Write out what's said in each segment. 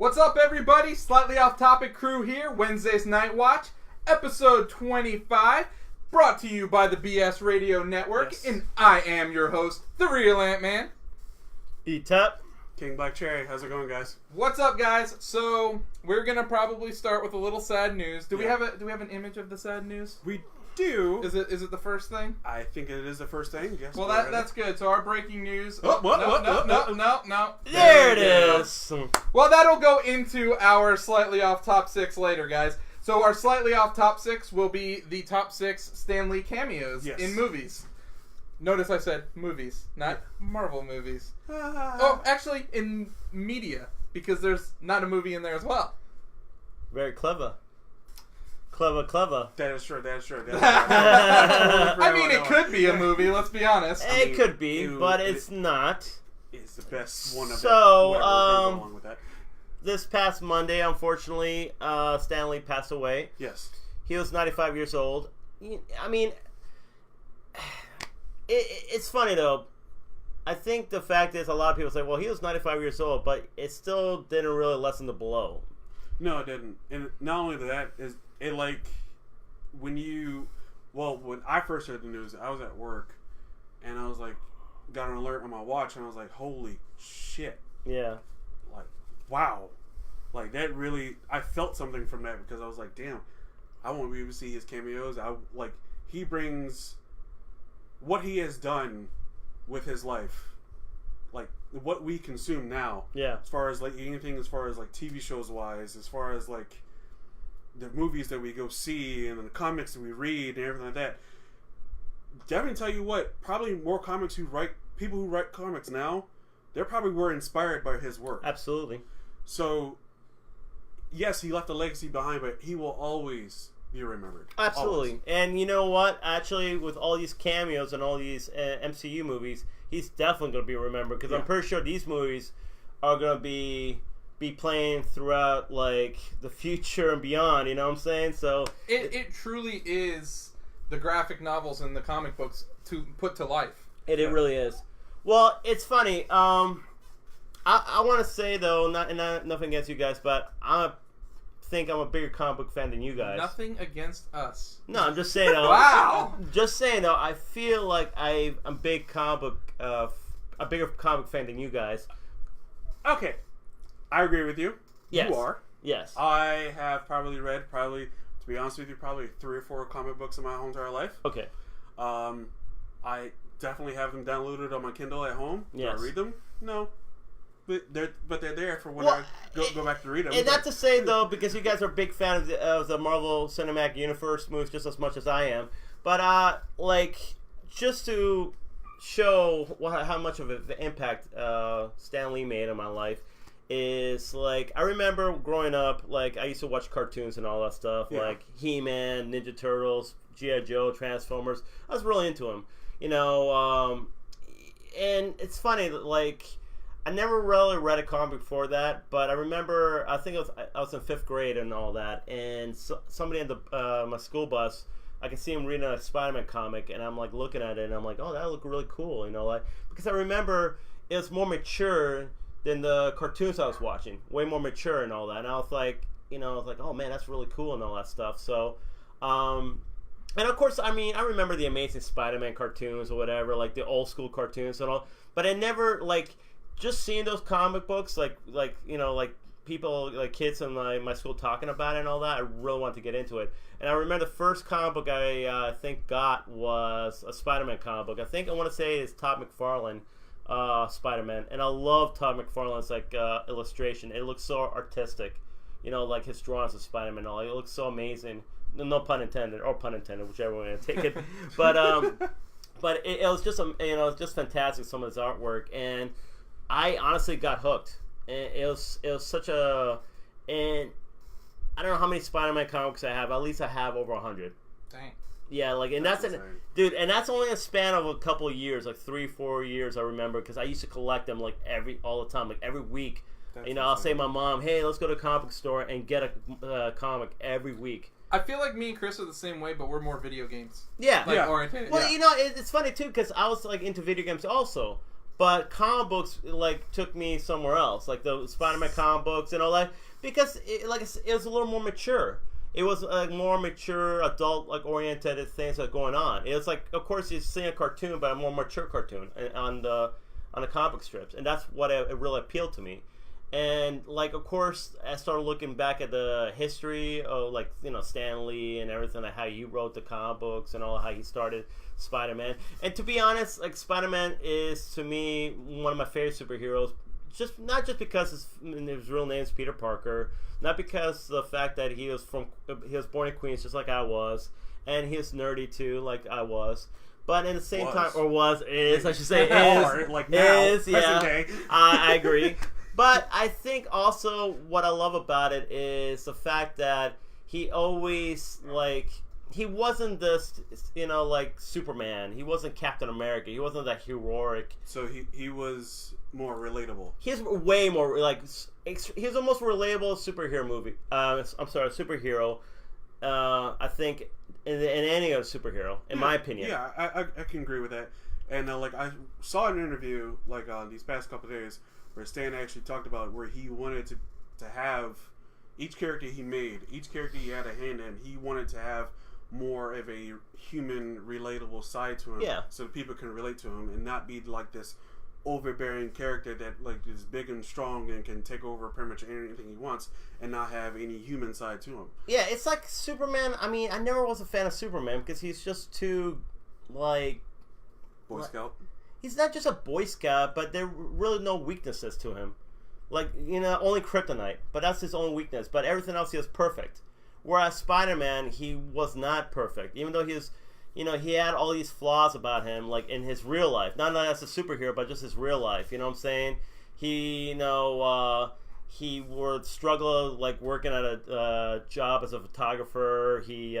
What's up, everybody? Slightly Off Topic crew here. Wednesday's Knightwatch, episode 25, brought to you by the BS Radio Network, and I am your host, the Real Ant-Man. E-Tep. King Black Cherry. How's it going, guys? What's up, guys? So we're gonna probably start with a little sad news. Do we have an image of the sad news? We do. Is it the first thing? I think it is the first thing. Yes. Well, that's good. So our breaking news. No. There it is. Well, that'll go into our Slightly Off Top 6 later, guys. So our Slightly Off Top 6 will be the top 6 Stan Lee cameos in movies. Notice I said movies, not Marvel movies. Oh, actually, in media, because there's not a movie in there as well. Very clever. Clever. That is true. I mean, it could be a movie, let's be honest. It could be, but it's not. It's the best one of So, along with that. This past Monday, unfortunately, Stan Lee passed away. Yes. He was 95 years old. I mean, it's funny, though. I think the fact is a lot of people say, well, he was 95 years old, but it still didn't really lessen the blow. No, it didn't. And not only that, is it like when I first heard the news, I was at work, and I was like, got an alert on my watch, and I was like, holy shit. Yeah. Like, wow. Like, that really, I felt something from that, because I was like, damn, I want to be able to see his cameos. He brings what he has done with his life, like what we consume now. Yeah. As far as like anything, as far as like TV shows wise, as far as like the movies that we go see and the comics that we read and everything like that. Definitely tell you what, probably more people who write comics now, they probably were inspired by his work. Absolutely. So, yes, he left a legacy behind, but he will always be remembered. Absolutely. Always. And you know what? Actually, with all these cameos and all these MCU movies, he's definitely going to be remembered, because I'm pretty sure these movies are going to be playing throughout like the future and beyond, you know what I'm saying? So it truly is the graphic novels and the comic books to put to life. It really is. Well, it's funny. I want to say though, nothing against you guys, but I think I'm a bigger comic book fan than you guys. Nothing against us. No, I'm just saying though. Wow. Just saying though, I feel like I'm a bigger comic book fan than you guys. Okay. I agree with you. Yes. You are. Yes. I have probably read, to be honest with you, probably 3 or 4 comic books in my whole entire life. Okay. I definitely have them downloaded on my Kindle at home. Yes. Do I read them? No. But they're there for when I go back to read them. And not to say, though, because you guys are a big fan of the Marvel Cinematic Universe movies just as much as I am, but just to show how much of an impact Stan Lee made on my life, is like I remember growing up, like I used to watch cartoons and all that stuff, like He-Man, Ninja Turtles, G.I. Joe, Transformers. I was really into them, you know. And it's funny that like I never really read a comic before that, but I remember I think I was in 5th grade and all that, and somebody in my school bus, I can see him reading a Spider-Man comic, and I'm like looking at it, and I'm like, oh, that looked really cool, you know, like because I remember it was more mature than the cartoons I was watching, way more mature and all that. And I was like, oh man, that's really cool and all that stuff. So, and of course, I mean, I remember the Amazing Spider-Man cartoons or whatever, like the old school cartoons and all. But I never like just seeing those comic books, like people, like kids in my school talking about it and all that. I really wanted to get into it. And I remember the first comic book I think got was a Spider-Man comic book. I want to say it's Todd McFarlane. Spider-Man, and I love Todd McFarlane's like illustration. It looks so artistic, you know, like his drawings of Spider-Man and all. It looks so amazing. No pun intended, or pun intended, whichever way you take it. But it was just it's just fantastic, some of his artwork, and I honestly got hooked. And it was such a, and I don't know how many Spider-Man comics I have. At least I have over 100. Dang. Yeah, like, and that's dude, and that's only a span of a couple of years, like 3-4 years. I remember because I used to collect them like all the time, like every week. That's I'll say to my mom, "Hey, let's go to a comic book store and get a comic every week." I feel like me and Chris are the same way, but we're more video games. Yeah, oriented. Well, it's funny too because I was like into video games also, But comic books like took me somewhere else, like the Spider-Man comic books and all that, because it was a little more mature. It was a more mature, adult, like oriented things that going on. It was like, of course, you're seeing a cartoon, but a more mature cartoon on the comic book strips, and that's what it really appealed to me. And like, of course, I started looking back at the history of like Stan Lee and everything, like how he wrote the comic books and all how he started Spider-Man. And to be honest, like Spider-Man is to me one of my favorite superheroes. Not just because his real name is Peter Parker, not because of the fact that he was born in Queens just like I was, and he was nerdy too like I was. But in the same time, is I should say is like now, is yeah. Day. I agree. But I think also what I love about it is the fact that he always he wasn't this like Superman. He wasn't Captain America. He wasn't that heroic. So he was more relatable. He's way more he's the most relatable superhero superhero. I think in any other superhero, in my opinion. Yeah, I can agree with that. And I saw an interview these past couple of days where Stan actually talked about where he wanted to have each character he made, each character he had a hand in, he wanted to have more of a human, relatable side to him, so that people can relate to him and not be like this overbearing character that is big and strong and can take over pretty much anything he wants and not have any human side to him. Yeah, it's like Superman. I mean, I never was a fan of Superman because he's just too Boy Scout. He's not just a Boy Scout, but there are really no weaknesses to him. Only kryptonite, but that's his only weakness. But everything else, he was perfect. Whereas Spider-Man, he was not perfect. Even though he was, he had all these flaws about him, like in his real life. Not as a superhero, but just his real life. You know what I'm saying? He, he would struggle, working at a job as a photographer. He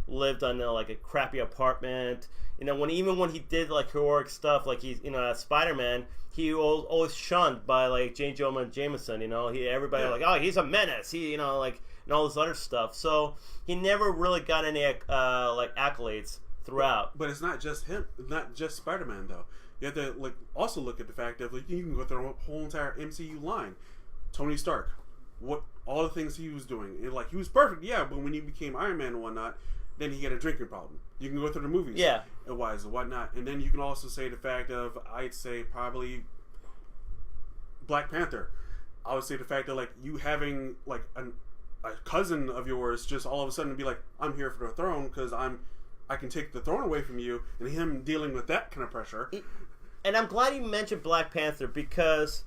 lived on, a crappy apartment. When he did heroic stuff, as Spider-Man, he was always shunned by J. Jonah Jameson. Everybody oh, he's a menace. He and all this other stuff. So he never really got any accolades throughout. But it's not just him. It's not just Spider-Man though. You have to also look at the fact that you can go through the whole entire MCU line. Tony Stark, all the things he was doing, he was perfect, but when he became Iron Man and whatnot, then he had a drinking problem. You can go through the movies, and whatnot, and then you can also say the fact of, I'd say probably Black Panther. I would say the fact that you having a cousin of yours just all of a sudden be I'm here for the throne because I can take the throne away from you, and him dealing with that kind of pressure. And I'm glad you mentioned Black Panther because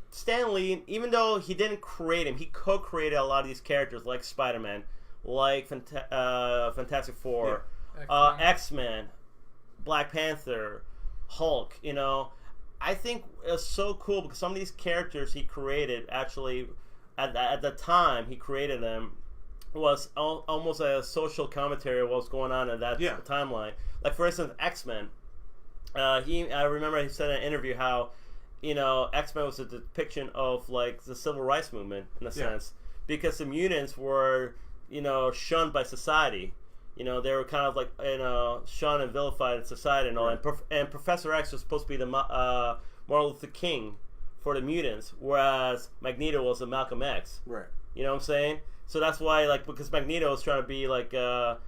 Stan Lee, even though he didn't create him, he co-created a lot of these characters like Spider-Man, like Fantastic Four, X-Men, Black Panther, Hulk. I think it's so cool because some of these characters he created actually at the time he created them was almost a social commentary of what's going on in that timeline. For instance, X-Men. I remember he said in an interview how X-Men was a depiction of the civil rights movement in a sense because the mutants were shunned by society. They were kind of shunned and vilified in society and all. And Professor X was supposed to be the Martin Luther King for the mutants, whereas Magneto was the Malcolm X. Right. You know what I'm saying? So that's why because Magneto was trying to be help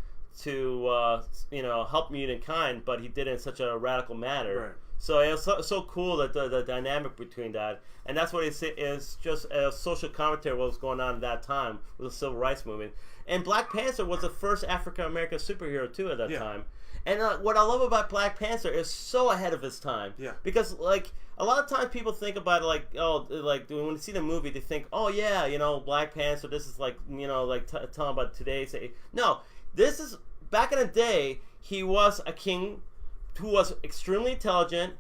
mutant kind, but he did it in such a radical manner. Right. So it was so cool that the dynamic between that, and that's what is just a social commentary of what was going on at that time with the civil rights movement. And Black Panther was the first African American superhero too at that time. And what I love about Black Panther is so ahead of his time. Yeah. Because a lot of times people think about it when they see the movie they think, oh yeah, Black Panther. This is telling about today's. No, this is back in the day. He was a king who was extremely intelligent.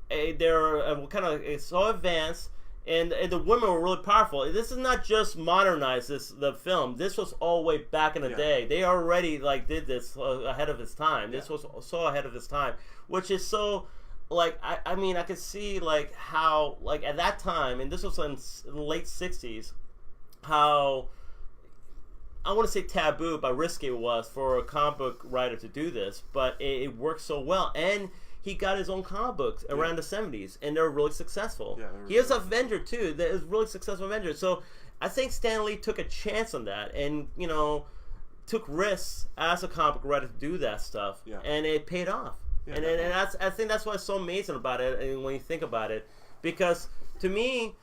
They were kind of so advanced, and the women were really powerful. This is not just modernized the film. This was all way back in the day. They already did this ahead of his time. This was so ahead of his time, which is so I mean I could see how at that time, and this was in the late 60s, how I want to say taboo, but risky it was for a comic book writer to do this, but it worked so well. And he got his own comic books around the 70s, and they were really successful. Yeah, he was an Avenger too. That is really successful Avenger. So I think Stan Lee took a chance on that, and took risks as a comic book writer to do that stuff, and it paid off. Yeah, and I think that's what's so amazing about it, and when you think about it, because to me,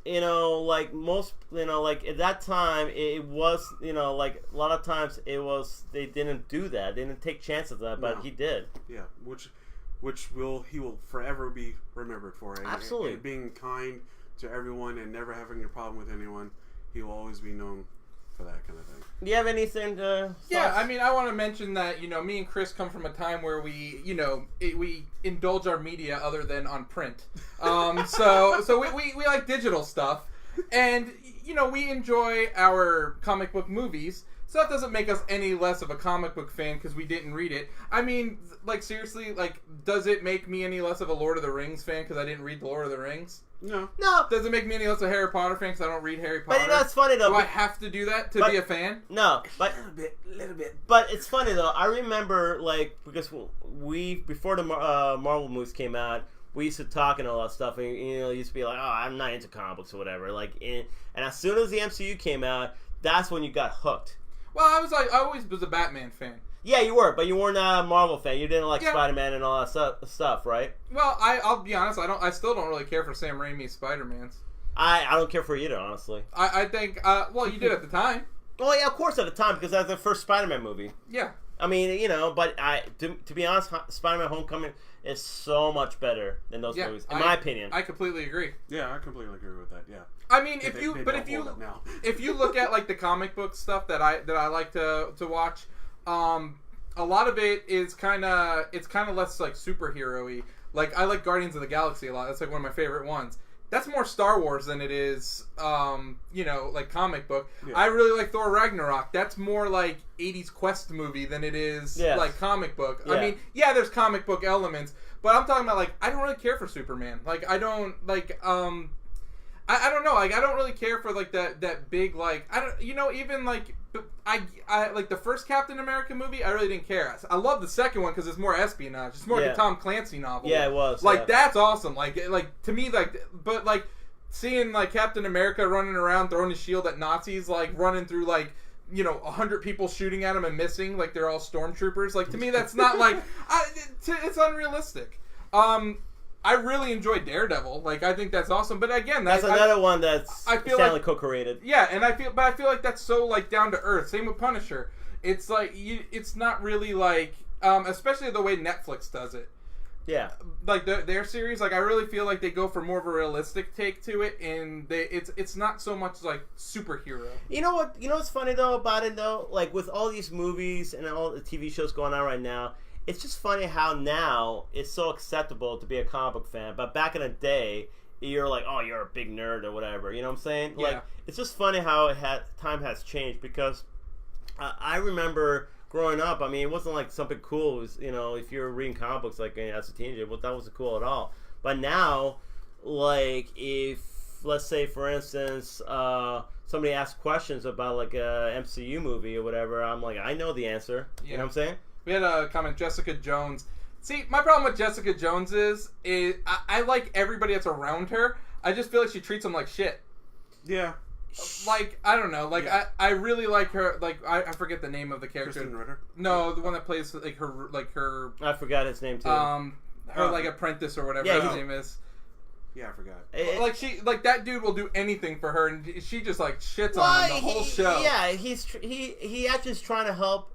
like most, like at that time, it was, like a lot of times it was, they didn't do that, they didn't take chances of that, but he did. Yeah, which he will forever be remembered for. Absolutely. And being kind to everyone and never having a problem with anyone, he will always be known for that kind of thing. Do you have anything to... Yeah, I mean, I want to mention that, me and Chris come from a time where we, we indulge our media other than on print. So we like digital stuff. And, we enjoy our comic book movies. So that doesn't make us any less of a comic book fan because we didn't read it. I mean, like, seriously, like, does it make me any less of a Lord of the Rings fan because I didn't read The Lord of the Rings? No. Does it make me any less a Harry Potter fan because I don't read Harry Potter? But it's funny though. Do I have to do that to be a fan? No, but a little bit. But it's funny though. I remember because before the Marvel movies came out, we used to talk and all that stuff, and used to be like, oh, I'm not into comic books or whatever. Like, and as soon as the MCU came out, that's when you got hooked. Well, I always was a Batman fan. Yeah, you were, but you weren't a Marvel fan. You didn't like Spider-Man and all that stuff, right? Well, I'll be honest. I still don't really care for Sam Raimi's Spider-Mans. I don't care for either, honestly. I think. Well, you did at the time. Well, yeah, of course at the time because that's the first Spider-Man movie. Yeah. I mean, but to be honest, Spider-Man: Homecoming is so much better than those movies, in my opinion. I completely agree. Yeah, I completely agree with that. Yeah. I mean, if you look at like the comic book stuff that I like to watch, a lot of it is kind of less like superhero-y. Like I like Guardians of the Galaxy a lot. That's like one of my favorite ones. That's more Star Wars than it is, like comic book. Yeah. I really like Thor Ragnarok. That's more like 80s quest movie than it is like comic book. Yeah. I mean, yeah, there's comic book elements, but I'm talking about like I don't really care for Superman. Like I don't like I don't know. Like I don't really care for like that big like I don't even like I like the first Captain America movie. I really didn't care. I love the second one because it's more espionage. It's more like a Tom Clancy novel. Yeah, it was. Like that's awesome. Like to me but like seeing like Captain America running around throwing his shield at Nazis, like running through like 100 people shooting at him and missing, like they're all stormtroopers. Like to me that's not like it's unrealistic. I really enjoyed Daredevil. Like, I think that's awesome. But again, that's another one that's Stanley co-created. Yeah, and I feel like that's so like down to earth. Same with Punisher. It's like it's not really like, especially the way Netflix does it. Yeah, like their series. Like, I really feel like they go for more of a realistic take to it, and it's not so much like superhero. You know what? You know what's funny though about it though? Like with all these movies and all the TV shows going on right now. It's just funny how now it's so acceptable to be a comic book fan, but back in the day, you're like, oh, you're a big nerd or whatever. You know what I'm saying? Yeah. Like, it's just funny how time has changed because I remember growing up. I mean, it wasn't like something cool. It was, if you were reading comic books like as a teenager, well, that wasn't cool at all. But now, like, if let's say for instance, somebody asks questions about like a MCU movie or whatever, I'm like, I know the answer. Yeah. You know what I'm saying? We had a comment, Jessica Jones. See, my problem with Jessica Jones is I like everybody that's around her. I just feel like she treats them like shit. Yeah. Like, I don't know. Like, yeah. I really like her. Like, I forget the name of the character. Kristen Ritter? No, the one that plays, like, her... I forgot his name, too. Her, like, apprentice or whatever his name is. Yeah, I forgot. Like, that dude will do anything for her, and she just, like, shits on him the whole show. Yeah, he actually is trying to help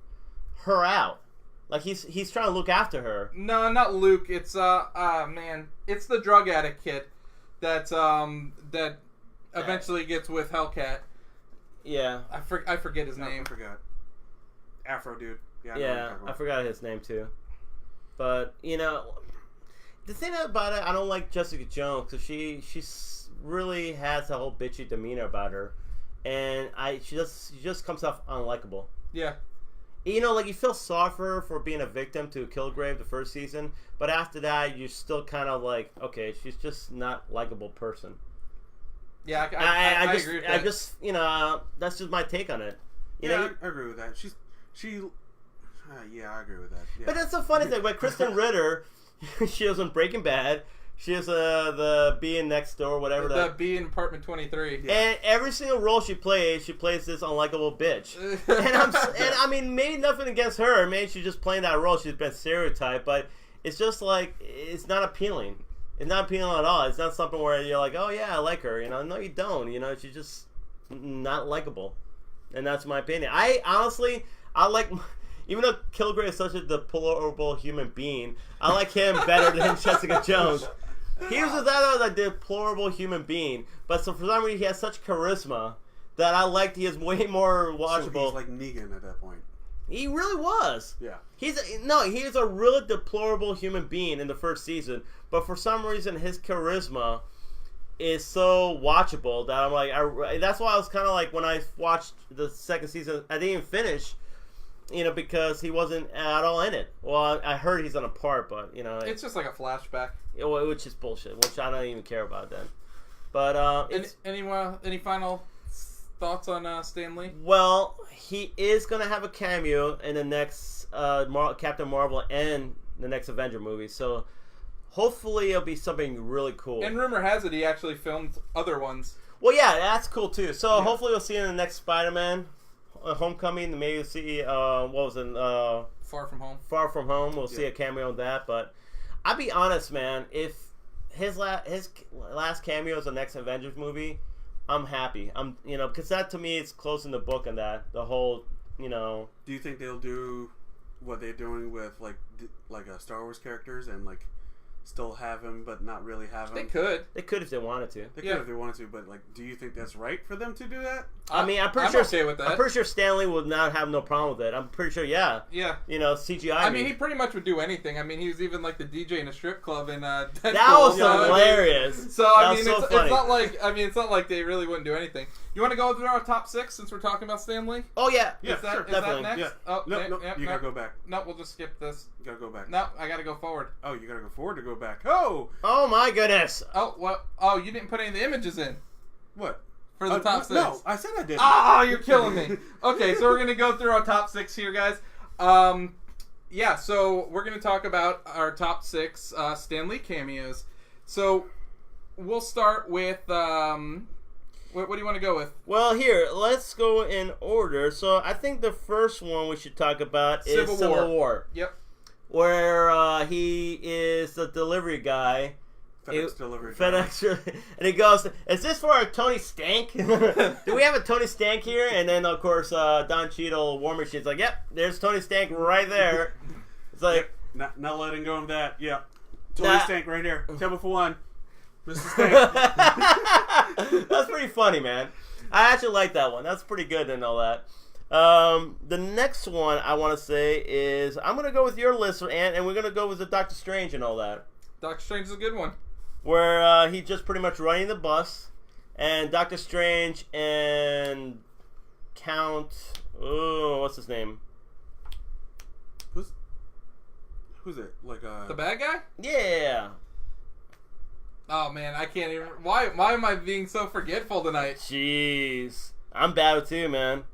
her out. Like, he's trying to look after her. No, not Luke. It's, man. It's the drug addict kid that eventually gets with Hellcat. Yeah. I forget his name. I forgot. Afro dude. Yeah, I forgot his name, too. But, the thing about it, I don't like Jessica Jones, because she really has a whole bitchy demeanor about her. And she just comes off unlikable. Yeah. Like, you feel sorry for her for being a victim to Kilgrave the first season, but after that, you're still kind of like, okay, she's just not a likable person. Yeah, I agree with that. I just, that's just my take on it. I agree with that. Yeah, I agree with that. Yeah. But that's the funny thing, like Kristen Ritter, She was in Breaking Bad. She was the bee in Next Door, whatever. The bee in Apartment 23. Yeah. And every single role she plays this unlikable bitch. and I mean, maybe nothing against her. Maybe she's just playing that role. She's been stereotyped, but it's just like it's not appealing. It's not appealing at all. It's not something where you're like, oh yeah, I like her. No, you don't. She's just not likable, and that's my opinion. I honestly like. Even though Kilgrave is such a deplorable human being, I like him better than Jessica Jones. He was a deplorable human being, but so for some reason he has such charisma that I liked. He is way more watchable. So he's like Negan at that point. He really was. Yeah. He is a really deplorable human being in the first season, but for some reason his charisma is so watchable that I'm like, that's why I was kind of like when I watched the second season, I didn't even finish. Because he wasn't at all in it. Well, I heard he's on a part, but it's just like a flashback, which is bullshit. Which I don't even care about then. But any final thoughts on Stan Lee? Well, he is gonna have a cameo in the next Captain Marvel and the next Avenger movie. So hopefully it'll be something really cool. And rumor has it he actually filmed other ones. Well, yeah, that's cool too. So hopefully we'll see in the next Spider-Man. Homecoming, maybe we'll see what was it? Far From Home. Far From Home. We'll see a cameo in that. But I'll be honest, man. If his last cameo is the next Avengers movie, I'm happy. Because that to me is closing the book on that. The whole, Do you think they'll do what they're doing with like Star Wars characters and like still have him but not really have him? They could. They could if they wanted to. They could if they wanted to, but like, do you think that's right for them to do that? I mean, I'm okay with that. I'm pretty sure Stanley would not have no problem with it. I'm pretty sure, yeah. Yeah. CGI. I mean, he pretty much would do anything. I mean, he was even like the DJ in a strip club in Deadpool. That was hilarious. I mean? So I mean, it's not like they really wouldn't do anything. You want to go through our top 6 since we're talking about Stan Lee? Oh yeah, yeah, Is that definitely. next? Yeah. Oh, no, you gotta go back. No, we'll just skip this. You gotta go back. No, I gotta go forward. Oh, you gotta go forward to go back. Oh my goodness. Oh, what? Oh, you didn't put any of the images in. What? For the top 6. No, I said I did. Oh, you're killing me. Okay, so we're gonna go through our top 6 here, guys. Yeah, so we're gonna talk about our top 6 Stan Lee cameos. So we'll start with what do you want to go with? Well, here, let's go in order. So I think the first one we should talk about is Civil War. Yep. Where he is the delivery guy. FedEx delivery. And he goes, "Is this for a Tony Stank? Do we have a Tony Stank here?" And then of course Don Cheadle, War Machine's like, "Yep, there's Tony Stank right there." It's like not letting go of that. Yeah, Tony Stank right here. Table for one, Mr. Stank. That's pretty funny, man. I actually like that one. That's pretty good and all that. The next one I want to say is I'm gonna go with your list, Ant, and we're gonna go with the Doctor Strange and all that. Doctor Strange is a good one. Where he's just pretty much running the bus, and Doctor Strange and Count, what's his name? Who's it? Like the bad guy? Yeah. Oh man, I can't even. Why am I being so forgetful tonight? Jeez, I'm bad too, man.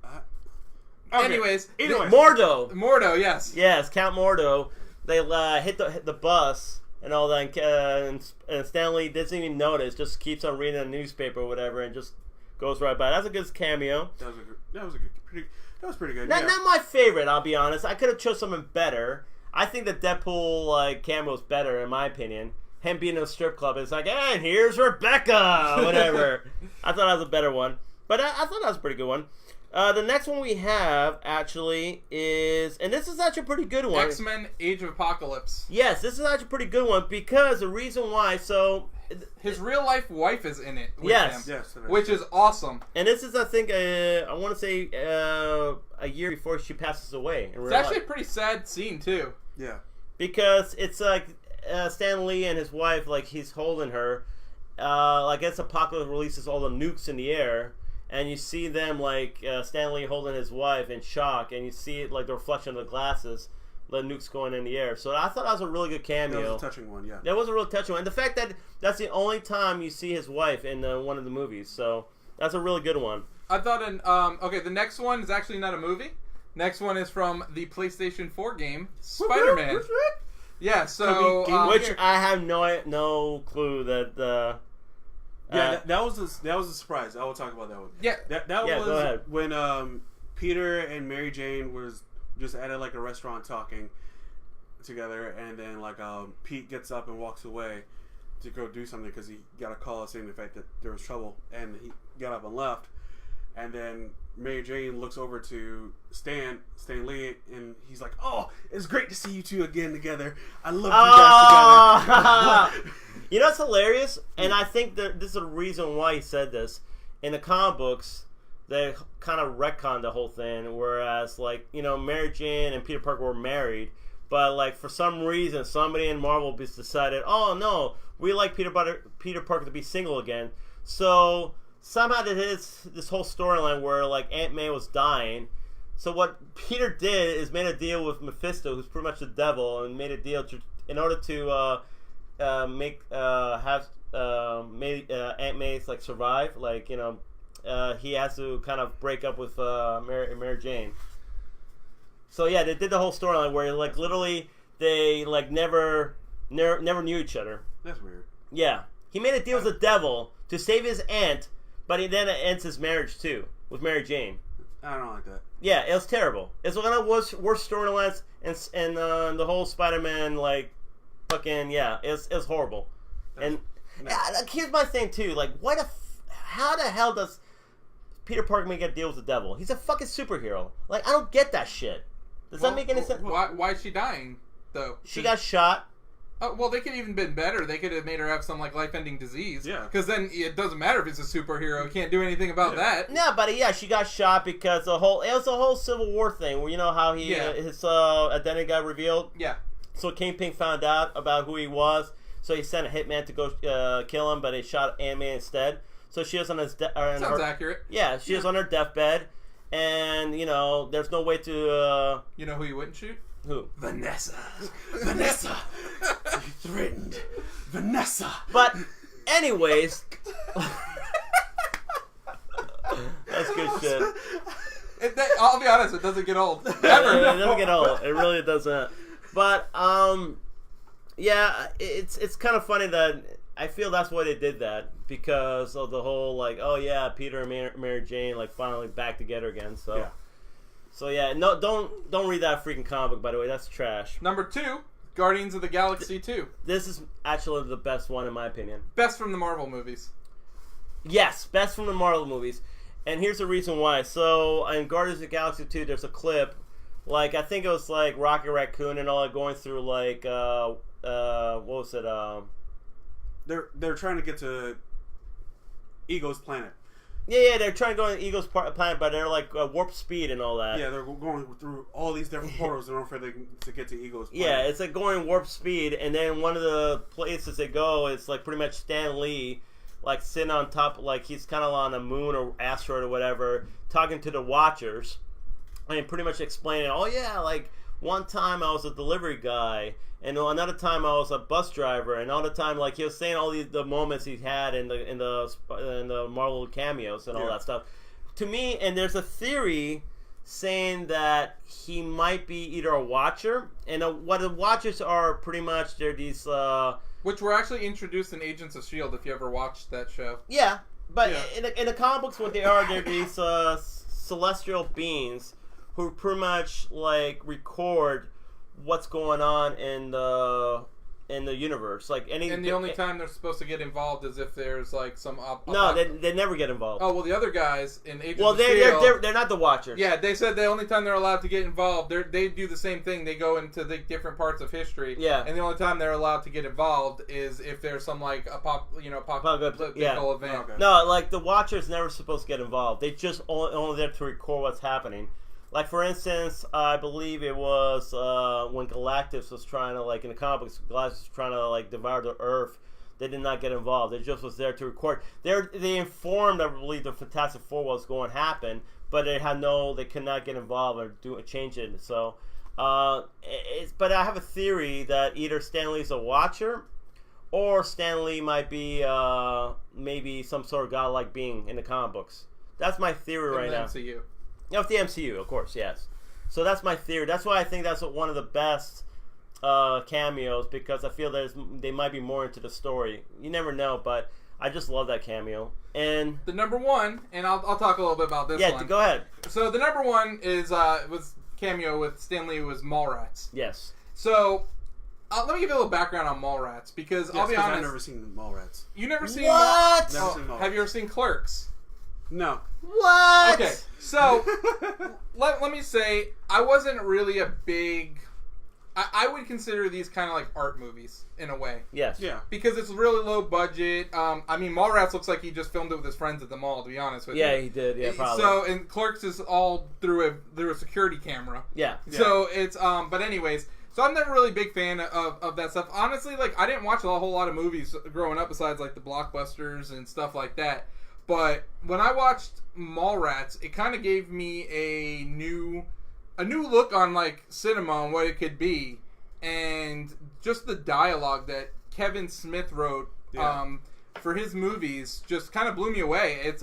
Okay. Anyways, Mordo, yes. Yes, Count Mordo. They hit the bus. And all that, and Stanley doesn't even notice, just keeps on reading a newspaper or whatever, and just goes right by. That's a good cameo. That was pretty good. Not my favorite, I'll be honest. I could have chose something better. I think the Deadpool cameo is better, in my opinion. Him being in a strip club, it's like, hey, here's Rebecca, whatever. I thought that was a better one, but I thought that was a pretty good one. The next one we have, actually, is... And this is actually a pretty good one. X-Men Age of Apocalypse. Yes, this is actually a pretty good one, because the reason why, so... His real-life wife is in it with him. Yes, which is awesome. And this is, I think, I want to say, a year before she passes away. It's actually a pretty sad scene, too. Yeah. Because it's like Stan Lee and his wife, like, he's holding her. I guess Apocalypse releases all the nukes in the air. And you see them, like, Stan Lee holding his wife in shock, and you see it, like, the reflection of the glasses, the nukes going in the air. So I thought that was a really good cameo. That was a touching one, yeah. That was a really touching one. And the fact that that's the only time you see his wife in one of the movies. So that's a really good one. I thought, okay, the next one is actually not a movie. Next one is from the PlayStation 4 game, Spider-Man. Yeah, so which I have no clue that. That was a surprise. I will talk about that one. Yeah, that was when Peter and Mary Jane was just at like a restaurant talking together, and then like Pete gets up and walks away to go do something because he got a call saying the fact that there was trouble, and he got up and left, and then Mary Jane looks over to Stan Lee, and he's like, "Oh, it's great to see you two again together. I love you guys together." You know, it's hilarious, and I think that this is the reason why he said this. In the comic books, they kind of retconned the whole thing, whereas, like, you know, Mary Jane and Peter Parker were married, but, like, for some reason, somebody in Marvel decided, oh, no, we like Peter Parker to be single again. So somehow this whole storyline where, like, Aunt May was dying. So what Peter did is made a deal with Mephisto, who's pretty much the devil, and made a deal in order to make Aunt May like survive. Like, you know, he has to kind of break up with Mary Jane. So yeah, they did the whole storyline where like literally they like never knew each other. That's weird. Yeah, he made a deal with the devil to save his aunt, but then it ends his marriage too with Mary Jane. I don't like that. Yeah, it was terrible. It's one of the worst storylines, and the whole Spider-Man like fucking it's horrible. And here's my thing too, like how the hell does Peter Parker make a deal with the devil? He's a fucking superhero. Like, I don't get that shit. Does that make any sense? Why is she dying though? She got shot. Oh, well, they could have even been better. They could have made her have some like life-ending disease. Yeah. Because then it doesn't matter if he's a superhero. He can't do anything about that. No, but yeah, she got shot because it was a whole Civil War thing where you know how his identity got revealed. Yeah. So Kingpin found out about who he was. So he sent a hitman to go kill him, but he shot Aunt May instead. So she was on his sounds accurate. Yeah, she was on her deathbed, and you know there's no way to. You know who you wouldn't shoot? Who? Vanessa. Vanessa. You threatened Vanessa. But, anyways, that's good shit. I'll be honest, it doesn't get old. Ever. It doesn't get old. It really doesn't. But yeah, it's kind of funny that I feel that's why they did that, because of the whole like, oh yeah, Peter and Mary Jane like finally back together again. So yeah. So yeah, no, don't read that freaking comic book, by the way. That's trash. Number 2, Guardians of the Galaxy 2. This is actually the best one in my opinion. Best from the Marvel movies. Yes, best from the Marvel movies. And here's the reason why. So in Guardians of the Galaxy 2, there's a clip, like I think it was like Rocket Raccoon and all that going through like what was it? They're trying to get to Ego's planet. Yeah, they're trying to go to Ego's planet, but they're like warp speed and all that. Yeah, they're going through all these different portals in order for them to get to Ego's planet. Yeah, it's like going warp speed, and then one of the places they go is like pretty much Stan Lee, like sitting on top, like he's kind of on a moon or asteroid or whatever, talking to the Watchers, and pretty much explaining, oh yeah, like one time I was a delivery guy, and another time I was a bus driver, and all the time like he was saying all the moments he had in the Marvel cameos and all that stuff. To me, and there's a theory saying that he might be either a Watcher, and what the Watchers are pretty much they're these which were actually introduced in Agents of S.H.I.E.L.D. if you ever watched that show. Yeah, but in the comic books, what they are, they're these celestial beings who pretty much like record what's going on in the universe. Like and the only time they're supposed to get involved is if there's like some they never get involved. Oh well, the other guys in Agents of S.H.I.E.L.D. they're not the Watchers. Yeah, they said the only time they're allowed to get involved, they do the same thing. They go into the different parts of history. Yeah, and the only time they're allowed to get involved is if there's some like apocalyptic event. Okay. No, like the Watchers never supposed to get involved. They just only there to record what's happening. Like, for instance, I believe it was when Galactus was trying to, like, in the comic books, Galactus was trying to, like, devour the Earth. They did not get involved. They just was there to record. They informed, I believe, the Fantastic Four was going to happen, but they could not get involved or change it. So, but I have a theory that either Stan Lee's a Watcher, or Stan Lee might be maybe some sort of godlike being in the comic books. That's my theory right now. MCU. Yeah, with the MCU, of course, yes. So that's my theory. That's why I think that's one of the best cameos because I feel they might be more into the story. You never know, but I just love that cameo. And the number one, and I'll talk a little bit about this one. Yeah, go ahead. So the number one is was cameo with Stan Lee was Mallrats. Yes. So let me give you a little background on Mallrats because I'll be honest. I've never seen Mallrats. You never seen what? Never seen Mallrats. Have you ever seen Clerks? No. What? Okay, so let me say I wasn't really a big. I would consider these kind of like art movies in a way. Yes. Yeah. Because it's really low budget. I mean, Mallrats looks like he just filmed it with his friends at the mall. To be honest with you. Yeah, he did. Yeah, probably. So, and Clerks is all through a security camera. Yeah. So it's but anyways, so I'm never really a big fan of that stuff. Honestly, like I didn't watch a whole lot of movies growing up besides like the blockbusters and stuff like that. But when I watched Mallrats, it kind of gave me a new look on like cinema and what it could be, and just the dialogue that Kevin Smith wrote for his movies just kind of blew me away. It's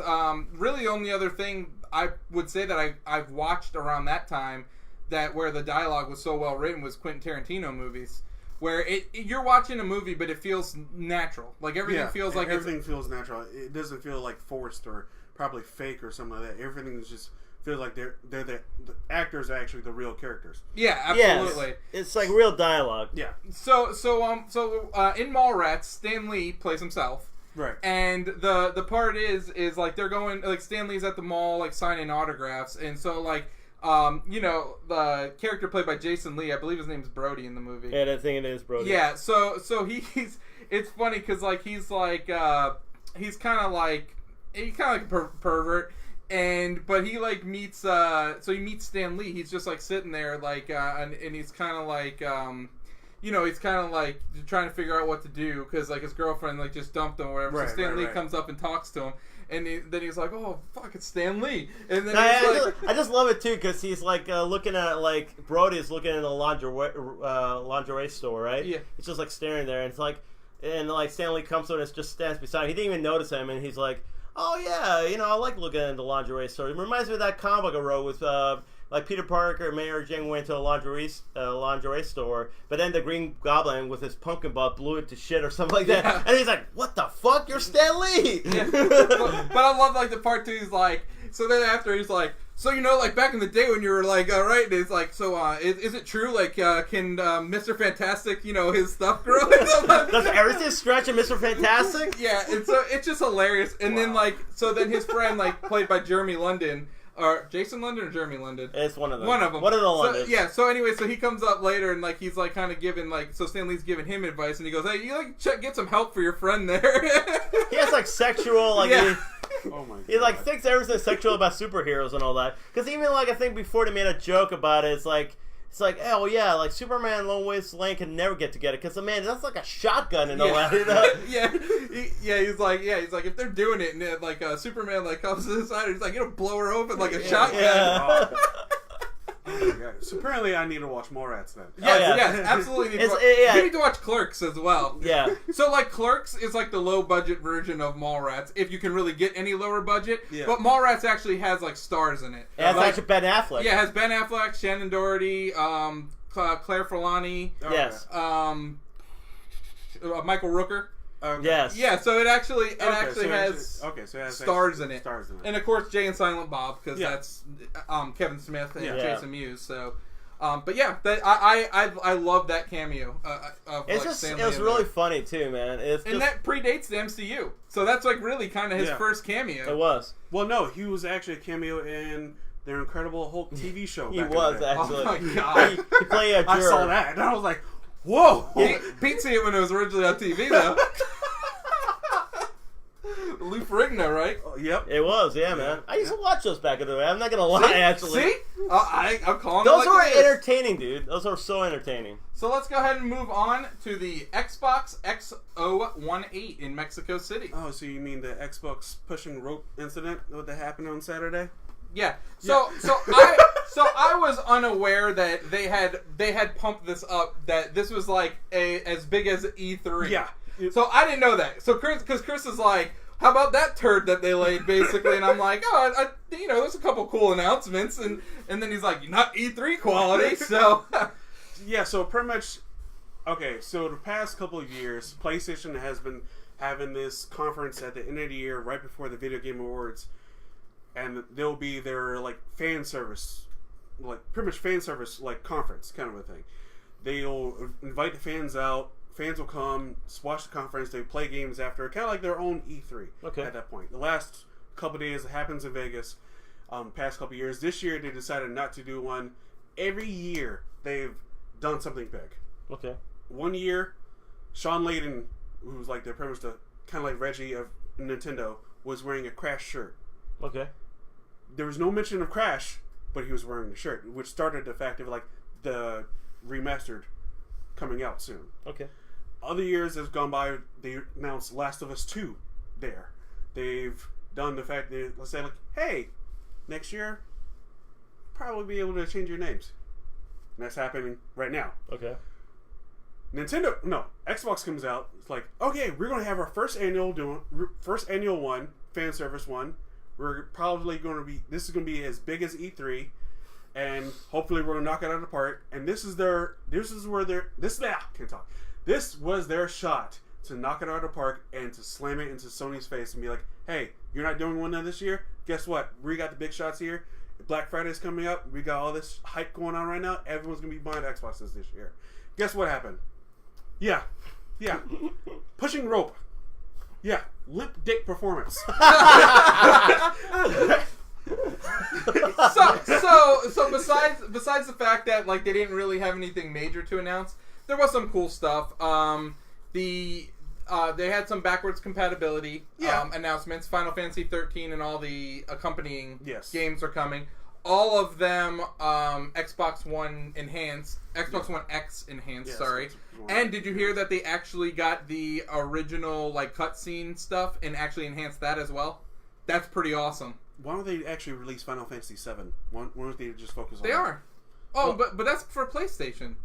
really the only other thing I would say that I've watched around that time where the dialogue was so well written was Quentin Tarantino movies. Where you're watching a movie, but it feels natural. Like everything feels like everything feels natural. It doesn't feel like forced or probably fake or something like that. Everything is just feels like they're the actors are actually the real characters. Yeah, absolutely. Yes. It's like real dialogue. Yeah. So in Mallrats, Stan Lee plays himself. Right. And the part is like they're going like Stan Lee's at the mall like signing autographs, and so like. The character played by Jason Lee, I believe his name's Brody in the movie. Yeah, I think it is Brody. Yeah, so it's funny because like he's kind of like a pervert, but he like meets he meets Stan Lee. He's just like sitting there like and he's kind of like he's kind of like trying to figure out what to do because like his girlfriend like just dumped him or whatever. Right, so Stan Lee comes up and talks to him. And then he's like, "Oh, fuck, it's Stan Lee." And then I just love it too because he's like looking at like Brody's looking in a lingerie store, right? Yeah. It's just like staring there, and it's like, and like Stan Lee comes to him and just stands beside him. He didn't even notice him, and he's like, "Oh yeah, I like looking in the lingerie store." It reminds me of that comic book I wrote with like Peter Parker and Mary Jane went to a lingerie store, but then the Green Goblin with his pumpkin butt blew it to shit or something like that. Yeah. And he's like, "What the fuck? You're Stan Lee!" Yeah. but I love like the part two. He's like, so then after he's like, so like back in the day when you were like, all right, it's like, so is it true? Like, can Mr. Fantastic, his stuff grow? Does everything stretch in Mr. Fantastic? Yeah, and so it's just hilarious. And then like, so then his friend like played by Jeremy London. Or Jason London or Jeremy London? It's one of them. One of them. One of the Londons. So anyway, so he comes up later and like he's like kind of giving like so Stan Lee's giving him advice and he goes, "Hey, you like get some help for your friend there." He has like sexual like yeah. Oh my god. He like thinks everything sexual about superheroes and all that. Because even like I think before they made a joke about it, it's like, oh well, yeah, like Superman and Lois Lane can never get together because man, that's like a shotgun and all that. He's like if they're doing it and like Superman like comes to the side, he's like blow her open like a shotgun. Yeah. Oh my god. So apparently I need to watch Mallrats then. Yes, absolutely. You need to watch Clerks as well. Yeah. So like Clerks is like the low budget version of Mallrats, if you can really get any lower budget. Yeah. But Mallrats actually has like stars in it. It has like, actually Ben Affleck. Yeah, it has Ben Affleck, Shannon Doherty, Claire Forlani. Yes. Michael Rooker. Okay. Yes. Yeah, so it actually has stars in it. Stars in it. And of course Jay and Silent Bob because Yeah. that's Kevin Smith and Yeah. Jason Mewes. So, but yeah, I love that cameo. Of, It's like, just Stan it was Lee really there. funny too, man. And that predates the MCU, so that's like really kind of his first cameo. It was. Well, no, he was actually a cameo in their Incredible Hulk TV show. He back was in the day. actually. Oh my god! He played a juror. I saw that and I was like, whoa! Pete see it when it was originally on TV though. Lou Ferrigno, right? Oh, yep. It was, yeah, man. I used to watch those back in the day. I'm not gonna lie, actually. See? I'm calling Those it like were it is. entertaining, dude. Those were so entertaining. So let's go ahead and move on to the Xbox X018 in Mexico City. Oh, so you mean the Xbox pushing rope incident that happened on Saturday? Yeah. So I was unaware that they had pumped this up, that this was like as big as E3. Yeah. So I didn't know that. So Chris is like, how about that turd that they laid, basically? And I'm like, oh, there's a couple cool announcements, and then he's like, not E3 quality, so. Yeah, so pretty much Okay, so the past couple of years, PlayStation has been having this conference at the end of the year, right before the Video Game Awards, and they'll be their like fan service, like pretty much fan service like conference kind of a thing. They'll invite the fans out. Fans will come, watch the conference. They play games after, kind of like their own E3. Okay. At that point, the last couple of days it happens in Vegas. Past couple of years, this year they decided not to do one. Every year they've done something big. Okay. One year, Sean Layden, who's like the pretty much the kind of like Reggie of Nintendo, was wearing a Crash shirt. Okay. There was no mention of Crash, but he was wearing the shirt, which started the fact of like the remastered coming out soon. Okay. Other years have gone by. They announced Last of Us 2 there. They've done the fact that let's say like, hey, next year probably be able to change your names. And that's happening right now. Okay. Xbox comes out. It's like, okay, we're going to have our first annual one, fan service one. We're probably going to be, this is going to be as big as E3, and hopefully we're going to knock it out of the park. And this was their shot to knock it out of the park and to slam it into Sony's face and be like, hey, you're not doing one this year? Guess what? We got the big shots here. Black Friday's coming up. We got all this hype going on right now. Everyone's going to be buying Xboxes this year. Guess what happened? Yeah. Pushing rope. Yeah. Limp dick performance. So besides the fact that like they didn't really have anything major to announce, there was some cool stuff. They had some backwards compatibility announcements. Final Fantasy 13 and all the accompanying games are coming. All of them Xbox One enhanced, Xbox One X enhanced. Sorry. And did you hear that they actually got the original like cutscene stuff and actually enhanced that as well? That's pretty awesome. Why don't they actually release Final Fantasy 7? Why don't they just focus on They are. Oh, but that's for PlayStation.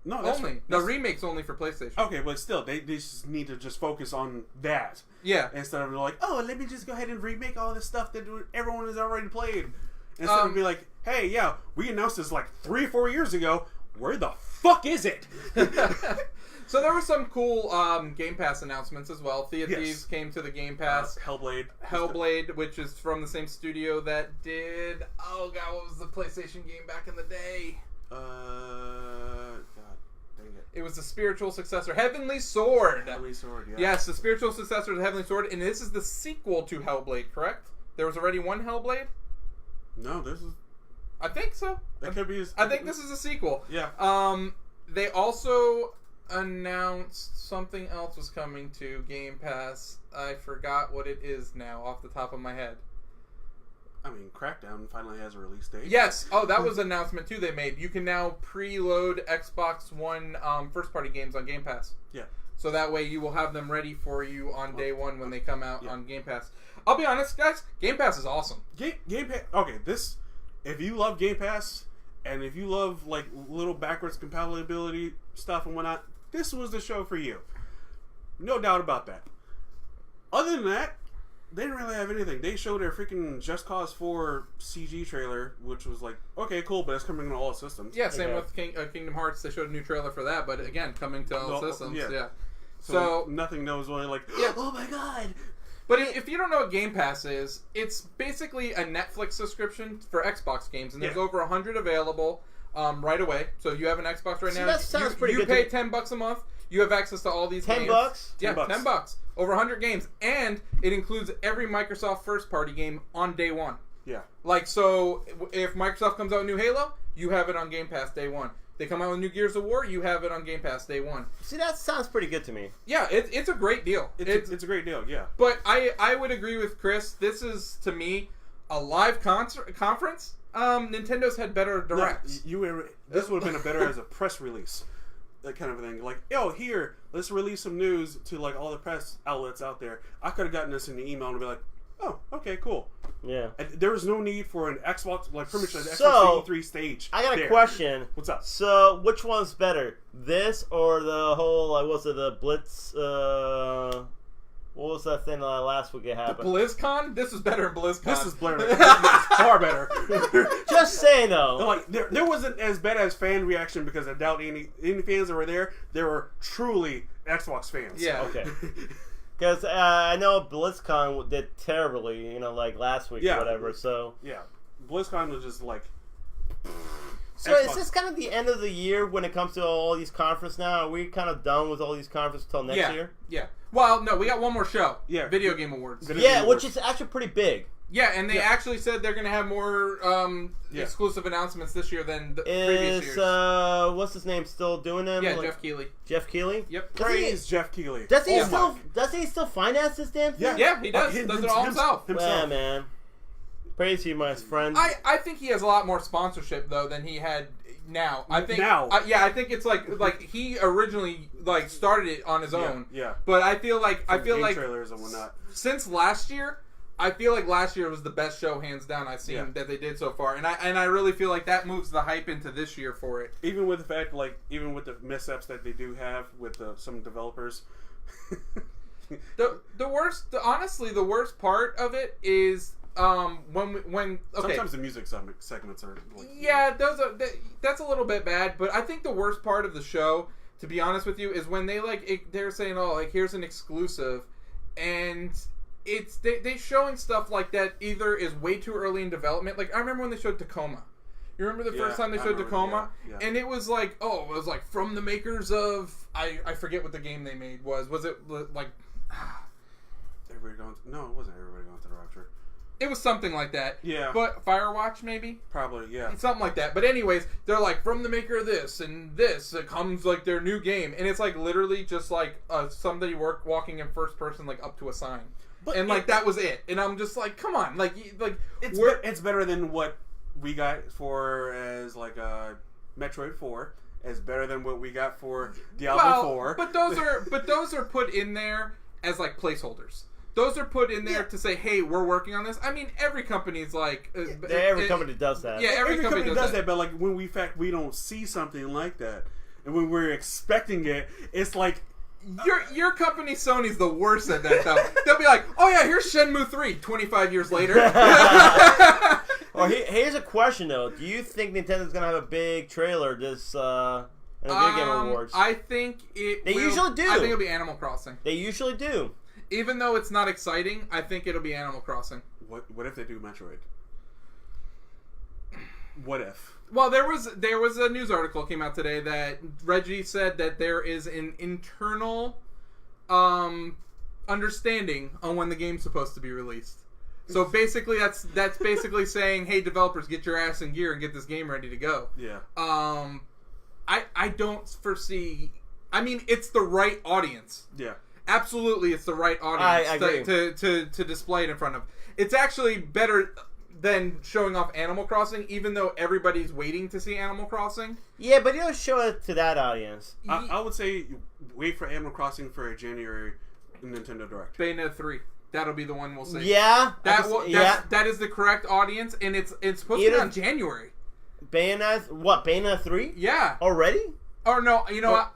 No, that's only. The remake's only for PlayStation. Okay, but still, they just need to just focus on that. Yeah. Instead of like, oh, let me just go ahead and remake all this stuff that everyone has already played. Instead of be like, hey, yeah, we announced this like 3 or 4 years ago. Where the fuck is it? So there were some cool Game Pass announcements as well. Thieves came to the Game Pass. Hellblade, which is from the same studio that did... Oh, God, what was the PlayStation game back in the day? God dang it. It was the spiritual successor. Heavenly Sword. Heavenly Sword, yeah. Yes, the spiritual successor to Heavenly Sword. And this is the sequel to Hellblade, correct? There was already one Hellblade? No, this is... I think so. That could be... I think this is a sequel. Yeah. They also announced something else was coming to Game Pass. I forgot what it is now off the top of my head. I mean, Crackdown finally has a release date. Yes. Oh, that was an announcement too they made. You can now preload Xbox One first-party games on Game Pass. Yeah. So that way you will have them ready for you on day one when they come out on Game Pass. I'll be honest, guys. Game Pass is awesome. Game Pass... Okay, this... If you love Game Pass, and if you love, like, little backwards compatibility stuff and whatnot, this was the show for you. No doubt about that. Other than that, they didn't really have anything. They showed their freaking Just Cause 4 CG trailer, which was like, okay, cool, but it's coming to all systems. Yeah, same with Kingdom Hearts. They showed a new trailer for that, but again, coming to all systems. Yeah. So nothing knows really like, oh my god. But if you don't know what Game Pass is, it's basically a Netflix subscription for Xbox games, and there's over 100 available right away. So if you have an Xbox right now, that sounds pretty good. You pay $10 a month. You have access to all these games. $10? Yeah, $10. Over 100 games, and it includes every Microsoft first-party game on day one. Yeah. Like, so if Microsoft comes out with new Halo, you have it on Game Pass day one. They come out with new Gears of War, you have it on Game Pass day one. See, that sounds pretty good to me. Yeah, it's a great deal. It's a great deal, yeah. But I would agree with Chris. This is, to me, a live conference. Nintendo's had better directs. This would have been better as a press release. That kind of thing. Like, here, let's release some news to, like, all the press outlets out there. I could have gotten this in the email and be like, oh, okay, cool. Yeah. And there was no need for an Xbox, like, pretty much an Xbox E3 stage. I got a question. What's up? So, which one's better? This or the whole, like, what's it, the Blitz, What was that thing last week it happened? BlizzCon? This is better than BlizzCon. This is better. This is far better. Just saying though. Like there wasn't as bad as fan reaction because I doubt any fans that were there. They were truly Xbox fans. Yeah. Okay. Because I know BlizzCon did terribly, like last week or whatever. So yeah, BlizzCon was just like. So Xbox. Is this kind of the end of the year when it comes to all these conferences now? Are we kind of done with all these conferences till next year? Yeah. Well, no, we got one more show. Yeah. Video Game Awards. Which is actually pretty big. Yeah, and they actually said they're going to have more exclusive announcements this year than the previous years. What's his name still doing them? Yeah, Jeff Keighley. Jeff Keighley? Yep. Praise Jeff Keighley. Does he still finance this damn thing? Yeah, he does. Does it all himself. Yeah, man. Praise you, my friend. I think he has a lot more sponsorship though than he had now. I think now. I think it's like he originally started it on his own. Yeah. But I feel like trailers and whatnot. Since last year, I feel like last year was the best show hands down I've seen that they did so far, and I really feel like that moves the hype into this year for it. Even with the fact, even with the mishaps that they do have with some developers. Honestly, the worst part of it is. Sometimes the music segments are that's a little bit bad, but I think the worst part of the show, to be honest with you, is when they're saying here's an exclusive, and it's they showing stuff like that either is way too early in development. Like I remember when they showed Tacoma. You remember the first time they showed Tacoma? Yeah. And it was from the makers of I forget what the game they made was. Was it like Everybody Going No, it wasn't Everybody Going to the Rapture. It was something like that. Yeah. But Firewatch, maybe? Probably, yeah. Something like that. But anyways, they're from the maker of this and this, it comes their new game. And it's literally just somebody walking in first person up to a sign. And that was it. And I'm just come on. It's better than what we got for as Metroid 4. It's better than what we got for Diablo 4. But those are put in there as placeholders. Those are put in there to say, "Hey, we're working on this." I mean, every company's every company does that. Yeah, every company does that. But when we don't see something like that, and when we're expecting it, it's like your company, Sony's the worst at that. Though they'll be like, "Oh yeah, here's Shenmue 3." 25 years later. Well, here's a question though: do you think Nintendo's gonna have a big trailer this? In the Video Game Awards? I think They usually do. I think it'll be Animal Crossing. They usually do. Even though it's not exciting, I think it'll be Animal Crossing. What if they do Metroid? What if? Well, there was a news article came out today that Reggie said that there is an internal understanding on when the game's supposed to be released. So basically, that's basically saying, hey, developers, get your ass in gear and get this game ready to go. Yeah. I don't foresee. I mean, it's the right audience. Yeah. Absolutely, it's the right audience to display it in front of. It's actually better than showing off Animal Crossing, even though everybody's waiting to see Animal Crossing. Yeah, but you don't show it to that audience. I would say wait for Animal Crossing for a January Nintendo Direct. Bayonetta 3. That'll be the one we'll see. Yeah. That is the correct audience, and it's supposed to be on January. Bayonetta 3? Yeah. Already? Or no,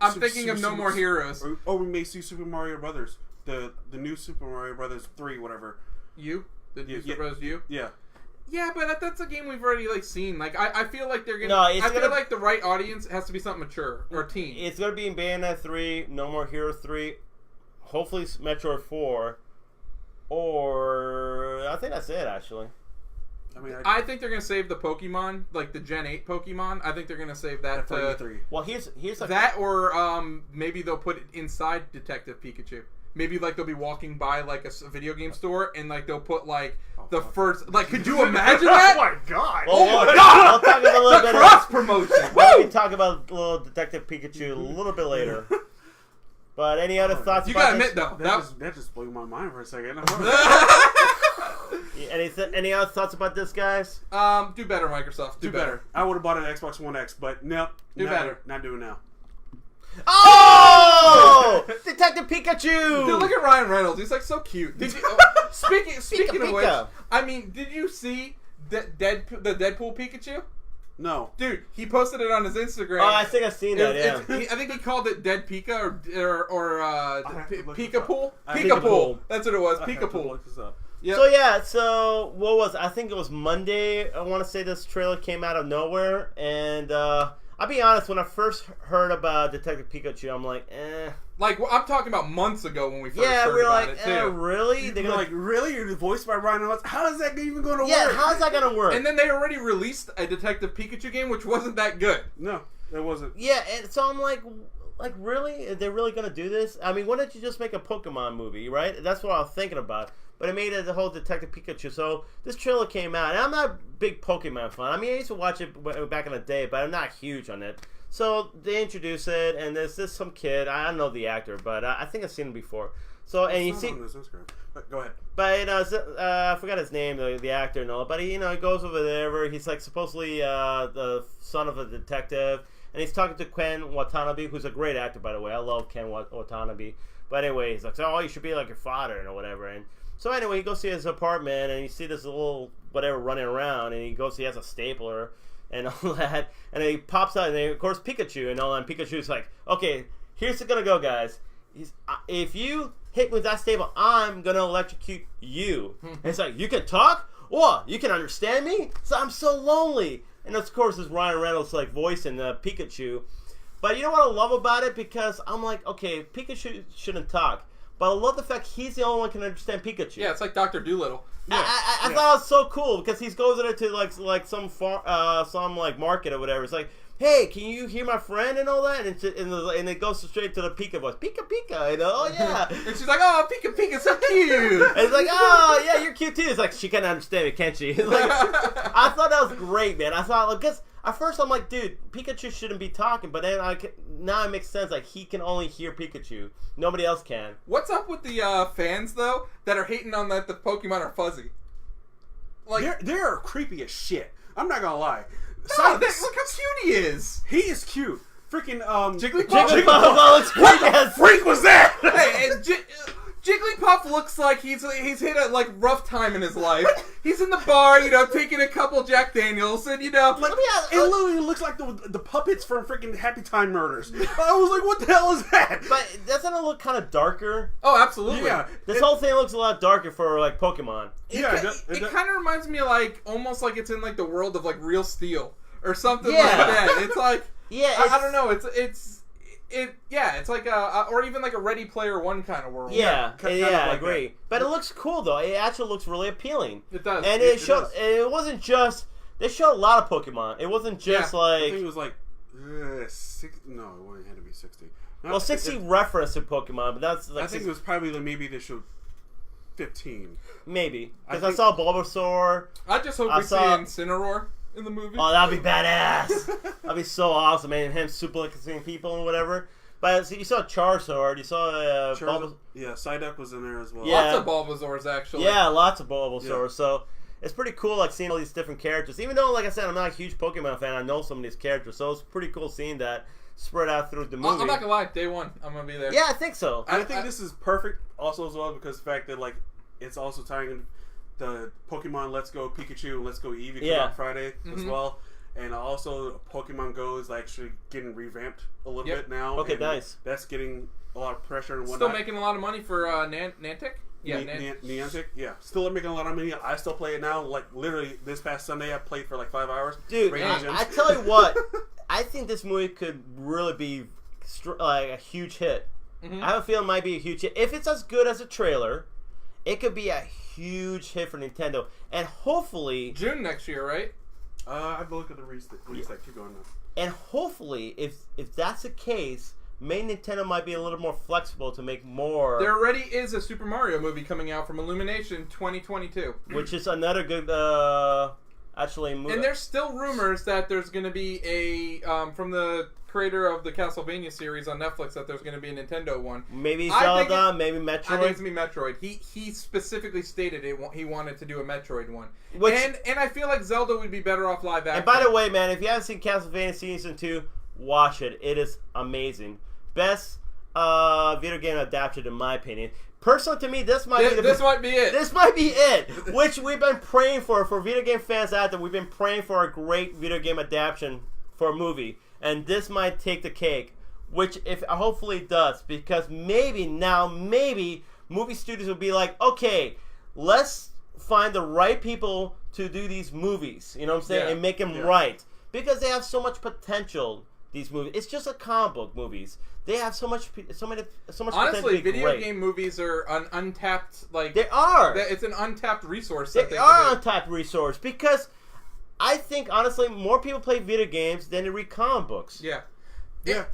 I'm thinking of No More Heroes. Or we may see Super Mario Brothers. The new Super Mario Brothers 3, whatever. The new Super Brothers U? Yeah. Yeah, but that's a game we've already seen. I feel like they're gonna. No, I feel like the right audience has to be something mature or teen. It's gonna be in Bayonetta 3, No More Heroes 3, hopefully Metroid 4, or I think that's it actually. I think they're gonna save the Pokemon, the Gen 8 Pokemon. I think they're gonna save that to 3. Well, here's that, or maybe they'll put it inside Detective Pikachu. Maybe they'll be walking by a video game store and they'll put the first could you imagine that? Oh my god! Oh my god! I'll talk about a little bit cross promotion. We can talk about little Detective Pikachu a little bit later. But any other thoughts? You gotta admit though, that just blew my mind for a second. Any other thoughts about this, guys? Do better, Microsoft. Do better. I would have bought an Xbox One X, but nope. Better. Not doing now. Oh! Detective Pikachu! Dude, look at Ryan Reynolds. He's so cute. Did you, speaking of which, I mean, did you see the Deadpool Pikachu? No. Dude, he posted it on his Instagram. Oh, I think I've seen that, yeah. I think he called it Dead Pika or Pika Pool. Pika Pool. That's what it was. Pika Pool. Look this up. Yep. So yeah, so what was I think it was Monday. I want to say this trailer came out of nowhere, and I'll be honest. When I first heard about Detective Pikachu, I'm like, eh. Like I'm talking about months ago when we first heard we're about like, it too. Really? They're like, really? You're voiced by Ryan Reynolds? How is that even going to work? Yeah, how's that gonna work? And then they already released a Detective Pikachu game, which wasn't that good. No, it wasn't. Yeah, and so I'm like, really? Are they really gonna do this? I mean, why don't you just make a Pokemon movie, right? That's what I was thinking about. But it made it the whole Detective Pikachu. So this trailer came out, and I'm not a big Pokemon fan. I mean, I used to watch it back in the day, but I'm not huge on it. So they introduce it, and there's this some kid. I don't know the actor, but I think I've seen him before. So and you see, go ahead. But I forgot his name, the actor and all. But he goes over there. Where he's like supposedly the son of a detective, and he's talking to Ken Watanabe, who's a great actor, by the way. I love Ken Watanabe. But anyway, he's like, oh, you should be like your father or whatever. And so anyway, he goes to his apartment, and you see this little whatever running around, and he has a stapler and all that, and then he pops out, and then, of course Pikachu and all that. And Pikachu's like, okay, here's it gonna go, guys. If you hit me with that stapler, I'm gonna electrocute you. And it's like, you can talk? What? You can understand me? So I'm so lonely. And of course, it's Ryan Reynolds like voicing Pikachu. But you know what I love about it? Because I'm like, okay, Pikachu shouldn't talk. But I love the fact he's the only one who can understand Pikachu. Yeah, it's like Dr. Dolittle. Yeah. I thought it was so cool because he goes in there to like some like market or whatever. It's like, hey, can you hear my friend and all that? And it goes straight to the Pika voice, Pika Pika, oh yeah. And she's like, oh, Pika Pika's so cute. And it's like, oh yeah, you're cute too. It's like she can't understand me, can't she? Like, I thought that was great, man. I thought because at first I'm like, dude, Pikachu shouldn't be talking, but then now it makes sense. Like he can only hear Pikachu, nobody else can. What's up with the fans though that are hating on that the Pokemon are fuzzy? Like they're creepy as shit. I'm not gonna lie. No, look how cute he is. He is cute. Freaking Jigglypuff. Jigglypuff looks What the freak was that? Hey, and Jigglypuff looks like he's hit a rough time in his life. He's in the bar, taking a couple Jack Daniels, and it literally looks like the puppets from freaking Happy Time Murders. I was like, what the hell is that? But doesn't it look kind of darker? Oh, absolutely. Yeah. This whole thing looks a lot darker for like Pokemon. It kind of reminds me of almost like it's in the world of Real Steel or something like that. It's like I don't know. It's like or even like a Ready Player One kind of world. Yeah, I agree. That. But it looks cool though. It actually looks really appealing. It does. And it showed. It wasn't just. They showed a lot of Pokemon. It wasn't just like. I think it was like 60. No, it had to be 60. Well, 60 reference to Pokemon, but that's like. I think it was probably maybe they showed 15. Maybe because I saw Bulbasaur. I just hope we see Incineroar in the movie. Oh, that'd be badass. That'd be so awesome, man. Him superlicking people and whatever. But you saw Charizard. You saw Bulbasaur. Yeah, Psyduck was in there as well. Yeah. Lots of Bulbasaurs, actually. Yeah, lots of Bulbasaurs. Yeah. So it's pretty cool, seeing all these different characters. Even though, like I said, I'm not a huge Pokemon fan, I know some of these characters. So it's pretty cool seeing that spread out through the movie. I'm not gonna lie, day one, I'm gonna be there. Yeah, I think so. I think this is perfect also as well because the fact that it's also tying in the Pokemon Let's Go Pikachu and Let's Go Eevee come out Friday as well. And also, Pokemon Go is actually getting revamped a little bit now. Okay, nice. That's getting a lot of pressure and whatnot. Still making a lot of money for Niantic? Yeah, Niantic, yeah. Still making a lot of money. I still play it now. Literally, this past Sunday, I played for 5 hours. Dude, I tell you what, I think this movie could really be a huge hit. Mm-hmm. I have a feeling it might be a huge hit. If it's as good as a trailer, it could be a huge hit for Nintendo. And hopefully... June next year, right? I have to look at the release date. Keep going now. And hopefully, if that's the case, maybe Nintendo might be a little more flexible to make more. There already is a Super Mario movie coming out from Illumination 2022. Which is another good, actually, movie. And there's still rumors that there's going to be a, from the creator of the Castlevania series on Netflix, that there's going to be a Nintendo one. Maybe Zelda, maybe Metroid. I think it's going to be Metroid. He specifically stated he wanted to do a Metroid one. And I feel like Zelda would be better off live action. And by the way, man, if you haven't seen Castlevania Season 2, watch it. It is amazing. Best video game adaptation, in my opinion. Personally, to me, this might be it. This might be it. Which we've been praying for video game fans out there. We've been praying for a great video game adaptation for a movie, and this might take the cake. Which, if hopefully, it does, because maybe movie studios will be like, okay, let's find the right people to do these movies. You know what I'm saying, and make them right, because they have so much potential. These movies, it's just a comic book movies. They have so much Honestly, video game movies are an untapped, they are. It's an untapped resource. They are an untapped resource, because I think, honestly, more people play video games than they read comic books. Yeah.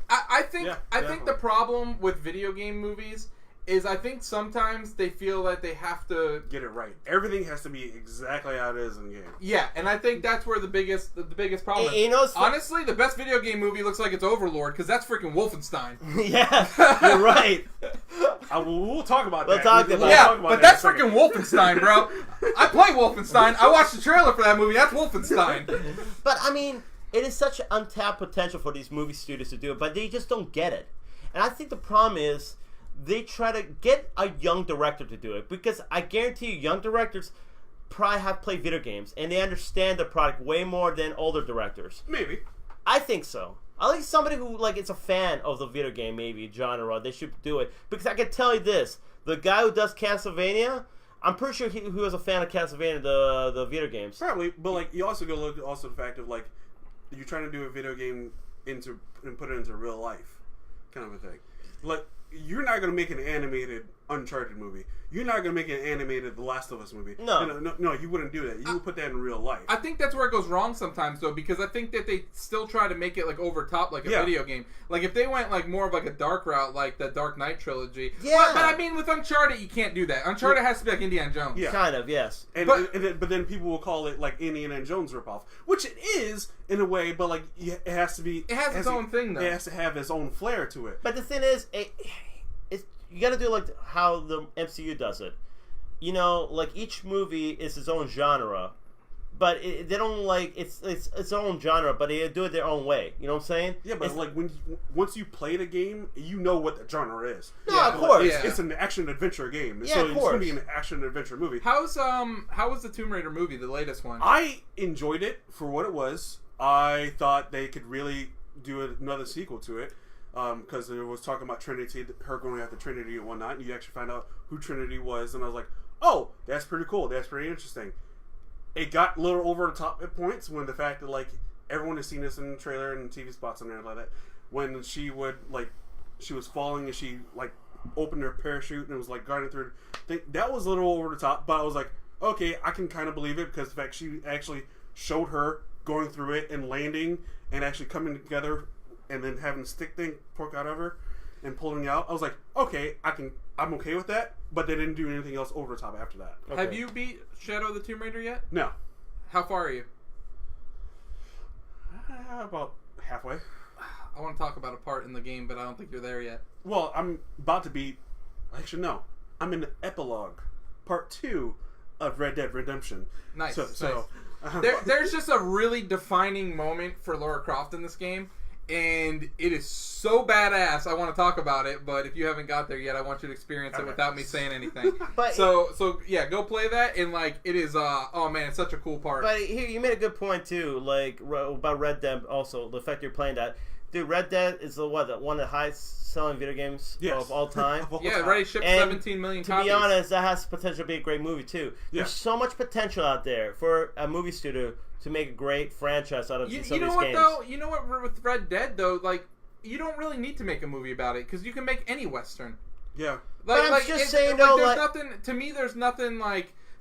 I think the problem with video game movies is I think sometimes they feel that they have to get it right. Everything has to be exactly how it is in the game. Yeah, and I think that's where the biggest problem is. Honestly, the best video game movie looks like it's Overlord, because that's freaking Wolfenstein. Yeah, you're right. We'll talk about that. But that's freaking Wolfenstein, bro. I play Wolfenstein. I watched the trailer for that movie. That's Wolfenstein. But, I mean, it is such untapped potential for these movie studios to do it, but they just don't get it. And I think the problem is they try to get a young director to do it, because I guarantee you young directors probably have played video games and they understand the product way more than older directors. Maybe. I think so. I think somebody who is a fan of the video game maybe genre, they should do it, because I can tell you this, the guy who does Castlevania, I'm pretty sure he was a fan of Castlevania, the video games. Probably, but you also go look at the fact of you're trying to do a video game and put it into real life, kind of a thing. You're not going to make an animated Uncharted movie. You're not going to make an animated The Last of Us movie. No, you wouldn't do that. You would put that in real life. I think that's where it goes wrong sometimes, though, because I think that they still try to make it over top like a video game. If they went more of a dark route, like the Dark Knight trilogy. Yeah. But I mean, with Uncharted, you can't do that. Uncharted has to be like Indiana Jones. Yeah. Kind of, yes. But then people will call it Indiana Jones ripoff, which it is in a way. But it has to be. It has its own thing, though. It has to have its own flair to it. But the thing is, you got to do how the MCU does it. Each movie is its own genre, but they don't it's its own genre, but they do it their own way. You know what I'm saying? Yeah, but once you play the game, you know what the genre is. No, of course. It's an action adventure game, yeah, so of it's course. going to be an action adventure movie. How was the Tomb Raider movie, the latest one? I enjoyed it for what it was. I thought they could really do another sequel to it. Because there was talking about Trinity, her going after Trinity and whatnot, and you actually find out who Trinity was, and I was like, oh, that's pretty cool, that's pretty interesting. It got a little over the top at points when the fact that, everyone has seen this in the trailer and TV spots and everything like that, when she would, she was falling and she, opened her parachute and was, guarding through the thing. That was a little over the top, but I was like, okay, I can kind of believe it, because the fact she actually showed her going through it and landing and actually coming together and then having the stick thing poke out of her and pulling it out. I was like, okay, I'm okay with that, but they didn't do anything else over the top after that. Okay. Have you beat Shadow of the Tomb Raider yet? No. How far are you? About halfway. I want to talk about a part in the game, but I don't think you're there yet. Well, I'm about to beat... Actually, no. I'm in the epilogue. Part 2 of Red Dead Redemption. Nice. So there's just a really defining moment for Lara Croft in this game. And it is so badass. I want to talk about it, but if you haven't got there yet, I want you to experience it without me saying anything. So yeah, go play that. And it is. Oh man, it's such a cool part. But here, you made a good point too. About Red Dead. Also, the fact you're playing that. Dude, Red Dead is one of the highest selling video games of all time. Yeah, already shipped 17 million copies. To be honest, that has potential to be a great movie too. Yeah. There's so much potential out there for a movie studio to make a great franchise out of some of these games. You know what? With Red Dead though, you don't really need to make a movie about it, because you can make any Western. Yeah. But I'm just saying though, there's nothing to me.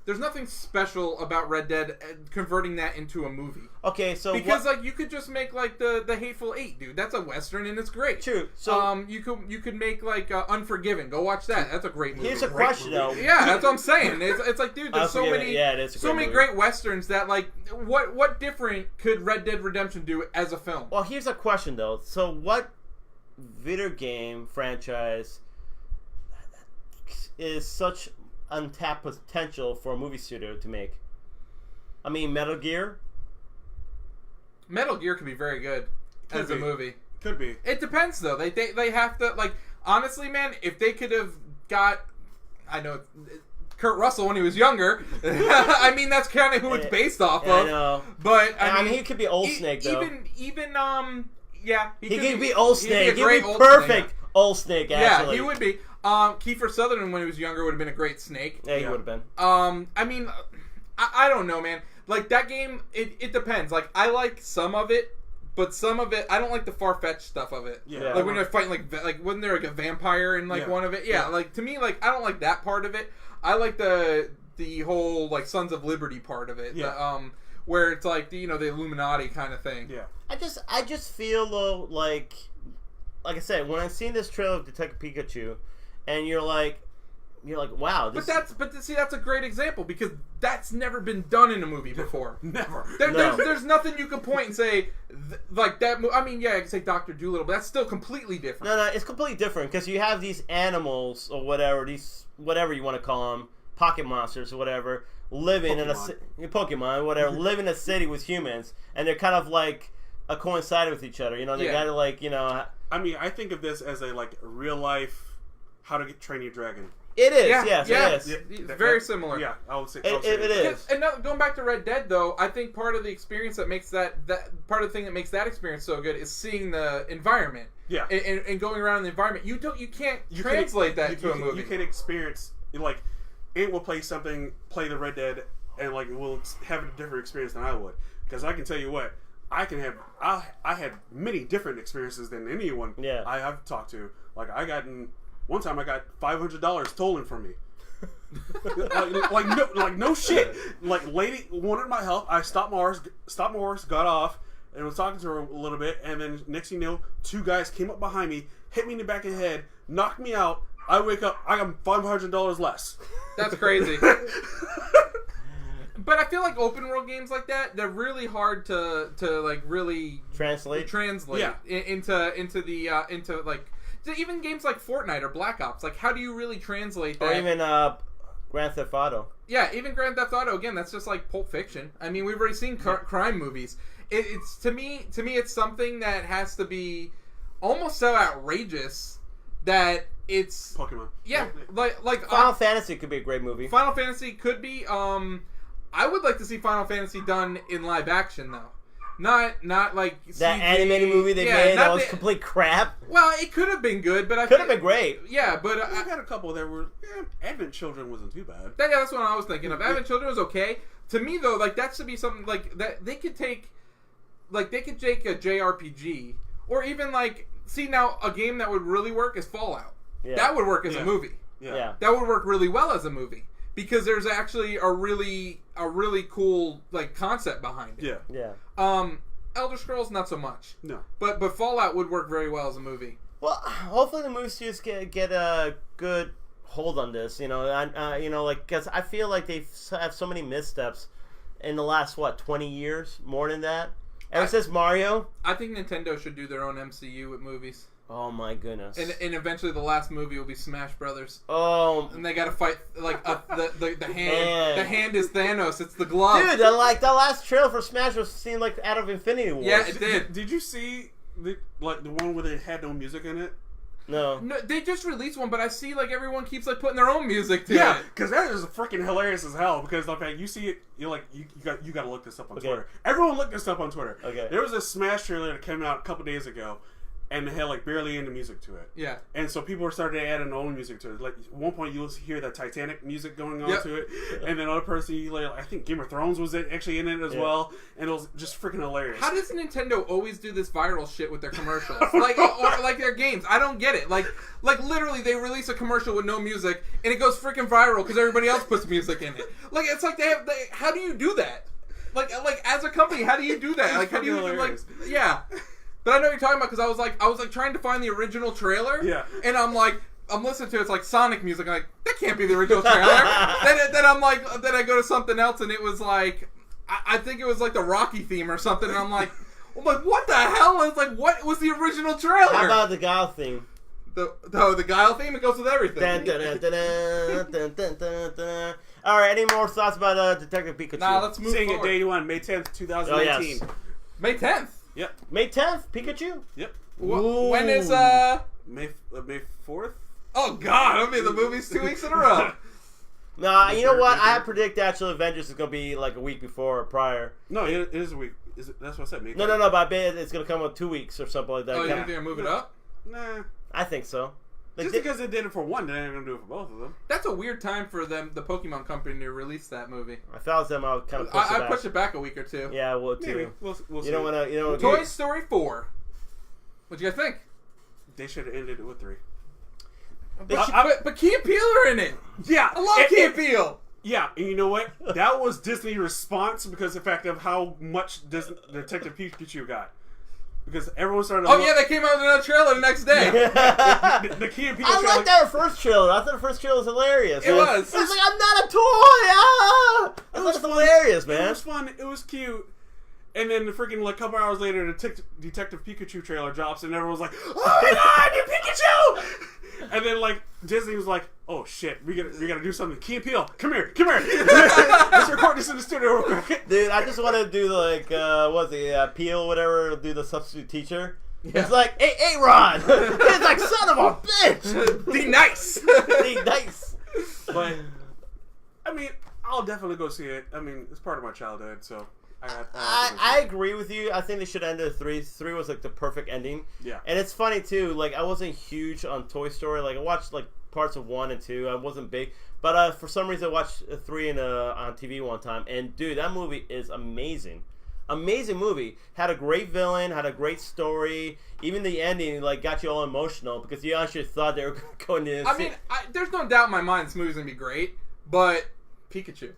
There's nothing special about Red Dead converting that into a movie. Okay, so because you could just make the Hateful Eight, dude. That's a Western and it's great. True. So you could make Unforgiven. Go watch that. That's a great movie. Here's a question though. Yeah, that's what I'm saying. It's dude, there's so many. Yeah, it's so many great Westerns that what different could Red Dead Redemption do as a film? Well, here's a question though. So what video game franchise is such untapped potential for a movie studio to make? I mean, Metal Gear. Metal Gear could be very good as a movie. Could be. It depends though. They have to honestly, man, if they could have got, I know, Kurt Russell when he was younger. I mean, that's kind of who it's based off of. I know. But I mean, he could be Old Snake though. Yeah, he could be Old Snake. He'd be old perfect Snake. Old Snake. Actually, Yeah, he would be. Kiefer Sutherland when he was younger would have been a great Snake. Yeah, he would have been. I mean, I don't know, man. Like that game, it depends. Like I like some of it, but some of it I don't like the far-fetched stuff of it. Yeah. Like when you're fighting like wasn't there like a vampire in like one of it? Yeah, like to me like I don't like that part of it. I like the whole like Sons of Liberty part of it. Yeah. Where it's like the Illuminati kind of thing. Yeah. I just feel though like I said, when I seen this trailer of Detective Pikachu, and you're like, wow. But that's a great example because that's never been done in a movie before. Never. There's nothing you can point and say like that. I mean, yeah, I can say Dr. Dolittle, but that's still completely different. No, it's completely different because you have these animals or whatever you want to call them, pocket monsters or whatever, living in a Pokemon, whatever, live in a city with humans, and they're kind of like coincided with each other. They gotta like I mean, I think of this as a like real life How to Train Your Dragon. It is, yes, it is. It's very similar. Yeah, I would say it is. And now, going back to Red Dead, though, I think part of the experience that makes that part of the thing that makes that experience so good is seeing the environment. Yeah, and going around in the environment. You can't translate that to a movie. You can experience like Ant will play the Red Dead, and like will have a different experience than I would, because I can tell you what. I had many different experiences than anyone I've talked to. Like one time I got $500 stolen from me. like no shit. Like lady wanted my help. I stopped my horse, got off, and was talking to her a little bit. And then next thing you know, two guys came up behind me, hit me in the back of the head, knocked me out. I wake up, I got $500 less. That's crazy. But I feel like open world games like that, they're really hard to like really translate into like even games like Fortnite or Black Ops. Like how do you really translate that? Or even Grand Theft Auto. Yeah, even Grand Theft Auto. Again, that's just like Pulp Fiction. I mean, we've already seen crime movies. It's to me, it's something that has to be almost so outrageous that it's Pokemon. Yeah, like Final Fantasy could be a great movie. Final Fantasy could be. I would like to see Final Fantasy done in live action, though. Not like that CG. animated movie they made that was complete crap. Well, it could have been good, but could have been great. Yeah, but I had a couple that were Advent Children wasn't too bad. That's what I was thinking of. Advent Children was okay. To me, though, like that should be something like that they could take a JRPG or even like now a game that would really work is Fallout. Yeah. That would work as a movie. Yeah, that would work really well as a movie. Because there's actually a really cool like concept behind it. Yeah. Elder Scrolls not so much. No. But Fallout would work very well as a movie. Well, hopefully the movie studios get a good hold on this. Because I feel like they have so many missteps in the last 20 years, more than that. Ever since Mario. I think Nintendo should do their own MCU with movies. Oh my goodness! And eventually the last movie will be Smash Brothers. Oh, and they got to fight like the hand. The hand is Thanos. It's the glove. Dude, the last trailer for Smash seemed like out of Infinity War. Yeah, it did. Did you see the one where they had no music in it? No, they just released one, but I see like everyone keeps like putting their own music to it. Yeah, because that is freaking hilarious as hell. Because like you see it, you're like you got to look this up on Twitter. Everyone look this up on Twitter. Okay, there was a Smash trailer that came out a couple days ago. And it had like barely any music to it. Yeah. And so people were starting to add their own music to it. Like at one point you'll hear the Titanic music going on to it. And then other person, like, I think Game of Thrones was actually in it as well. And it was just freaking hilarious. How does Nintendo always do this viral shit with their commercials? Like or like their games? I don't get it. Like literally they release a commercial with no music and it goes freaking viral because everybody else puts music in it. Like it's like how do you do that? Like as a company, how do you do that? Like how do you hilarious. But I know what you're talking about because I was like trying to find the original trailer. Yeah. And I'm listening to it, it's like Sonic music. I'm like, that can't be the original trailer. then I go to something else and it was like, I think it was like the Rocky theme or something. And I'm like, what the hell? It's like, what was the original trailer? How about the Guile theme? The Guile theme? It goes with everything. All right, any more thoughts about Detective Pikachu? Nah, let's move Seeing forward. it day one, May 10th, 2019. Oh, yes. May 10th? Yep. May 10th, Pikachu? Yep. When is May 4th. Oh God, I'll be in the movies 2 weeks in a row. Nah, you know what? I predict actual Avengers is gonna be like a week before or prior. No, it is a week. That's what I said. No. But I bet it's gonna come with 2 weeks or something like that. Oh, you think they're gonna move it up? Nah. I think so. Just because they did it for one, they're not gonna do it for both of them. That's a weird time for them, the Pokemon company, to release that movie. If I was them, I would kind of push it back. I'd push it back a week or two. Yeah, I would Maybe. too. We'll see. You don't want to. Toy Story 4. What'd you guys think? They should have ended it with 3. But Key and Peele are in it. Yeah, I love Key and Peele. Yeah, and you know what? That was Disney's response because of the fact of how much Detective Pikachu got. Because everyone started. Oh yeah, they came out with another trailer the next day. the Key and Peele I trailer. liked our first trailer. I thought the first trailer was hilarious. It man. was. It was like, I'm not a toy. Ah! It was hilarious, man. It was fun. It was cute. And then the freaking like couple hours later, the Detective Pikachu trailer drops, and everyone's like, "Oh my God, you Pikachu!" And then like Disney was like, "Oh shit, we gotta do something." Key and Peele, come here. Let's record this in the studio real quick. Dude, I just want to do like Peele, whatever, do the substitute teacher. Yeah. It's like, hey, Ron! He's like, son of a bitch! Be nice. Be nice. But I mean, I'll definitely go see it. I mean, it's part of my childhood, so. I agree with you. I think they should end at 3. 3 was like the perfect ending. Yeah. And it's funny too. Like I wasn't huge on Toy Story. Like I watched like parts of 1 and 2. I wasn't big, but for some reason I watched 3 on TV one time. And dude, that movie is amazing. Amazing movie. Had a great villain. Had a great story. Even the ending like got you all emotional because you actually thought they were going to. I mean, there's no doubt in my mind this movie's gonna be great, but Pikachu.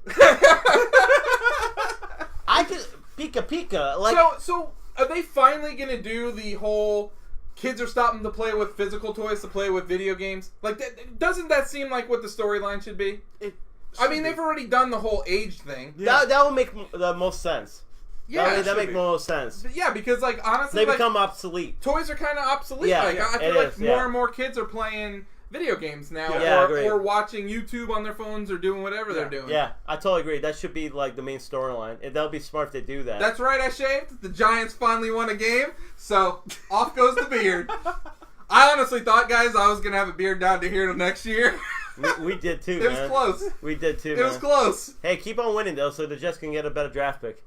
I could Pika. Like so are they finally gonna do the whole kids are stopping to play with physical toys to play with video games? Like, doesn't that seem like what the storyline should be? I mean, they've already done the whole age thing. Yeah. That would make the most sense. Yeah, that make most sense. But yeah, because like honestly, they become obsolete. Toys are kind of obsolete. Yeah, like I feel like is, more and more kids are playing video games now, or watching YouTube on their phones, or doing whatever they're doing. Yeah, I totally agree. That should be like the main storyline. That would be smart if they do that. That's right. I shaved. The Giants finally won a game, so off goes the beard. I honestly thought, guys, I was gonna have a beard down to here till next year. we did too. It was close. We did too. It was close. Hey, keep on winning though, so the Jets can get a better draft pick.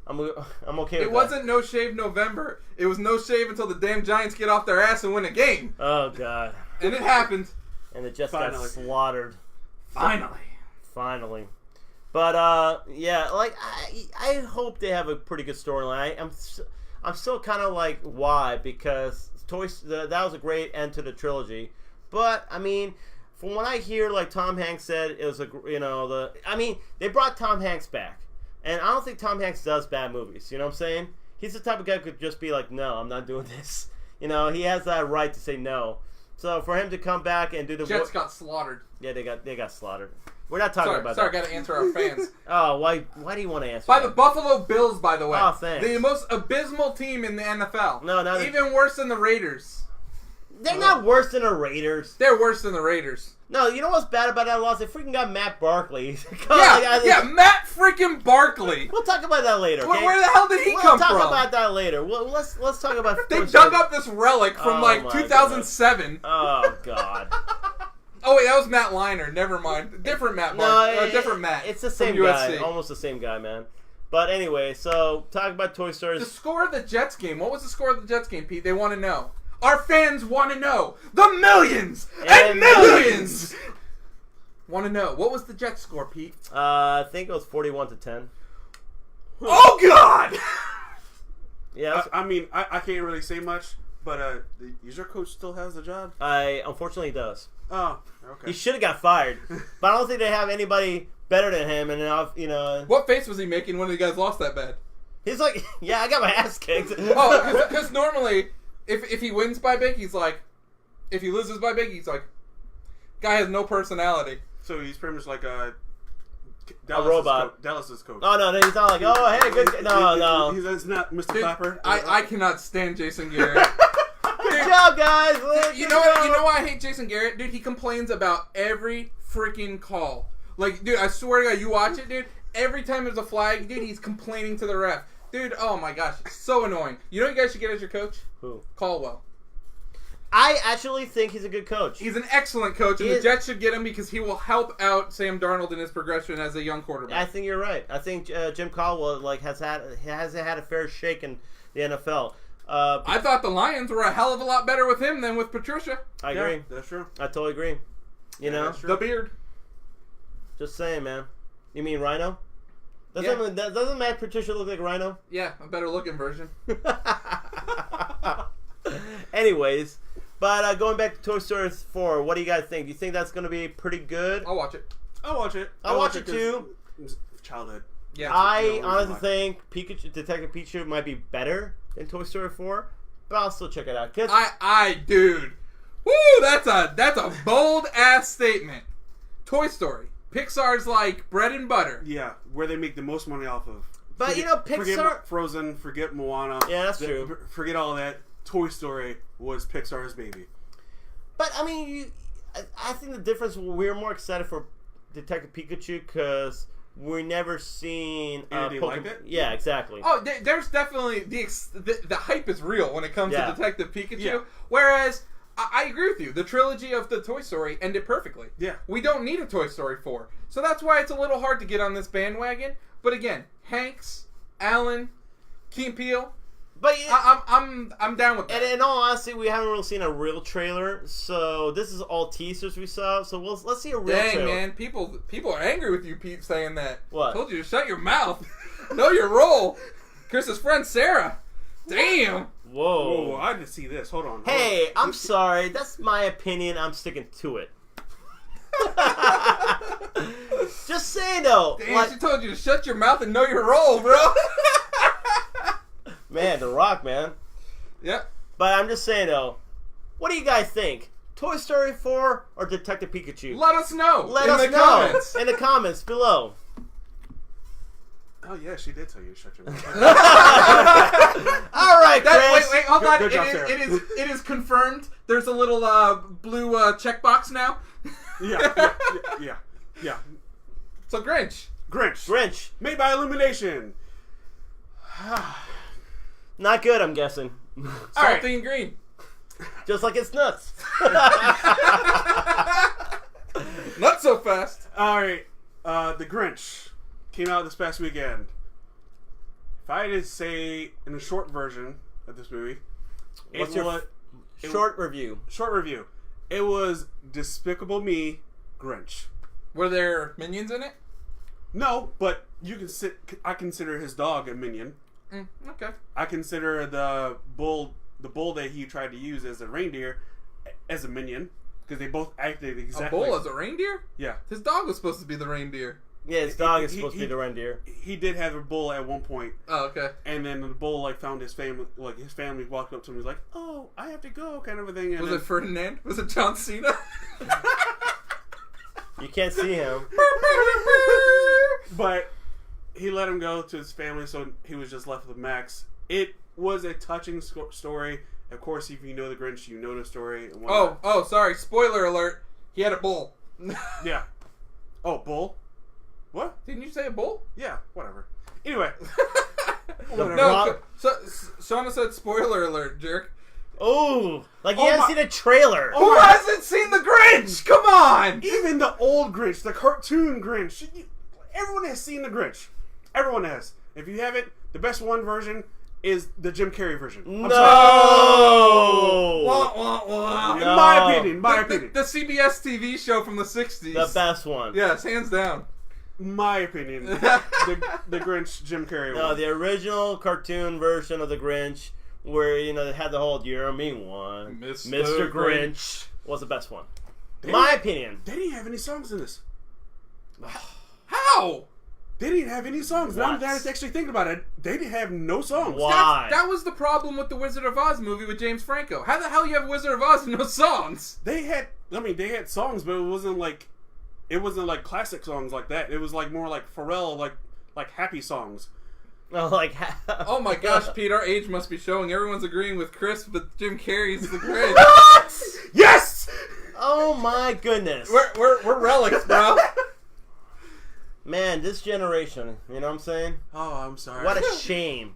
I'm okay with that. It wasn't no shave November. It was no shave until the damn Giants get off their ass and win a game. Oh God. And it happened. And the Jets got slaughtered. Finally. But yeah, like I hope they have a pretty good storyline. I'm still kind of like, why? Because that was a great end to the trilogy. But I mean, from what I hear, like Tom Hanks said, it was they brought Tom Hanks back, and I don't think Tom Hanks does bad movies. You know what I'm saying? He's the type of guy who could just be like, no, I'm not doing this. You know, he has that right to say no. So for him to come back and do the Jets got slaughtered. Yeah, they got slaughtered. We're not talking about that. Sorry, got to answer our fans. Oh, why do you want to answer By that? the Buffalo Bills, by the way. Oh, thanks. The most abysmal team in the NFL. No, even worse than the Raiders. They're not worse than the Raiders. They're worse than the Raiders. No, you know what's bad about that loss? They freaking got Matt Barkley. Matt freaking Barkley. We'll talk about that later. Okay? Where the hell did he come from? We'll talk about that later. Let's talk about. They dug up this relic from 2007. Oh God. Oh wait, that was Matt Leinart. Never mind. Different Matt. Different Matt. It's the same guy. Almost the same guy, man. But anyway, so talk about Toy Story. The score of the Jets game. What was the score of the Jets game, Pete? They want to know. Our fans want to know. The millions and millions want to know. What was the Jets score, Pete? I think it was 41-10. Oh God! Yeah. I mean, I can't really say much, but your coach still has the job? Unfortunately, he does. Oh, okay. He should have got fired, but I don't think they have anybody better than him. And what face was he making when the guys lost that bad? He's like, yeah, I got my ass kicked. Oh, because normally, if he wins by big, he's like, if he loses by big, he's like, guy has no personality. So he's pretty much like a robot. Dallas's coach. Oh no, he's not like, oh hey, good. No. He's not Mr. Clapper. I cannot stand Jason Garrett. Good job, guys. You know why I hate Jason Garrett, dude? He complains about every freaking call. Like, dude, I swear to God, you watch it, dude. Every time there's a flag, dude, he's complaining to the ref. Dude, oh my gosh, so annoying. You know what you guys should get as your coach? Who? Caldwell. I actually think he's a good coach. He's an excellent coach, and the Jets should get him because he will help out Sam Darnold in his progression as a young quarterback. I think you're right. I think Jim Caldwell hasn't had a fair shake in the NFL. I thought the Lions were a hell of a lot better with him than with Patricia. I agree. Yeah, that's true. I totally agree. You know, the beard. Just saying, man. You mean Rhino? Doesn't Matt Patricia look like Rhino? Yeah, a better looking version. Anyways, but going back to Toy Story 4, what do you guys think? Do you think that's going to be pretty good? I'll watch it. I'll watch it. I'll watch it too. Childhood. Yeah. I honestly think Detective Pikachu might be better than Toy Story 4, but I'll still check it out. Dude, woo, that's a bold ass statement. Toy Story, Pixar's like bread and butter. Yeah, where they make the most money off of. But Pixar, forget Frozen, forget Moana. Yeah, that's true. Forget all that. Toy Story was Pixar's baby. But I mean, I think the difference. We're more excited for Detective Pikachu because we've never seen anything like it. Yeah, exactly. Oh, there's definitely the hype is real when it comes to Detective Pikachu. Yeah. Whereas I agree with you, the trilogy of the Toy Story ended perfectly. Yeah, we don't need a Toy Story 4, so that's why it's a little hard to get on this bandwagon. But again, Hanks, Alan, Key and Peele. But I'm down with that. And in all honesty, we haven't really seen a real trailer, so this is all teasers we saw. So let's see a real trailer. Dang, man, people are angry with you, Pete, saying that. What? I told you to shut your mouth. Know your role. Chris's friend Sarah. Damn. Whoa. I didn't see this. Hold on. Hey, I'm sorry. That's my opinion. I'm sticking to it. Just saying though. Damn, she told you to shut your mouth and know your role, bro. Man, The Rock, man. Yep. But I'm just saying though, what do you guys think? Toy Story 4 or Detective Pikachu? Let us know. Let us know comments. in the comments below. Oh yeah, she did tell you to shut your mouth. All right, Chris. Wait, hold on. Good job, Sarah. It is confirmed. There's a little blue checkbox now. Yeah. So Grinch. Made by Illumination. Not good, I'm guessing. Salty and green. Just like it's nuts. Not so fast. All right. The Grinch came out this past weekend. If I had to say in a short version of this movie, what's your short review? Short review. It was Despicable Me Grinch. Were there minions in it? No, but I consider his dog a minion. Okay. I consider the bull that he tried to use as a reindeer as a minion because they both acted exactly. A bull as a reindeer? Yeah. His dog was supposed to be the reindeer. Yeah, his dog is supposed to be the reindeer. He did have a bull at one point. Oh, okay. And then the bull found his family. His family walked up to him. He was like, "Oh, I have to go," kind of a thing. And was it Ferdinand? Was it John Cena? You can't see him. But he let him go to his family, so he was just left with Max. It was a touching story. Of course, if you know the Grinch, you know the story. Oh, sorry. Spoiler alert. He had a bull. Yeah. Oh, bull? What? Didn't you say a bull? Yeah, whatever. Anyway. No, Shauna said spoiler alert, jerk. Oh, like you haven't seen a trailer. Who hasn't seen the Grinch? Come on! Even the old Grinch, the cartoon Grinch. Everyone has seen the Grinch. Everyone has. If you haven't, the best one version is the Jim Carrey version. No! Wah, wah, wah. In my opinion. The CBS TV show from the 60s. The best one. Yes, hands down. My opinion. the Grinch Jim Carrey one. No, the original cartoon version of the Grinch where, they had the whole "You're a mean one, Mr. Grinch" was the best one. My opinion. They didn't have any songs in this. How? They didn't have any songs. Now that I was actually thinking about it, they didn't have no songs. Why? That was the problem with the Wizard of Oz movie with James Franco. How the hell you have Wizard of Oz and no songs? They had songs, but it wasn't like classic songs like that. It was like more like Pharrell, like happy songs. Oh my gosh, Pete, our age must be showing. Everyone's agreeing with Chris, but Jim Carrey's the Grinch. Yes! Oh my goodness. We're relics, bro. Man, Man, this generation, you know what I'm saying? Oh, I'm sorry. What a shame.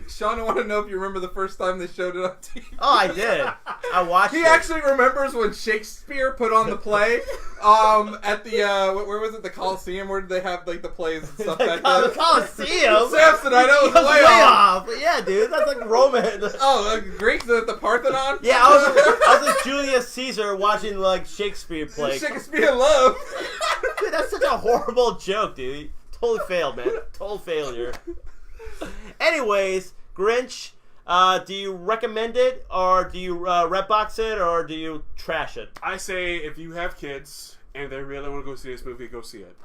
Sean, I want to know if you remember the first time they showed it on TV. Oh, I did. I watched it. He actually remembers when Shakespeare put on the play at the, where was it, the Coliseum? Where did they have like the plays and stuff back then? The Coliseum? Samson, I know it was way off. But yeah, dude, that's like Roman. Oh, Greeks at the Parthenon? Yeah, I was with Julius Caesar watching like Shakespeare play. Shakespeare in Love. Dude, that's such a horrible joke, dude. Totally failed, man. Total failure. Anyways, Grinch, do you recommend it, or do you Redbox it, or do you trash it? I say if you have kids and they really want to go see this movie, go see it.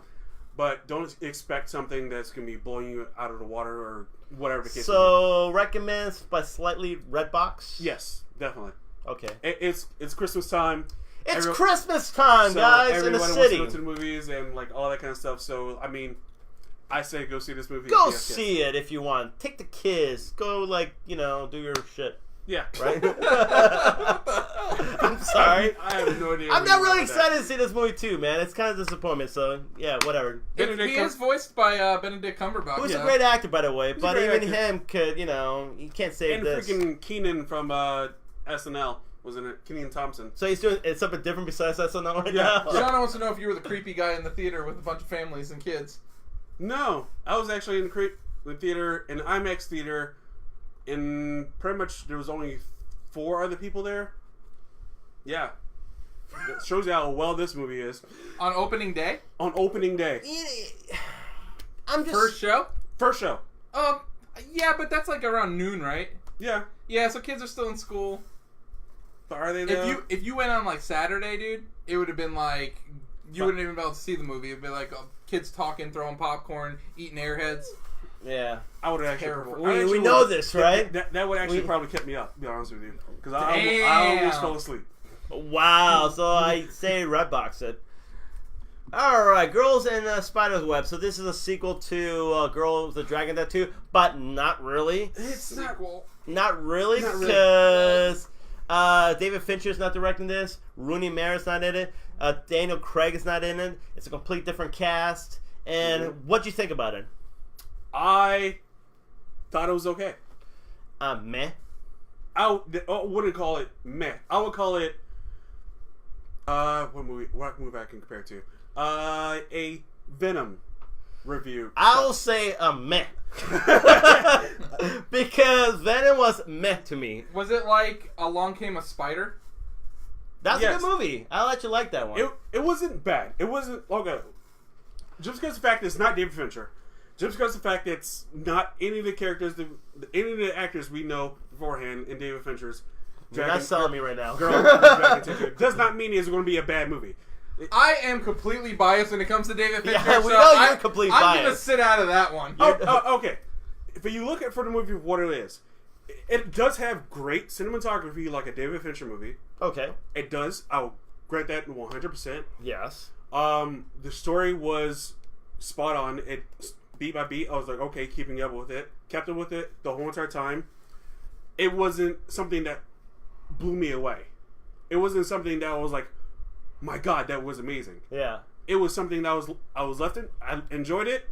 But don't expect something that's going to be blowing you out of the water or whatever the case may be. So, recommends but slightly Redbox? Yes, definitely. Okay. It's Christmas time. It's Christmas time, guys, in the city. Everyone wants to go to the movies and like all that kind of stuff. So, I mean, I say go see this movie. Go see it if you want. Take the kids. Go, like, you know, do your shit. Yeah. Right? I'm sorry. I have no idea. I'm not really excited to see this movie, too, man. It's kind of a disappointment, so, yeah, whatever. He is voiced by Benedict Cumberbatch. Who's a great actor, by the way, He's but even him could, you know, you can't save this. And freaking Keenan from SNL was in it. Keenan Thompson. So he's doing something different besides SNL right now? Sean wants to know if you were the creepy guy in the theater with a bunch of families and kids. No, I was actually in the theater, in IMAX theater, and pretty much there was only 4 other people there. Yeah. It shows you how well this movie is. On opening day? On opening day. I'm just... First show? First show. Yeah, but that's like around noon, right? Yeah. Yeah, so kids are still in school. But are they though? If you went on like Saturday, dude, it would have been like you wouldn't even be able to see the movie. It'd be like kids talking, throwing popcorn, eating Airheads. Yeah, I would have terrible. actually. We know this, right? That would actually probably kept me up. To be honest with you, because I almost fell asleep. Wow. So I say Redbox it. All right, Girls in Spider's Web. So this is a sequel to Girl with the Dragon Tattoo, but not really. It's not cool. Not really, because David Fincher's not directing this. Rooney Mara's not in it. Daniel Craig is not in it. It's a complete different cast. And what'd you think about it? I thought it was okay. Meh. I wouldn't call it meh. I would call it what movie I can compare it to? A Venom review. I'll say a meh. Because Venom was meh to me. Was it like Along Came a Spider? That's a good movie. I'll let you like that one. It wasn't bad. It wasn't okay. Just because of the fact that it's not David Fincher. Just because of the fact that it's not any of the characters, any of the actors we know beforehand in David Fincher's You're not selling me right now. Girl does not mean it's going to be a bad movie. I am completely biased when it comes to David Fincher. Yeah, we know you're completely biased. I'm going to sit out of that one. Okay. If you look at for the movie for what it is, it does have great cinematography like a David Fincher movie. Okay. It does. I'll grant that 100%. Yes. The story was spot on. It beat by beat. I was like, okay, keeping up with it. Kept up with it the whole entire time. It wasn't something that blew me away. It wasn't something that I was like, my God, that was amazing. Yeah. It was something that I was left in. I enjoyed it.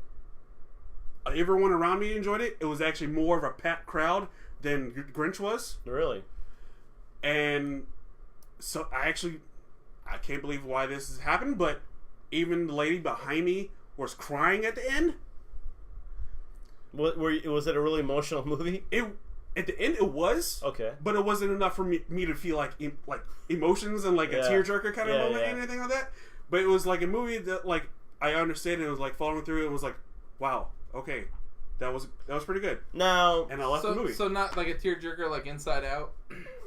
Everyone around me enjoyed it. It was actually more of a packed crowd than Grinch was. Really? And so I can't believe why this has happened, but even the lady behind me was crying at the end. Was it a really emotional movie? At the end, it was. Okay. But it wasn't enough for me to feel like emotions and like a tearjerker kind of moment and anything like that. But it was like a movie that like I understood and it was like following through. It was like, wow, okay, that was pretty good. Now, and I left the movie. So not like a tearjerker like Inside Out.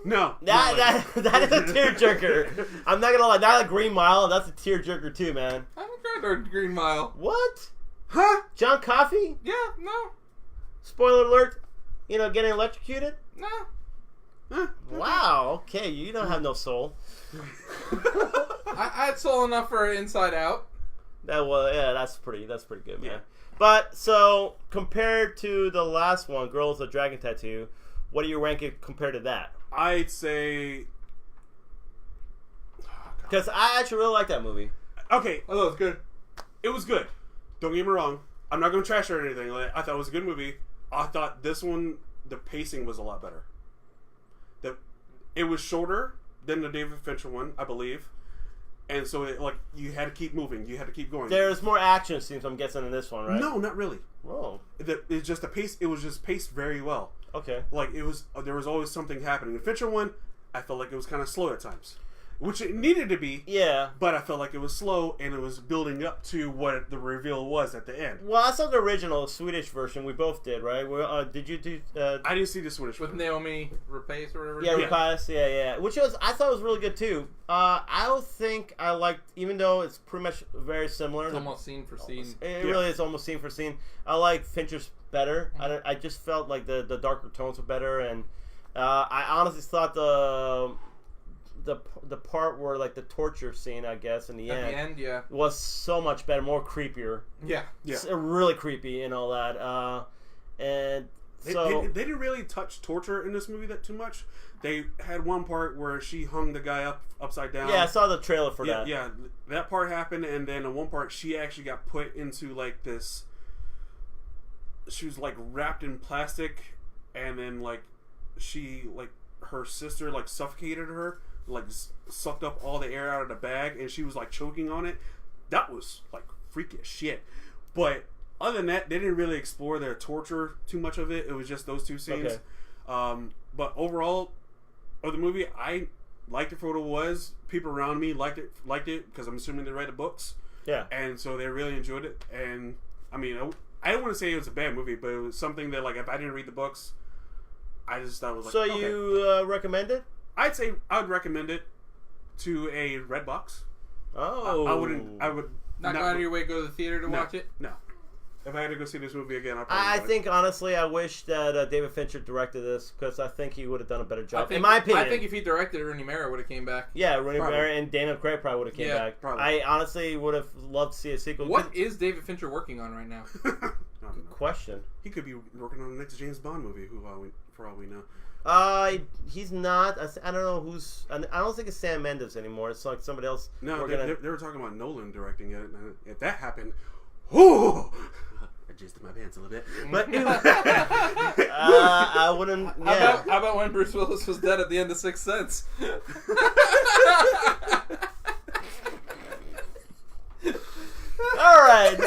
No, that is a tearjerker. I'm not gonna lie, not like Green Mile. That's a tearjerker too, man. I haven't cried Green Mile. What? Huh? John Coffey? Yeah, no. Spoiler alert. You know, getting electrocuted? No. Huh? Wow. Okay, you don't have no soul. I had soul enough for Inside Out. That's pretty good, man. Yeah. But so compared to the last one, Girls with Dragon Tattoo, what do you rank it compared to that? I'd say because I actually really like that movie. okay. Oh, it's good. It was good. don't get me wrong. I'm not going to trash it or anything. Like, I thought it was a good movie. I thought this one, the pacing was a lot better. It was shorter than the David Fincher one, I believe. And so, you had to keep moving. You had to keep going. There's more action scenes, I'm guessing, in this one, right? No, not really. Oh. It's just the pace. It was just paced very well. Okay. There was always something happening. The Fincher one, I felt like it was kind of slow at times. Which it needed to be. Yeah. But I felt like it was slow, and it was building up to what the reveal was at the end. Well, I saw the original Swedish version. We both did, right? Did you do... I didn't see the Swedish with one. Naomi Rapace or whatever. Yeah, Rapace. Yeah. Which I thought was really good, too. I don't think I liked... Even though it's pretty much very similar. It's almost scene for scene. It really is almost scene for scene. I like Fincher's better. I just felt like the darker tones were better, and I honestly thought the part where the torture scene, I guess, in the end, was so much better, more creepier. Yeah. It's really creepy and all that. And so they didn't really touch torture in this movie that too much. They had one part where she hung the guy upside down. Yeah, I saw the trailer for that. Yeah, that part happened, and then in one part she actually got put into this. She was wrapped in plastic, and then her sister suffocated her. Sucked up all the air out of the bag, and she was choking on it. That was freaky as shit. But other than that, they didn't really explore their torture too much of it. It was just those two scenes. Okay. But overall, of the movie, I liked it for what it was. People around me liked it because I'm assuming they read the books. Yeah. And so they really enjoyed it. And I mean, I don't want to say it was a bad movie, but it was something that if I didn't read the books, I just thought it was So okay. You recommend it? I'd say I would recommend it to a red box. Oh, I would not go out of your way to go to the theater to watch it. No, if I had to go see this movie again, I think honestly, I wish that David Fincher directed this because I think he would have done a better job. In my opinion, I think if he directed it, Rooney Mara would have came back. Yeah, Rooney Mara and Daniel Craig probably would have came back. Probably. I honestly would have loved to see a sequel. What is David Fincher working on right now? Good question. He could be working on the next James Bond movie. For all we know. He's not. I don't know who's. I don't think it's Sam Mendes anymore. It's somebody else. No, they were talking about Nolan directing it. And if that happened, whoo! I jizzed my pants a little bit. But I wouldn't. Yeah. How about when Bruce Willis was dead at the end of Sixth Sense? All right.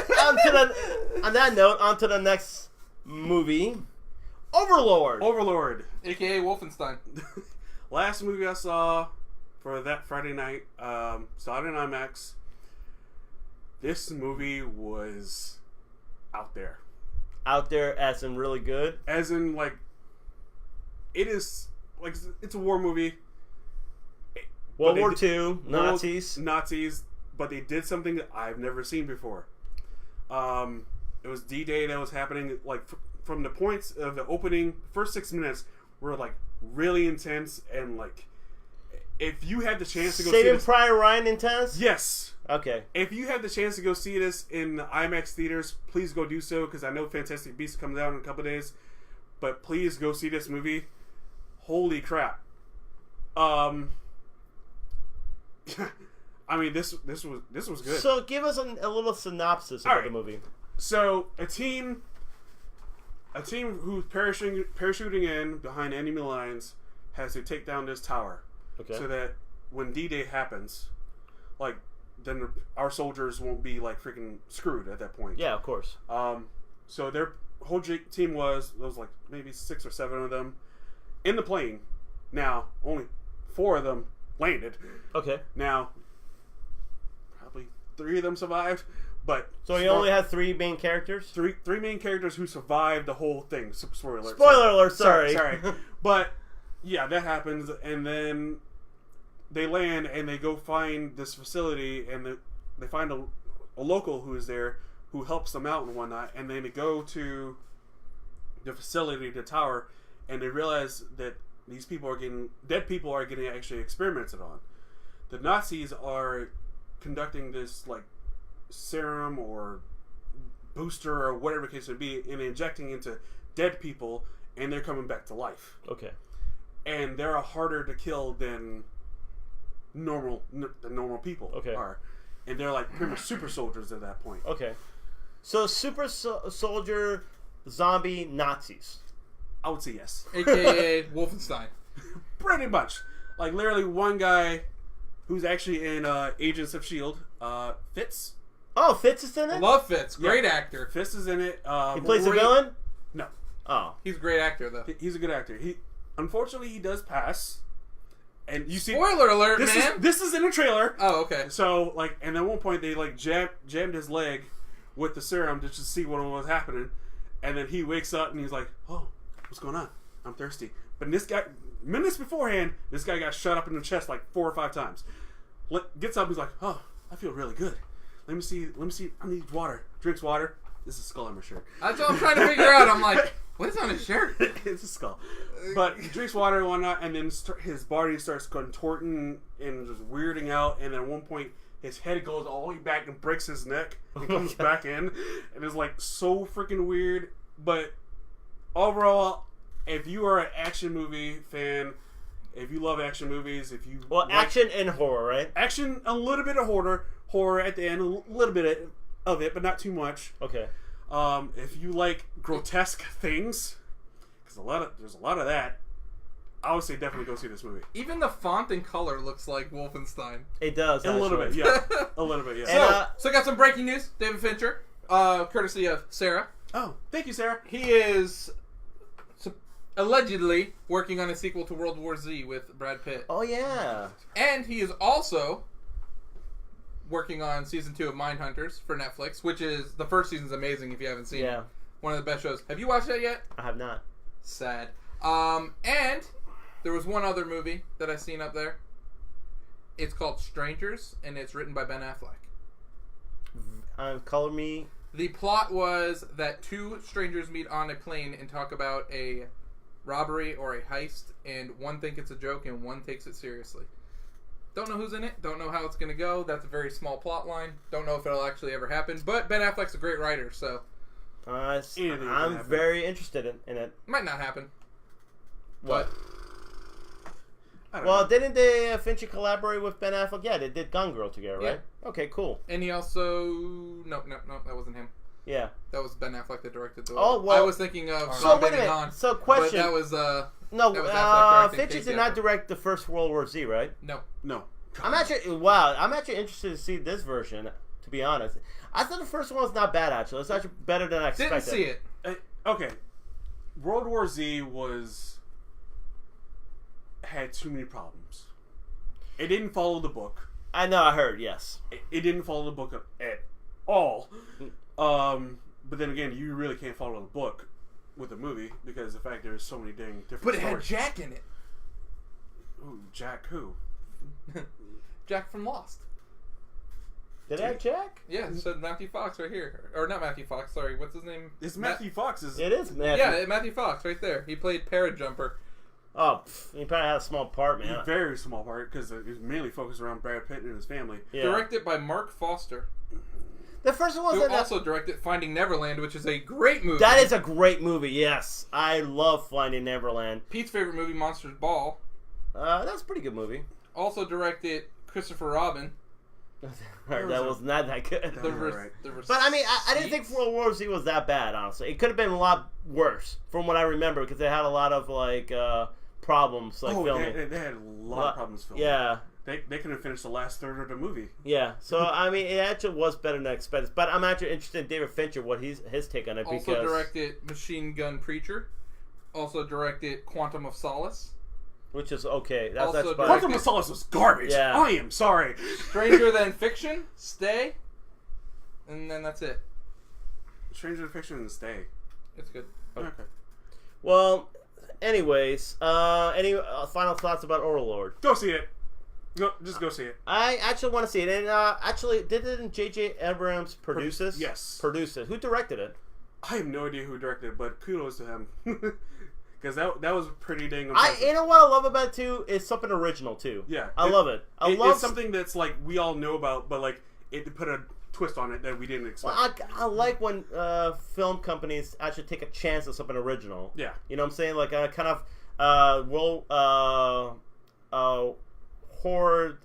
On that note, on to the next movie. Overlord, aka Wolfenstein. Last movie I saw for that Friday night, saw it in IMAX. This movie was out there. Out there, as in really good. As in it is it's a war movie. World War II, Nazis, but they did something that I've never seen before. It was D-Day that was happening from the points of the opening, first 6 minutes were really intense, and if you had the chance to go see this, Private Ryan intense. Yes. Okay. If you have the chance to go see this in the IMAX theaters, please go do so because I know Fantastic Beasts comes out in a couple of days, but please go see this movie. Holy crap! I mean this was good. So give us a little synopsis of the movie. So a team who's parachuting in behind enemy lines has to take down this tower. Okay. So that when D-Day happens, then our soldiers won't be freaking screwed at that point. Yeah, of course. So their whole team was maybe 6 or 7 of them in the plane. Now only 4 of them landed. Okay. Now probably 3 of them survived. But so you only had 3 main characters? Three main characters who survived the whole thing. Spoiler alert. Spoiler alert, sorry. But yeah, that happens, and then they land and they go find this facility, and they find a local who is there who helps them out and whatnot, and then they go to the facility, the tower, and they realize that these dead people are getting actually experimented on. The Nazis are conducting this serum or booster or whatever the case would be, and injecting into dead people, and they're coming back to life. Okay. And they're harder to kill than the normal people are. And they're pretty much super soldiers at that point. Okay. So soldier, zombie, Nazis. I would say yes. AKA Wolfenstein. Pretty much. Like, literally one guy who's actually in Agents of S.H.I.E.L.D., Fitz. Oh, Fitz is in it? Love Fitz. Great actor. Fitz is in it. He plays the villain? No. Oh. He's a great actor, though. He's a good actor. Unfortunately, he does pass. And you see... Spoiler alert, man! This is in a trailer. Oh, okay. So, like, and at one point, they, like, jammed his leg with the serum just to see what was happening. And then he wakes up and he's like, oh, what's going on? I'm thirsty. But this guy, minutes beforehand, this guy got shot up in the chest like 4 or 5 times. Gets up, he's like, oh, I feel really good. Let me see, I need water. Drinks water. This is a skull on my shirt. That's what I'm trying to figure out. I'm like, what is on his shirt? It's a skull. But he drinks water and whatnot, and then his body starts contorting and just weirding out, and then at one point, his head goes all the way back and breaks his neck and comes back in. And it's like so freaking weird. But overall, if you are an action movie fan, if you love action movies, if you action and horror, right? Action, a little bit of horror at the end, a little bit of it, but not too much. Okay. If you like grotesque things, because there's a lot of that, I would say definitely go see this movie. Even the font and color looks like Wolfenstein. It does. A little bit, yeah. A little bit, yeah. And, so got some breaking news. David Fincher, courtesy of Sarah. Oh, thank you, Sarah. He is allegedly working on a sequel to World War Z with Brad Pitt. Oh, yeah. And he is also working on season 2 of Mindhunters for Netflix, which is, the first season's amazing if you haven't seen it. One of the best shows. Have you watched that yet? I have not. Sad. And there was one other movie that I seen up there. It's called Strangers, and it's written by Ben Affleck. Color me. The plot was that 2 strangers meet on a plane and talk about a robbery or a heist, and one thinks it's a joke and one takes it seriously. Don't know who's in it. Don't know how it's going to go. That's a very small plot line. Don't know if it'll actually ever happen. But Ben Affleck's a great writer, so... I'm very interested in it. Might not happen. What? Well, didn't they Fincher collaborate with Ben Affleck? Yeah, they did Gone Girl together, right? Yeah. Okay, cool. And he also... No, that wasn't him. Yeah. That was Ben Affleck that directed the... Oh, well... I was thinking of... So, wait a minute. So, question... But that was... No, Fincher did not direct the first World War Z, right? No. I'm actually interested to see this version, to be honest. I thought the first one was not bad, actually. It's actually better than I expected. Didn't see it. Okay. World War Z had too many problems. It didn't follow the book. I know, I heard, yes. It didn't follow the book at all. But then again, you really can't follow the book with a movie because the fact there's so many dang different But it stories. had Jack in it. Ooh, Jack who? Jack from Lost. Did it have Jack? Yeah, it said Matthew Fox right here. Or not Matthew Fox, sorry. What's his name? It's Matthew Fox. It is Matthew. Yeah, Matthew Fox right there. He played Parajumper. Oh, he probably had a small part, man. A very small part because it was mainly focused around Brad Pitt and his family. Yeah. Directed by Mark Foster. The first one was who also directed Finding Neverland, which is a great movie. That is a great movie, yes. I love Finding Neverland. Pete's favorite movie, Monsters Ball. That's a pretty good movie. Also directed Christopher Robin. That was not that good. But I mean, I didn't think World War Z was that bad, honestly. It could have been a lot worse, from what I remember, because they had a lot of, problems, filming. They had a lot of problems filming. Yeah. They couldn't finish the last third of the movie. Yeah, so I mean, it actually was better than expected. But I'm actually interested in David Fincher, what his take on it. Also directed Machine Gun Preacher. Also directed Quantum of Solace. Which is okay. That's Quantum of Solace was garbage. Yeah. I am sorry. Stranger Than Fiction, Stay, and then that's it. Stranger Than Fiction and Stay. It's good. Okay. Well, anyways, any final thoughts about Overlord? Go see it. Just go see it. I actually want to see it. And actually, didn't J.J. Abrams produce this? Yes. Produce it. Who directed it? I have no idea who directed it, but kudos to him. Because that was pretty dang impressive. You know what I love about it, too? It's something original, too. Yeah. I love it. It's something that's, we all know about, but, it put a twist on it that we didn't expect. Well, I like when film companies actually take a chance at something original. Yeah. You know what I'm saying? Like a kind of horror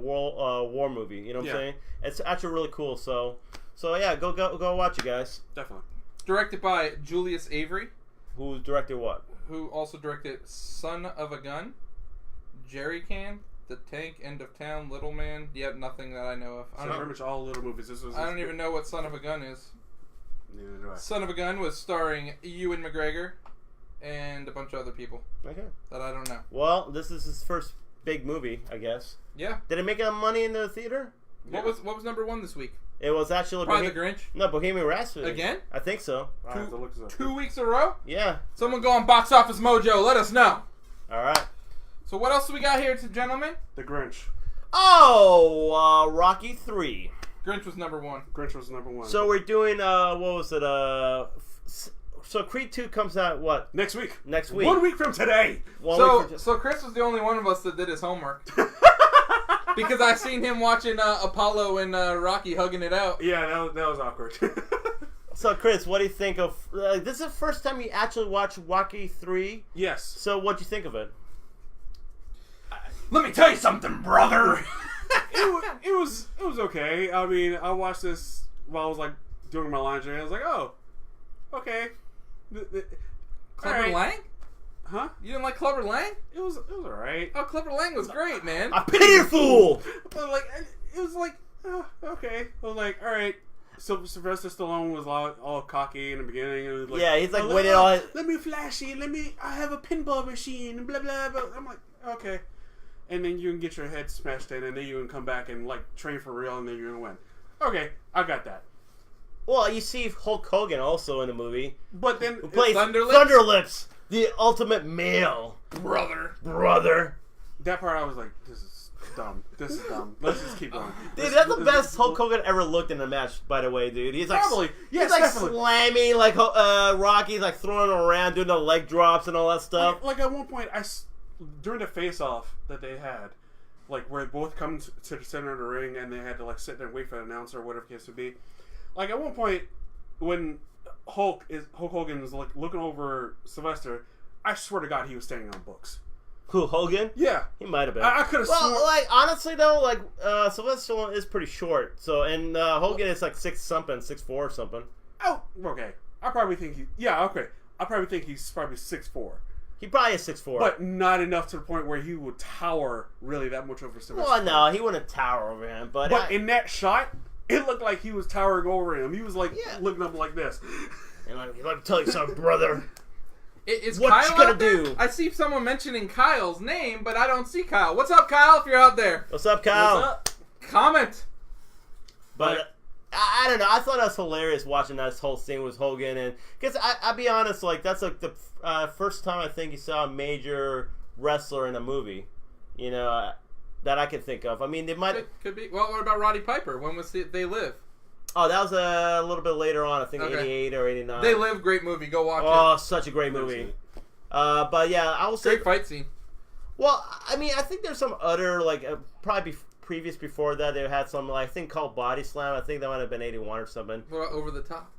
war movie. You know what I'm saying? It's actually really cool. So So yeah, go watch it, guys. Definitely. Directed by Julius Avery. Who directed what? Who also directed Son of a Gun, Jerry Can, The Tank, End of Town, Little Man. Yet nothing that I know of. So pretty much all little movies. I don't even know what Son of a Gun is. Neither do I. Son of a Gun was starring Ewan McGregor and a bunch of other people. Okay. That I don't know. Well, this is his first big movie, I guess. Yeah. Did it make any money in the theater? What was number 1 this week? It was actually Probably The Grinch. No, Bohemian Rhapsody. Again? I think so. I have to look this up. 2 weeks in a row? Yeah. Someone go on Box Office Mojo. Let us know. All right. So what else do we got here, gentlemen? The Grinch. Oh, Rocky 3. Grinch was number 1. Grinch was number 1. So we're doing what was it? So Creed 2 comes out what? Next week. Next week. 1 week from today. So Chris was the only one of us that did his homework. Because I seen him watching Apollo and Rocky hugging it out. Yeah, that was awkward. So Chris, what do you think of? This is the first time you actually watched Rocky 3. Yes. So what'd you think of it? Let me tell you something, brother. it was okay. I mean, I watched this while I was like doing my laundry, and I was like, oh, okay. Clubber Lang? Huh? You didn't like Clubber Lang? It was alright. Oh, Clubber Lang was great, man. I pity you, fool! But like, it was like, oh, okay. I was like, alright. So Sylvester Stallone was all cocky in the beginning. And like, yeah, he's like winning all. Let me flashy. I have a pinball machine. Blah blah blah. I'm like, okay. And then you can get your head smashed in, and then you can come back and like train for real, and then you're gonna win. Okay, I got that. Well, you see Hulk Hogan also in the movie. But then who plays Thunderlips? Thunderlips, the ultimate male brother. That part I was like, this is dumb. This is dumb. Let's just keep going. Dude, that's the best Hulk Hogan ever looked in a match. By the way, dude, he's like probably he's like slamming like Rocky's like throwing him around, doing the leg drops and all that stuff. Like at one point, during the face-off that they had, like where both come to the center of the ring and they had to like sit there and wait for the announcer or whatever the case would be. Like at one point, when Hulk Hogan is like looking over Sylvester, I swear to God he was standing on books. Who, Hogan? Yeah, he might have been. I could have. Well, like honestly though, like Sylvester Stallone is pretty short. So and Hogan is like 6'4" or something. Oh, okay. I probably think I probably think he's probably 6'4". He probably is 6'4", but not enough to the point where he would tower really that much over Sylvester. Well, no, he wouldn't tower over him. But in that shot, it looked like he was towering over him. He was like looking up like this. And let me tell you something, brother. Is what Kyle you gonna out there? do? I see someone mentioning Kyle's name, but I don't see Kyle. What's up, Kyle? If you're out there, What's up, Kyle? What's up? Comment. But I don't know. I thought that was hilarious watching that whole scene with Hogan, and because I'll be honest, like that's like the first time I think you saw a major wrestler in a movie, you know, that I can think of. I mean, they might could be. Well, what about Roddy Piper? When was They Live? Oh, that was a little bit later on. I think 88 or 89. They Live, great movie. Go watch it. Oh, such a great movie. But yeah, I will say great fight scene. Well, I mean, I think there's some other like probably previous before that they had some like, I think called Body Slam. I think that might have been 81 or something. What about Over the Top?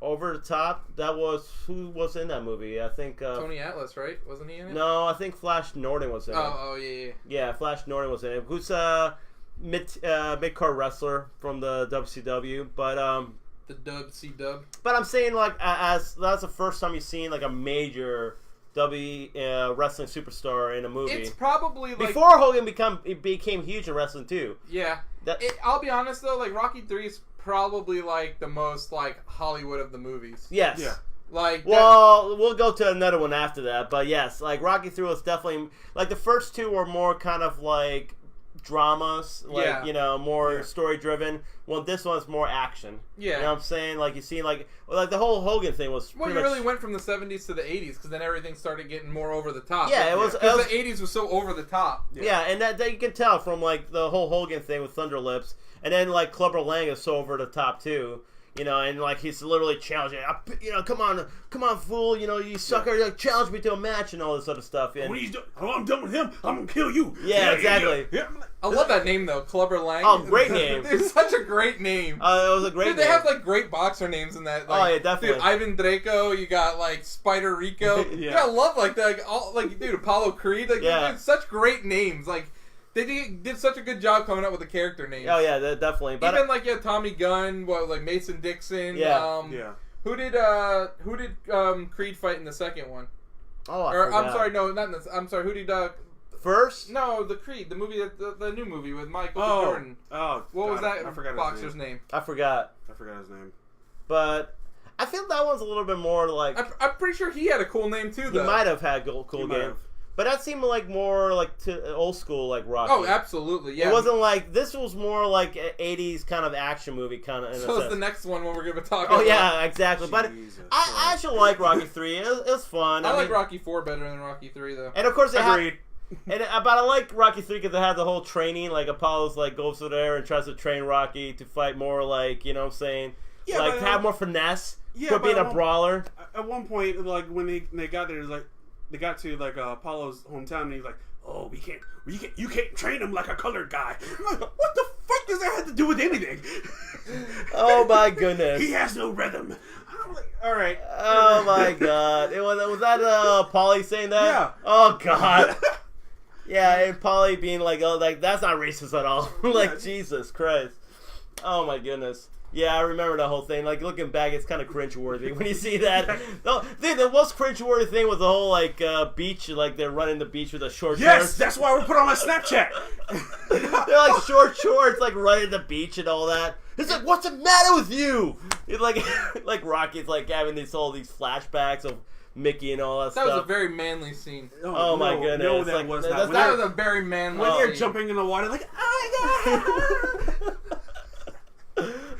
Over the Top. That was who was in that movie? I think Tony Atlas, right? Wasn't he in it? No, I think Flash Norton was in it. Oh yeah. Yeah, Flash Norton was in it. Who's mid-card wrestler from the WCW, but the WCW. But I'm saying like as that's the first time you've seen like a major wrestling superstar in a movie. It's probably like before Hogan became huge in wrestling too. Yeah, I'll be honest though, like Rocky 3 is probably like the most like Hollywood of the movies. Yes. Yeah. Like well, we'll go to another one after that, but yes, like Rocky 3 was definitely like the first two were more kind of like dramas, like you know, more story driven. Well, this one's more action. Yeah, you know what I'm saying? Like you see, like the whole Hogan thing was. Well, you really went from the 70s to the 80s because then everything started getting more over the top. Yeah, it was because the 80s was so over the top. Yeah, and that you can tell from like the whole Hogan thing with Thunderlips, and then like Clubber Lang is so over the top too. You know, and like he's literally challenging, you know, come on, fool, you know, you sucker, like, challenge me to a match and all this other stuff. And what he's doing? Oh, I'm done with him. I'm gonna kill you. Yeah, exactly. Yeah. I love that name though, Clubber Lang. Oh, great name. It's such a great name. It was a great name. They have like great boxer names in that. Like, oh yeah, definitely. Dude, Ivan Draco, you got like Spider Rico. Yeah. You gotta love like dude, Apollo Creed. Like, dude, such great names. Like, They did such a good job coming up with the character names. Oh yeah, definitely. But even like Tommy Gunn, Mason Dixon. Yeah. Who did Creed fight in the second one? Oh, I'm sorry, no, not in the, I'm sorry. Who did First? No, the Creed, the movie, the new movie with Michael B. Jordan. Oh, what was that I forgot boxer's name? I forgot his name. But I feel that one's a little bit more like. I'm pretty sure he had a cool name too. Though he might have had a cool game. But that seemed like more like to old school, like Rocky. Oh, absolutely, yeah. It wasn't like this was more like an '80s kind of action movie, kind of. So it's the next one when we're going to talk about. Oh yeah, exactly. But I actually like Rocky 3. It was fun. I like Rocky 4 better than Rocky 3 though. And of course, agreed. But I like Rocky 3 because they had the whole training. Like Apollo's like goes through there and tries to train Rocky to fight more, like, you know what I'm saying, like to have more finesse. For being a brawler. At one point, like when they got there, like. They got to like Apollo's hometown, and he's like, "Oh, you can't train him like a colored guy." I'm like, what the fuck does that have to do with anything? Oh my goodness, he has no rhythm. I'm like, all right. Oh my god, was that Paulie saying that? Yeah. Oh god. Yeah, and Paulie being like, "Oh, like that's not racist at all." Like yeah. Jesus Christ. Oh my goodness. Yeah, I remember the whole thing. Like, looking back, it's kind of cringeworthy when you see that. The most cringeworthy thing was the whole, like, beach. Like, they're running the beach with a short shorts. Yes, that's why we put on my Snapchat. They're, like, short shorts, like, running the beach and all that. It's like, what's the matter with you? It's like Rocky's, like, having all these flashbacks of Mickey and all that stuff. That was a very manly scene. Oh my goodness. No, that was not. That was a very manly scene. When you're jumping in the water, like, oh my god.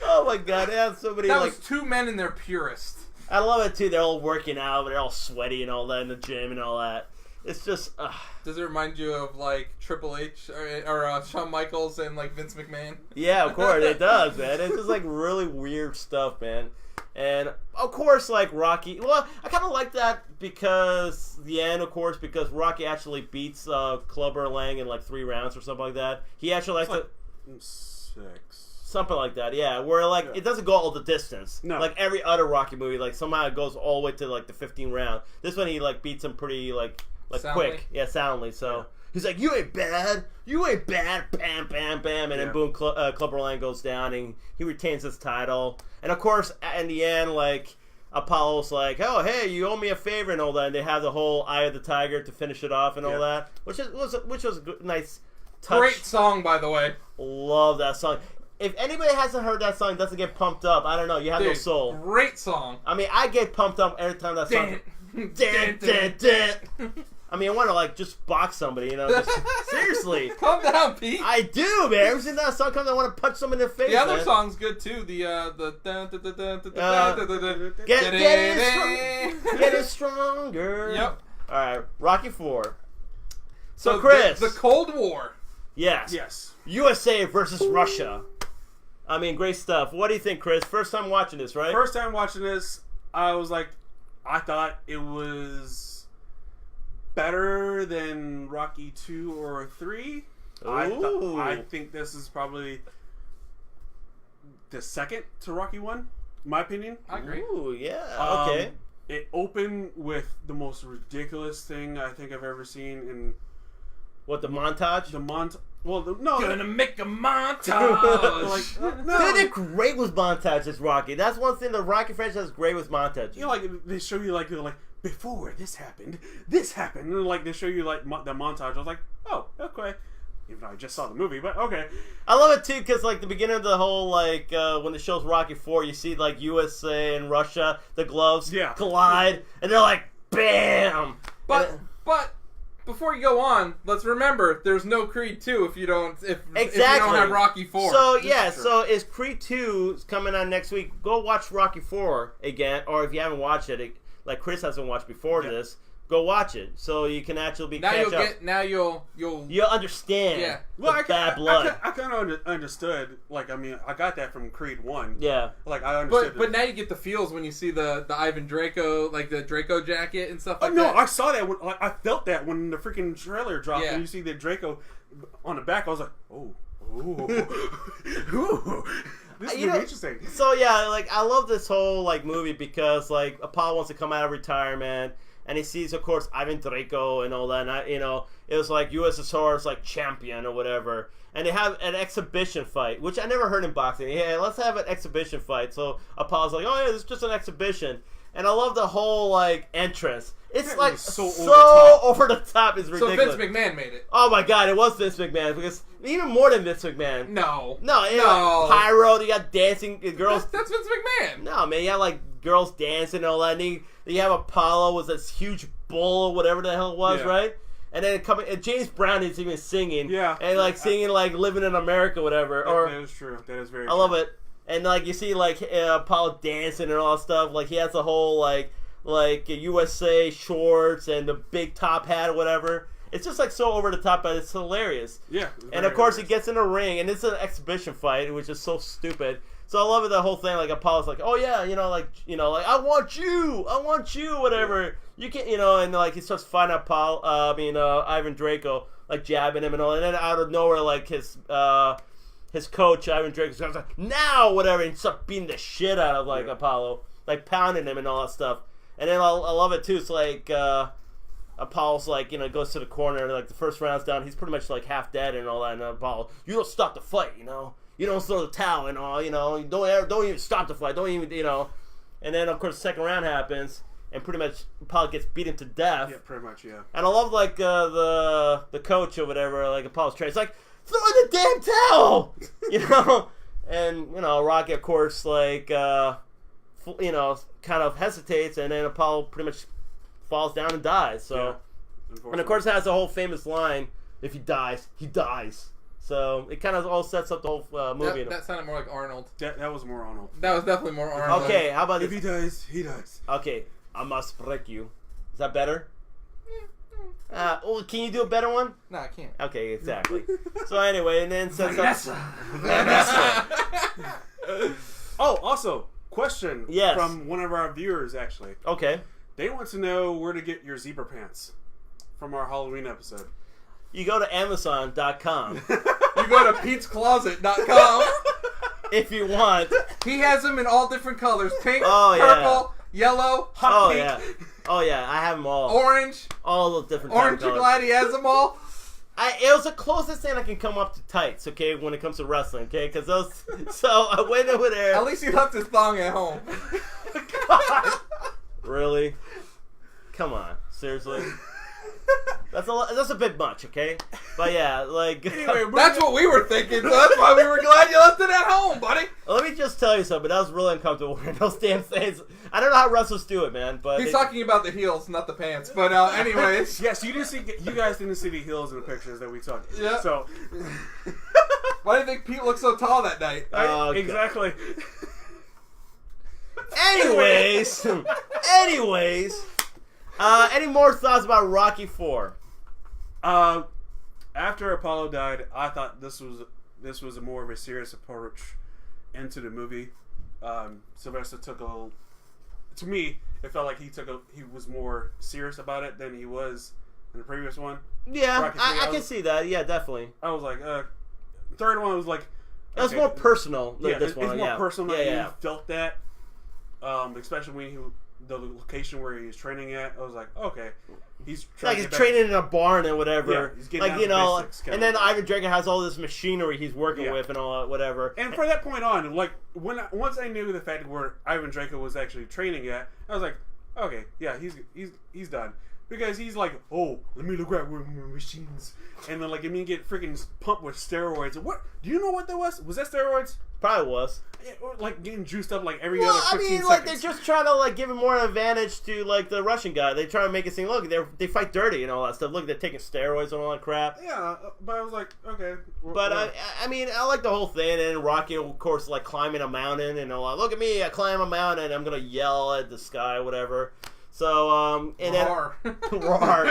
Oh my god, they have so many. That was two men in their purest. I love it too. They're all working out, but they're all sweaty and all that in the gym and all that. It's just. Does it remind you of like Triple H or Shawn Michaels and like Vince McMahon? Yeah, of course it does, man. It's just like really weird stuff, man. And of course, like Rocky. Well, I kind of like that because the end, of course, because Rocky actually beats Clubber Lang in like 3 rounds or something like that. He actually likes to. 6. Something like that, yeah. Where like it doesn't go all the distance. No. Like every other Rocky movie, like somehow it goes all the way to like the 15th round. This one he like beats him pretty like quick, yeah, soundly. So he's like, "You ain't bad, bam, bam, bam," and then boom, Clubber Lang goes down and he retains his title. And of course, in the end, like Apollo's like, "Oh, hey, you owe me a favor," and all that. And they have the whole Eye of the Tiger to finish it off and all that, which was a good, nice touch. Great song, by the way. Love that song. If anybody hasn't heard that song, doesn't get pumped up, I don't know. You have no soul. Great song. I mean, I get pumped up every time that song. I mean, I want to like just box somebody, you know. Just, seriously. Calm down, Pete. I do, man. Ever since that song comes, I want to punch someone in the face. The other song's good too. Get it stronger. Yep. All right, Rocky 4. So Chris, the Cold War. Yes. USA versus Russia. I mean, great stuff. What do you think, Chris? First time watching this, right? First time watching this, I was like, I thought it was better than Rocky 2 or 3. I think this is probably the second to Rocky 1, in my opinion. I agree. Ooh, yeah. Okay. It opened with the most ridiculous thing I think I've ever seen in... What, the montage? Gonna make a montage. Dude, they're great with montages, Rocky. That's one thing the Rocky franchise is great with montages. You know, like they show you like before this happened, and like they show you like the montage. I was like, oh, okay. Even though I just saw the movie, but okay. I love it too because like the beginning of the whole like when it shows Rocky 4, you see like USA and Russia, the gloves collide, and they're like, bam. But. Before you go on, let's remember there's no Creed 2 if you don't have Rocky 4. So so is Creed 2 coming on next week? Go watch Rocky 4 again, or if you haven't watched it, like Chris hasn't watched before this, go watch it so you can actually catch up. You'll understand. Yeah. Well, bad blood. I kind of understood. Like, I mean, I got that from Creed 1. Yeah. Like, I understood. But now you get the feels when you see the Ivan Draco, like the Draco jacket and stuff like that. No, I saw that. I felt that when the freaking trailer dropped and you see the Draco on the back. I was like, oh. This is interesting. So, yeah, like, I love this whole, like, movie because, like, Apollo wants to come out of retirement. and he sees, of course, Ivan Draco and all that. And it was like USSR's like champion or whatever. And they have an exhibition fight, which I never heard in boxing. Yeah, let's have an exhibition fight. So Apollo's like, oh yeah, this is just an exhibition. And I love the whole like entrance. It's like so over the top. It's ridiculous. So Vince McMahon made it. Oh my god, it was Vince McMahon, because even more than Vince McMahon. No. Like, pyro. You got dancing girls. That's Vince McMahon. No, man, you have like girls dancing and all that. And you have Apollo with this huge bull or whatever the hell it was, right? And then James Brown is even singing. Yeah. And like singing like "Living in America" whatever. That is true. That is very true. I love it. And like you see like Apollo dancing and all that stuff. Like he has the whole like USA shorts and the big top hat or whatever. It's just like so over the top, but it's hilarious. Yeah. And of course he gets in a ring, and it's an exhibition fight, which is so stupid. So I love it, the whole thing. Like Apollo's like, oh yeah, like I want you, whatever. You can't, and like he starts fighting Ivan Draco, like jabbing him and all, and then out of nowhere, like his coach Ivan Draco starts like now, whatever, and starts beating the shit out of like Apollo, like pounding him and all that stuff. And then I love it too. It's like Apollo's like goes to the corner, like the first round's down, he's pretty much like half dead and all that. And Apollo, you don't stop the fight, you don't throw the towel and all, don't even stop the fight, don't even, And then of course the second round happens, and pretty much Apollo gets beaten to death. Yeah, pretty much, yeah. And I love like the coach or whatever, like Apollo's trainer. It's like, throw in the damn towel, And Rocky of course like kind of hesitates, and then Apollo pretty much falls down and dies. So, and of course it has the whole famous line: "If he dies, he dies." So it kind of all sets up the whole movie. That sounded more like Arnold. That was more Arnold. That was definitely more Arnold. Okay, how about if this? he dies, he dies. Okay, I must break you. Is that better? Can you do a better one? No, I can't. Okay, exactly. So anyway, and then sets up. Oh, also, question from one of our viewers, actually. Okay. They want to know where to get your zebra pants from our Halloween episode. You go to Amazon.com. You go to Pete'sCloset.com. If you want. He has them in all different colors. Pink, purple, yellow, hot pink. Oh yeah, I have them all. Orange. All the different Orange and glad he has them all. It was the closest thing I can come up to tights, okay, when it comes to wrestling, okay? Because those... So I went over there. At least he left his thong at home. God. Really? Come on. Seriously? That's a bit much, okay? But yeah, like... Anyway, that's what we were thinking, so that's why we were glad you left it at home, buddy. Let me just tell you something. That was really uncomfortable wearing those damn things. I don't know how wrestlers do it, man, but... He's talking about the heels, not the pants. But anyways... Yes, you guys didn't see the heels in the pictures that we took. Yeah. So... Why do you think Pete looked so tall that night? Oh, exactly. Anyways... any more thoughts about Rocky IV? After Apollo died, I thought this was a more of a serious approach into the movie. Sylvester to me, it felt like he was more serious about it than he was in the previous one. Yeah, I can see that. Yeah, definitely. I was like, third one was like, it was more personal than this one. It's more personal. Yeah. You felt that, especially when the location where he's training at. I was like, okay, he's training in a barn and whatever. Yeah, he's getting like basics, and then Ivan Drago has all this machinery he's working with and all that, whatever. And from that point on, like once I knew the fact where Ivan Drago was actually training at, I was like, okay, yeah, he's done. Because he's like, oh, let me look at my machines, and then like me get freaking pumped with steroids. What? Do you know what that was? Was that steroids? Probably was. Yeah, like getting juiced up like every other 15 seconds. Like they're just trying to like give him more advantage to like the Russian guy. They try to make it seem, look, they fight dirty and all that stuff. Look, they're taking steroids and all that crap. Yeah, but I was like, okay. But I like the whole thing. And then Rocky, of course, like climbing a mountain and all that. Look at me, I climb a mountain. I'm gonna yell at the sky, whatever. So, and then... Roar.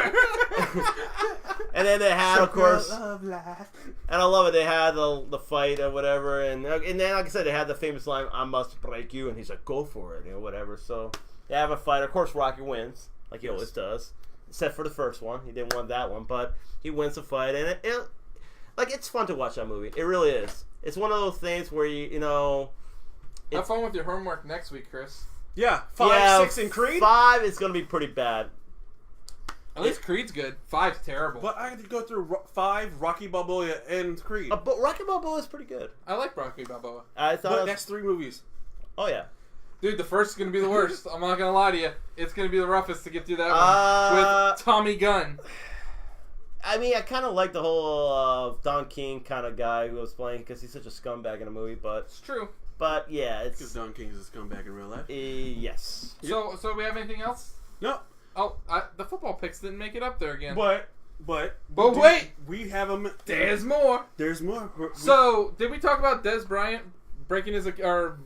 And then they had, of course... And I love it, they had the fight or whatever, and then, like I said, they had the famous line, I must break you, and he's like, go for it, whatever. So, they have a fight. Of course, Rocky wins, like he always does. Except for the first one. He didn't win that one, but he wins the fight, and it's fun to watch that movie. It really is. It's one of those things where have fun with your homework next week, Chris. Yeah, 5, 6, and Creed? 5 is going to be pretty bad. At least Creed's good. 5's terrible. But I had to go through 5, Rocky Balboa, and Creed. But Rocky Balboa is pretty good. I like Rocky Balboa. I thought But that's 3 movies. Oh yeah. Dude, the first is going to be the worst. I'm not going to lie to you. It's going to be the roughest to get through that one. With Tommy Gunn. I mean, I kind of like the whole Don King kind of guy who was playing because he's such a scumbag in a movie. But it's true. But yeah, it's because Don King is a scumbag in real life. Yes. So we have anything else? No. Oh, the football picks didn't make it up there again. But wait, we have them. There's more. There's more. So did we talk about Des Bryant breaking his rupturing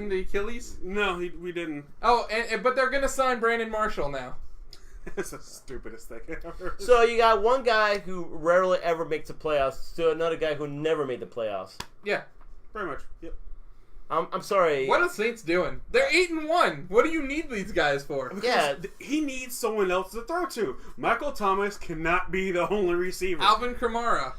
the Achilles? No, we didn't. Oh, but they're gonna sign Brandon Marshall now. That's the stupidest thing ever. So you got one guy who rarely ever makes the playoffs to another guy who never made the playoffs. Yeah, pretty much. Yep. I'm sorry. What are the Saints doing? They're 8-1. What do you need these guys for? Yeah, he needs someone else to throw to. Michael Thomas cannot be the only receiver. Alvin Kamara,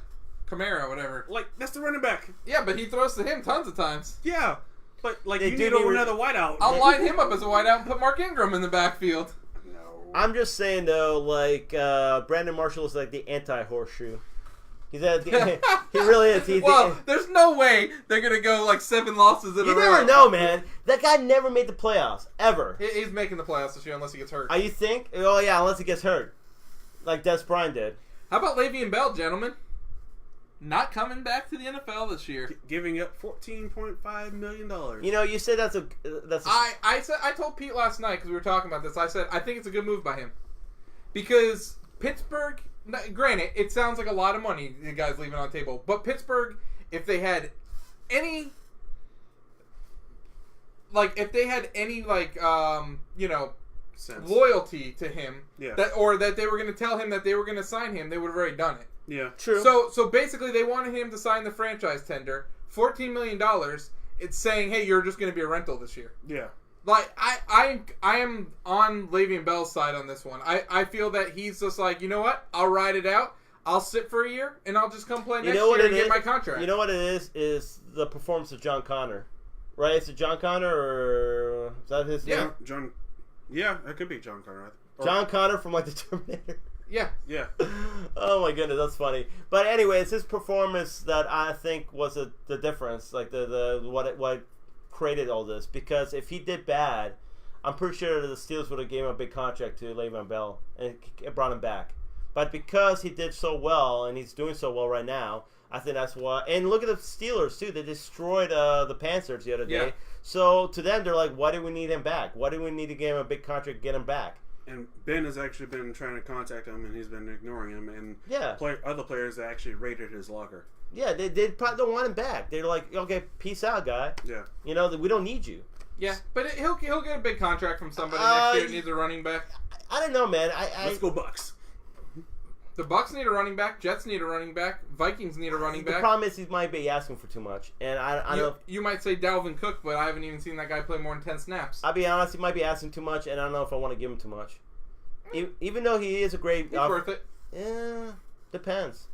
whatever. Like, that's the running back. Yeah, but he throws to him tons of times. Yeah, but like They you do need need another wideout. I'll line him up as a wideout and put Mark Ingram in the backfield. No. I'm just saying though, like Brandon Marshall is like the anti-horseshoe. He really is. There's no way they're gonna go like 7 losses in a row. You never know, man. That guy never made the playoffs ever. He's making the playoffs this year unless he gets hurt. You think? Oh yeah, unless he gets hurt, like Des Bryant did. How about Le'Veon Bell, gentlemen? Not coming back to the NFL this year. Giving up $14.5 million. You know, you said that's a. I told Pete last night because we were talking about this. I said I think it's a good move by him because Pittsburgh. Granted, it sounds like a lot of money the guys leaving on the table, but Pittsburgh, if they had any Sense. loyalty to him, Yeah. that they were going to tell him that they were going to sign him, they would have already done it. Yeah. True. So basically, they wanted him to sign the franchise tender, $14 million. It's saying, hey, you're just going to be a rental this year. Yeah. Like, I am on Le'Veon Bell's side on this one. I feel that he's just like, you know what? I'll ride it out. I'll sit for a year, and I'll just come play next year and get my contract. You know what it is the performance of John Connor. Right? Is it John Connor, or is that his name? John. Yeah, it could be John Connor. John Connor from, like, the Terminator. Yeah. Yeah. Oh, my goodness, that's funny. But anyway, it's his performance that I think was the difference. Like, what created all this, because if he did bad, I'm pretty sure the Steelers would have gave him a big contract to Le'Veon Bell and brought him back. But because he did so well and he's doing so well right now, I think that's why. And look at the Steelers too; they destroyed the Panthers the other day. Yeah. So to them, they're like, "Why do we need him back? Why do we need to give him a big contract to get him back?" And Ben has actually been trying to contact him, and he's been ignoring him. And Yeah. other players actually raided his locker. Yeah, they probably don't want him back. They're like, "Okay, peace out, guy. Yeah. You know, we don't need you." Yeah, but he'll get a big contract from somebody next year that needs a running back. I don't know, man. Let's go Bucks. The Bucks need a running back. Jets need a running back. Vikings need a running back. The problem is he might be asking for too much, and I don't. You might say Dalvin Cook, but I haven't even seen that guy play more than 10 snaps. I'll be honest, he might be asking too much, and I don't know if I want to give him too much. Even though he is a great... He's worth it. Yeah, depends.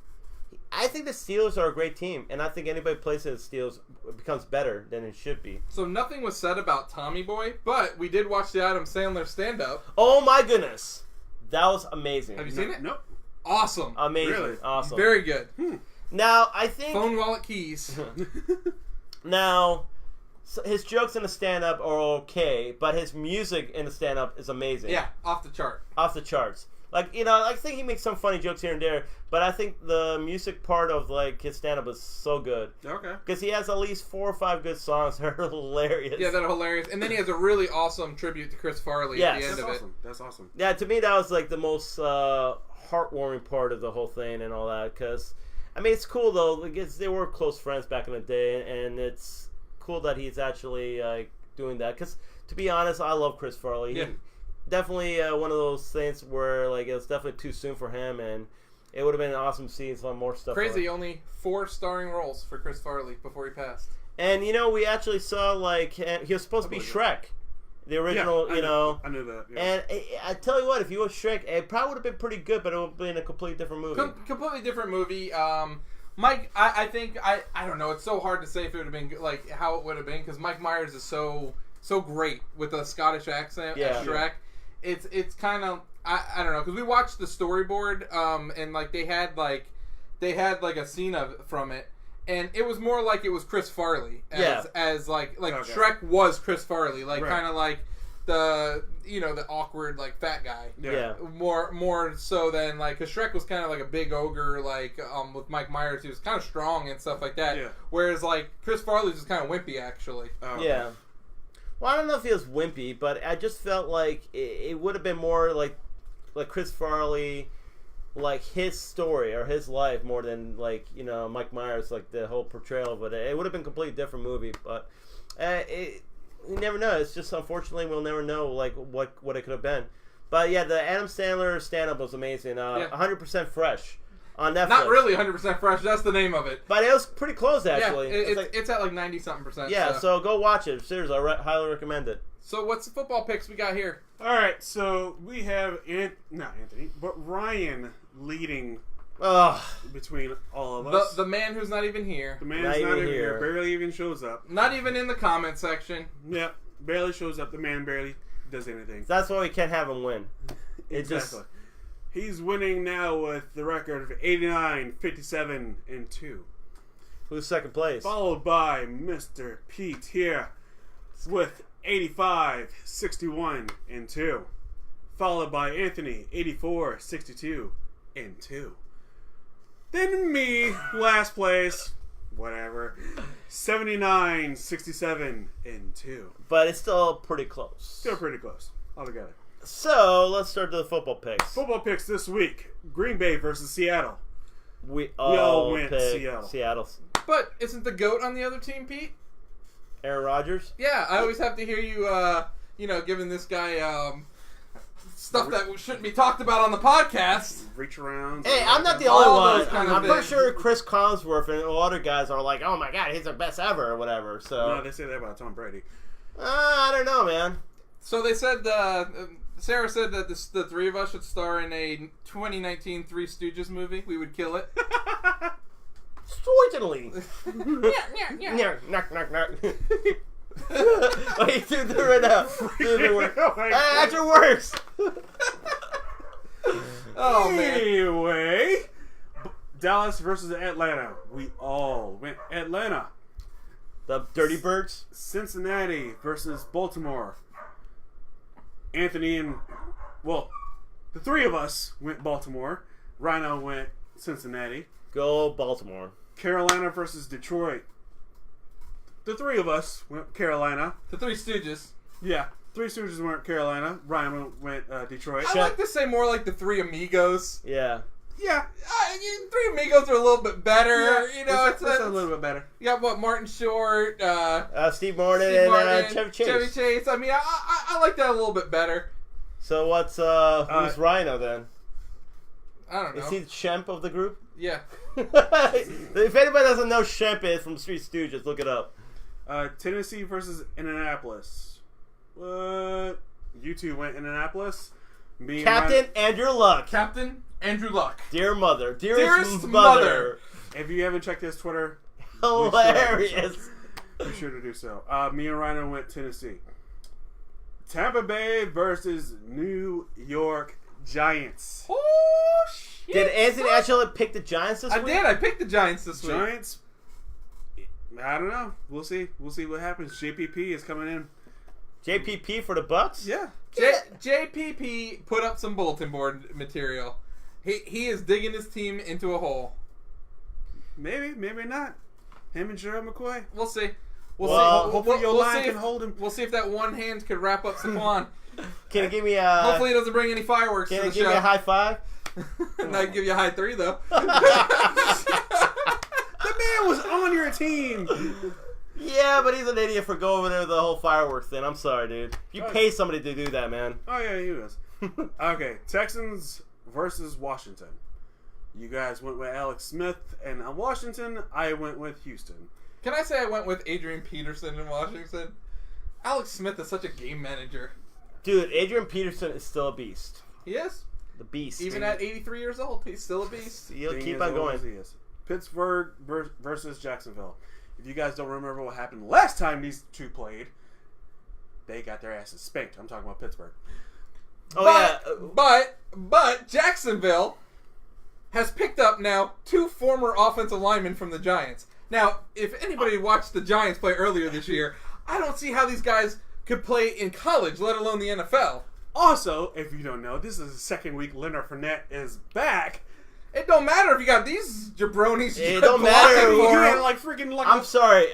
I think the Steelers are a great team, and I think anybody who plays in the Steelers becomes better than it should be. So nothing was said about Tommy Boy, but we did watch the Adam Sandler stand-up. Oh my goodness. That was amazing. Have you seen it? Nope. Awesome. Amazing. Really? Awesome. Very good. Now, I think... Phone, wallet, keys. Now, his jokes in the stand-up are okay, but his music in the stand-up is amazing. Yeah, off the chart. Off the charts. Like, you know, I think he makes some funny jokes here and there, but I think the music part of, like, his stand-up is so good. Okay. Because he has at least 4 or 5 good songs that are hilarious. Yeah, that are hilarious. And then he has a really awesome tribute to Chris Farley at the end of it. That's awesome. Yeah, to me, that was, like, the most heartwarming part of the whole thing and all that. Because, I mean, it's cool, though. Because they were close friends back in the day, and it's cool that he's actually, like, doing that. Because, to be honest, I love Chris Farley. Yeah. Definitely one of those things where, like, it was definitely too soon for him, and it would have been awesome seeing some more stuff. Crazy, only 4 starring roles for Chris Farley before he passed. And, you know, we actually saw, like, he was supposed to be Shrek. The original, yeah, you know. I knew that. Yeah. And I tell you what, if he was Shrek, it probably would have been pretty good, but it would have been a completely different movie. Completely different movie. Mike, I think, I don't know, it's so hard to say if it would have been, like, how it would have been, because Mike Myers is so great with a Scottish accent as Shrek. it's kind of I don't know, because we watched the storyboard and like they had like a scene from it, and it was more like it was Chris Farley as like okay. Shrek was Chris Farley, like kind of like the the awkward like fat guy, more so than like, because Shrek was kind of like a big ogre, like with Mike Myers, he was kind of strong and stuff like that, whereas like Chris Farley's just kind of wimpy actually. Yeah. Well, I don't know if he was wimpy, but I just felt like it would have been more like Chris Farley, like his story or his life, more than like Mike Myers, like the whole portrayal of it. It would have been a completely different movie, but you never know. It's just, unfortunately, we'll never know like what it could have been. But yeah, the Adam Sandler stand-up was amazing. 100% Fresh on Netflix. Not really 100% Fresh. That's the name of it. But it was pretty close, actually. Yeah, it's at like 90-something%. Yeah, so go watch it. Seriously, I highly recommend it. So what's the football picks we got here? All right, so we have not Anthony, but Ryan leading between all of us. The man who's not even here. The man who's not even here. Barely even shows up. Not even in the comment section. Yep, barely shows up. The man barely does anything. That's why we can't have him win. Exactly. He's winning now with the record of 89, 57, and 2. Who's second place? Followed by Mr. Pete here with 85, 61, and 2. Followed by Anthony, 84, 62, and 2. Then me, last place, whatever, 79, 67, and 2. But it's still pretty close. Still pretty close altogether. So, let's start to the football picks. Football picks this week. Green Bay versus Seattle. We all went Seattle. But isn't the GOAT on the other team, Pete? Aaron Rodgers? Yeah, I always have to hear you, giving this guy stuff that shouldn't be talked about on the podcast. Reach around. Hey, I'm not the only one. I'm pretty sure Chris Collinsworth and all other guys are like, oh my god, he's the best ever, or whatever. So no, they say that about Tom Brady. I don't know, man. So they said, Sarah said that the three of us should star in a 2019 Three Stooges movie. We would kill it. Certainly. Knock, knock, knock. Wait, do it right now. Do it work. It actually works. Oh, man. Anyway, Dallas versus Atlanta. We all went Atlanta. The Dirty Birds. Cincinnati versus Baltimore. Anthony and, the three of us went Baltimore. Rhino went Cincinnati. Go Baltimore. Carolina versus Detroit. The three of us went Carolina. The Three Stooges. Yeah. Three Stooges went Carolina. Ryan went Detroit. I like to say more like the Three Amigos. Yeah. Yeah. Three Amigos are a little bit better. Yeah, it's a little bit better. You got Martin Short, Steve Martin, and Chevy Chase. Chevy Chase. I mean, I like that a little bit better. So what's who's Rhino then? I don't know. Is he the Shemp of the group? Yeah. If anybody doesn't know Shemp is from Three Stooges, look it up. Tennessee versus Indianapolis. What? You two went Indianapolis. Me Captain Andrew Luck. Captain Andrew Luck. Dear mother. Dearest mother. If you haven't checked his Twitter, hilarious. Be sure to do so. Me and Rhino went Tennessee. Tampa Bay versus New York Giants. Oh, shit. Did Anthony actually pick the Giants this week? I did. I picked the Giants this week. Giants? I don't know. We'll see. We'll see what happens. JPP is coming in. JPP for the Bucks? Yeah. JPP put up some bulletin board material. He is digging his team into a hole. Maybe, maybe not. Him and Gerald McCoy. We'll see. Hopefully your line can hold him. We'll see if that one hand could wrap up Saquon. Can you give me a... Hopefully he doesn't bring any fireworks to the show. Can you give me a high five? I'd give you a high 3, though. The man was on your team. Yeah, but he's an idiot for going over there with the whole fireworks thing. I'm sorry, dude. You pay somebody to do that, man. Oh, yeah, he was. Okay, Texans versus Washington. You guys went with Alex Smith and Washington. I went with Houston. Can I say I went with Adrian Peterson in Washington? Alex Smith is such a game manager. Dude, Adrian Peterson is still a beast. He is. The beast. Even at 83 years old, he's still a beast. He'll keep on going. He is. Pittsburgh versus Jacksonville. If you guys don't remember what happened last time these two played, they got their asses spanked. I'm talking about Pittsburgh. But Jacksonville has picked up now 2 former offensive linemen from the Giants. Now, if anybody watched the Giants play earlier this year, I don't see how these guys could play in college, let alone the NFL. Also, if you don't know, this is the second week Leonard Fournette is back. It don't matter if you got these jabronis. It don't matter. You had like freaking like. I'm sorry.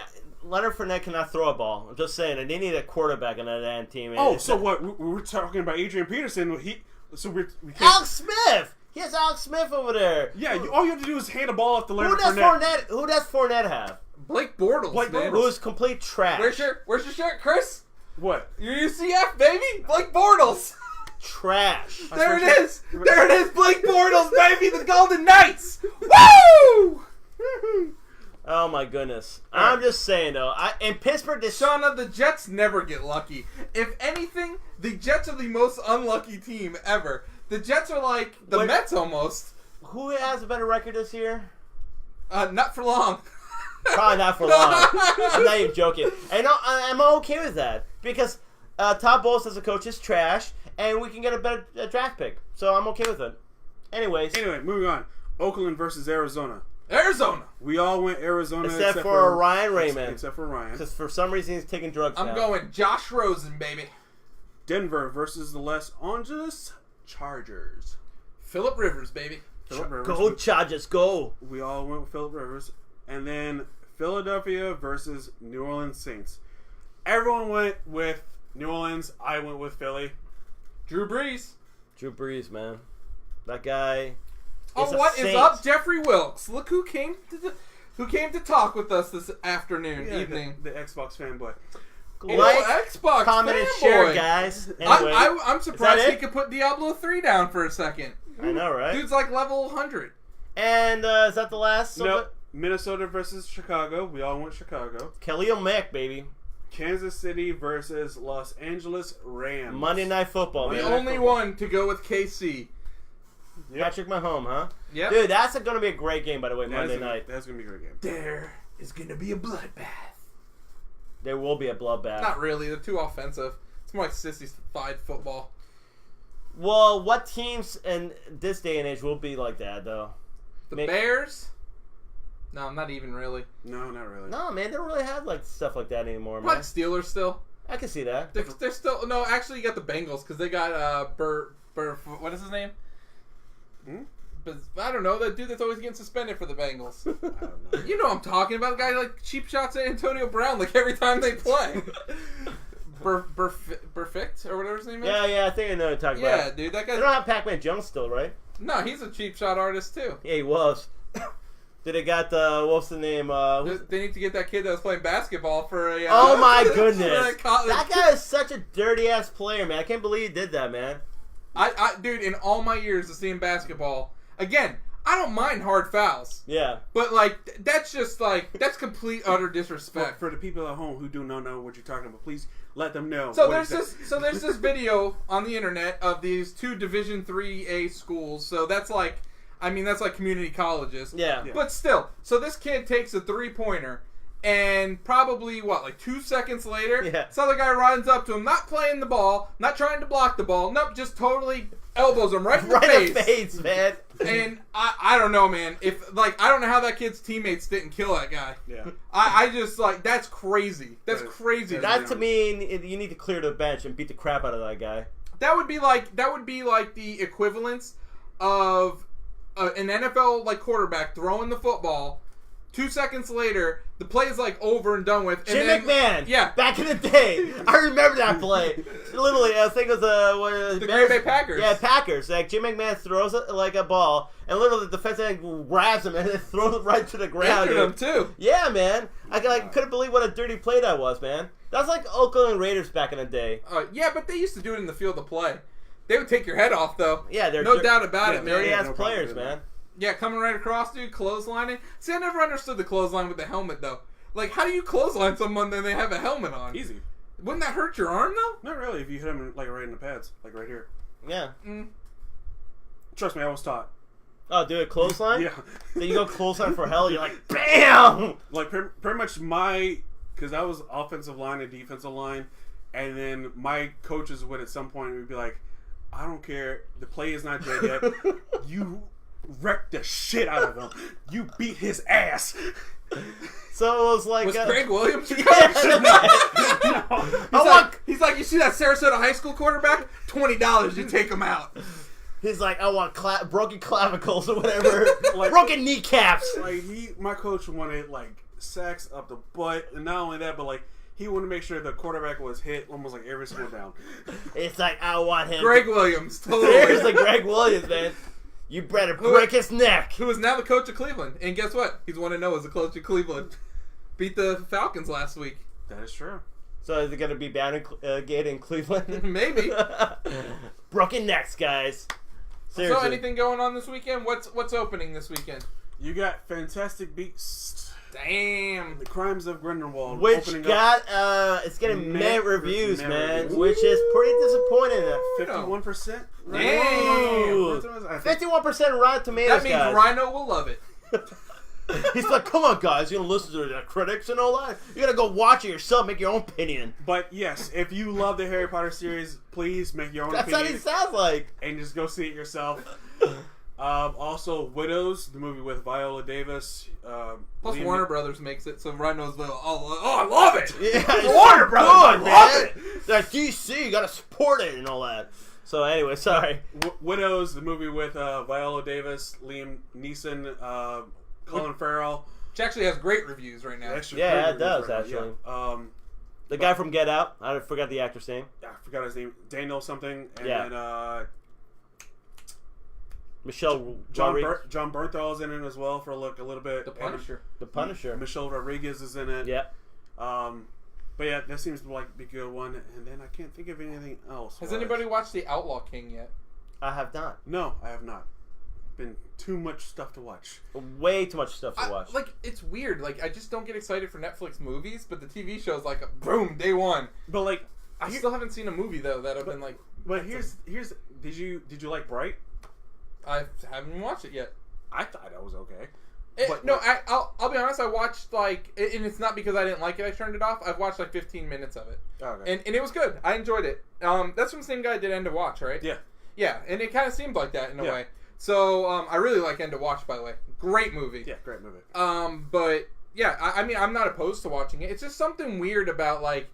Leonard Fournette cannot throw a ball. I'm just saying, and they need a quarterback on that damn team. So what? We were talking about Adrian Peterson. We can't. Alex Smith. He has Alex Smith over there. Yeah, all you have to do is hand the ball off to Leonard Fournette. Who does Fournette have? Blake Bortles, man. Who's complete trash. Where's your shirt, Chris? What? Your UCF, baby. Blake Bortles. Trash. There it is. There it is. Blake Bortles, baby. The Golden Knights. Woo! Oh my goodness. I'm just saying though. In Pittsburgh, Shauna, the Jets never get lucky. If anything, the Jets are the most unlucky team ever. The Jets are like the Mets almost. Who has a better record this year? Not for long. Probably not for long. I'm not even joking. And I'm okay with that because Todd Bowles as a coach is trash, and we can get a better draft pick. So I'm okay with it. Anyway, moving on. Oakland versus Arizona. Arizona. We all went Arizona except for Ryan Raymond. Except for Ryan. Because for some reason he's taking drugs now. I'm going Josh Rosen, baby. Denver versus the Los Angeles Chargers. Phillip Rivers, baby. Go Chargers, go. We all went with Phillip Rivers. And then Philadelphia versus New Orleans Saints. Everyone went with New Orleans. I went with Philly. Drew Brees. Drew Brees, man. That guy. Oh, what is up, Jeffrey Wilkes? Look who came to talk with us this evening. The Xbox fanboy. Xbox comment, fanboy. and share, guys. Anyway, I'm surprised he could put Diablo 3 down for a second. I know, right? Dude's like level 100. And is that the last? No. Minnesota versus Chicago. We all went Chicago. Khalil Mack, baby. Kansas City versus Los Angeles Rams. Monday Night Football, The man. only one to go with KC. Yep. Patrick Mahomes, huh? Yeah. Dude, that's going to be a great game, by the way, Monday night. That's going to be a great game. There is going to be a bloodbath. There will be a bloodbath. Not really. They're too offensive. It's more like sissified football. Well, what teams in this day and age will be like that, though? The Bears? No, not even really. No, not really. No, man, they don't really have like stuff like that anymore, man. Like Steelers still. I can see that. They're still no. Actually, you got the Bengals because they got what is his name? I don't know. That dude that's always getting suspended for the Bengals. I don't know. You know what I'm talking about. The guy like cheap shots at Antonio Brown like every time they play. Perfect or whatever his name is. Yeah, I think I know what you're talking about. Yeah, dude, that guy. They don't have Pac-Man Jones still, right? No, he's a cheap shot artist too. Yeah, he was. Did they got what's the name? They need to get that kid that was playing basketball for a. Oh my goodness! For that guy is such a dirty ass player, man. I can't believe he did that, man. Dude, in all my years of seeing basketball, again, I don't mind hard fouls. Yeah. But like, that's just like that's complete utter disrespect. For the people at home who do not know what you're talking about, please let them know. So there's this video on the internet of these 2 Division IIIA schools. So that's like. That's like community colleges. Yeah. But still, so this kid takes a 3-pointer, and probably, 2 seconds later, this other guy runs up to him, not playing the ball, not trying to block the ball, nope, just totally elbows him right in the face. Right in the face, man. And I don't know, man. I don't know how that kid's teammates didn't kill that guy. Yeah. I just, that's crazy. That's crazy. That to me, you need to clear the bench and beat the crap out of that guy. That would be like the equivalence of an NFL quarterback throwing the football. 2 seconds later, the play is over and done with. Jim McMahon. Yeah. Back in the day, I remember that play. Literally, I think it was the Green Bay Packers. Yeah, Packers. Like Jim McMahon throws it like a ball, and literally the defensive end grabs him and then throws it right to the ground. Injured him too. Yeah, man. I couldn't believe what a dirty play that was, man. That's like Oakland Raiders back in the day. Yeah, but they used to do it in the field of play. They would take your head off, though. Yeah, they're no doubt about it, man. Dirty-ass players, man. Yeah, coming right across, dude, clotheslining. See, I never understood the clothesline with the helmet, though. Like, how do you clothesline someone when they have a helmet on? Easy. Wouldn't that hurt your arm, though? Not really, if you hit them, right in the pads. Like, right here. Yeah. Trust me, I was taught. Oh, dude, clothesline? Yeah. Then you go clothesline for hell, you're like, BAM! Like, pretty much because I was offensive line and defensive line, and then my coaches would at some point be like, I don't care. The play is not dead yet. You wrecked the shit out of him. You beat his ass. So it was like... Was Greg Williams? Yeah, He's like, you see that Sarasota High School quarterback? $20, you take him out. He's like, I want broken clavicles or whatever. Like, broken kneecaps. Like, my coach wanted, like, sacks up the butt. And not only that, but, like, he wanted to make sure the quarterback was hit almost like every single down. It's like, I want him. Greg Williams. Totally. Seriously, Greg Williams, man. You better break his neck. Who is now the coach of Cleveland. And guess what? He's 1-0 as the coach of Cleveland. Beat the Falcons last week. That is true. So is it going to be bad in Cleveland? Maybe. Broken necks, guys. Seriously. So anything going on this weekend? What's opening this weekend? You got Fantastic Beasts. Damn. The Crimes of Grindelwald. Which got, it's getting mad reviews, man. Which is pretty disappointing. 51%? Damn. 51% Rotten Tomatoes, That means guys. Rhino will love it. He's like, come on, guys. You're going to listen to the critics and all that? You got to go watch it yourself, make your own opinion. But yes, if you love the Harry Potter series, please make your own opinion. That's what he sounds like. And just go see it yourself. Also, Widows, the movie with Viola Davis. Plus, Warner Brothers makes it, so Rhino's like, oh, I love it. Yeah, Warner Brothers, good, I love it. That DC, you got to support it and all that. So anyway, sorry. Widows, the movie with Viola Davis, Liam Neeson, Colin Farrell. Which actually has great reviews right now. Yeah, it does, actually. Yeah. The guy from Get Out, I forgot the actor's name. I forgot his name. Daniel something. And then Michelle John Bernthal's in it as well for a little bit. The Punisher. The Punisher. Michelle Rodriguez is in it. Yeah. But yeah, that seems to be a good one. And then I can't think of anything else. Has anybody watched The Outlaw King yet? I have not. No, I have not. Been too much stuff to watch. Way too much stuff to watch. It's weird. Like, I just don't get excited for Netflix movies, but the TV show's like, boom, day one. But like, I still haven't seen a movie though that I've been like. But here's. Did you like Bright? I haven't watched it yet. I thought that was okay. I'll be honest. I watched and it's not because I didn't like it. I turned it off. I've watched like 15 minutes of it, okay. and it was good. I enjoyed it. That's from the same guy that did End of Watch, right? Yeah. Yeah, and it kind of seemed like that in a way. So I really like End of Watch, by the way. Great movie. Yeah, great movie. But yeah, I mean, I'm not opposed to watching it. It's just something weird about like.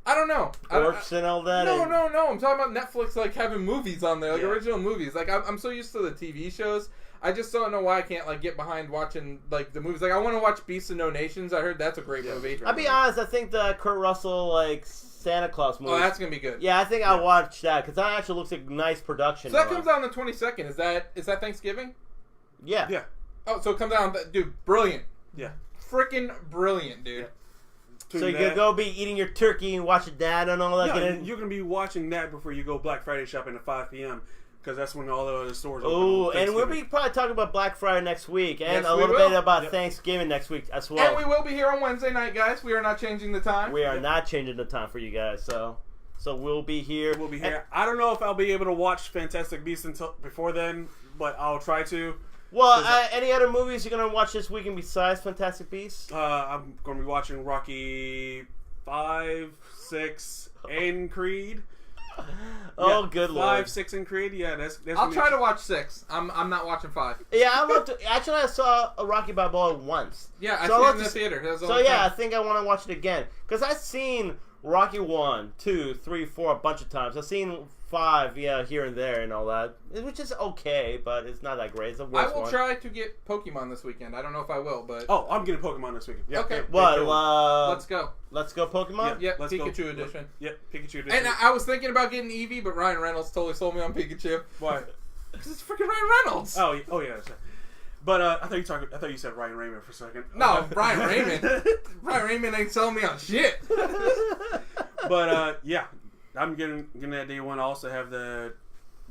I don't know. Orcs and all that? No. I'm talking about Netflix like having movies on there, like original movies. Like I'm so used to the TV shows. I just don't know why I can't like get behind watching like the movies. Like I want to watch Beasts of No Nations. I heard that's a great movie. I'll be honest. I think the Kurt Russell like Santa Claus movie. Oh, that's gonna be good. Yeah, I think I'll watch that because that actually looks like a nice production. So that comes out on the 22nd. Is that Thanksgiving? Yeah. Yeah. Oh, so it comes out, dude. Brilliant. Yeah. Freaking brilliant, dude. Yeah. So you're going to go be eating your turkey and watching that and all that? Yeah, you're going to be watching that before you go Black Friday shopping at 5 p.m. because that's when all the other stores open. Oh, and we'll be probably talking about Black Friday next week and a little bit about Thanksgiving next week as well. And we will be here on Wednesday night, guys. We are not changing the time. We are not changing the time for you guys, so we'll be here. We'll be here. I don't know if I'll be able to watch Fantastic Beasts until before then, but I'll try to. Well, any other movies you're going to watch this weekend besides Fantastic Beasts? I'm going to be watching Rocky 5, 6, and Creed. Oh, good lord. 5, 6, and Creed. Yeah, that's I'll try to watch 6. I'm not watching 5. Yeah, I love to. Actually, I saw a Rocky Balboa once. Yeah, I saw it in the theater. I think I want to watch it again because I've seen Rocky 1, 2, 3, 4 a bunch of times. I've seen 5, here and there and all that, which is okay, but it's not that great. It's the worst one. I will try to get Pokemon this weekend. I don't know if I will, but I'm getting Pokemon this weekend. Yeah, okay. Let's go. Let's go Pokemon. Yeah, Pikachu edition. Yep, Pikachu edition. And I was thinking about getting Eevee, but Ryan Reynolds totally sold me on Pikachu. Why? Because it's freaking Ryan Reynolds. Oh yeah. That's right. But I thought you said Ryan Raymond for a second. No, Ryan Raymond. Ryan Raymond ain't selling me on shit. But yeah, I'm getting that day one. I also have the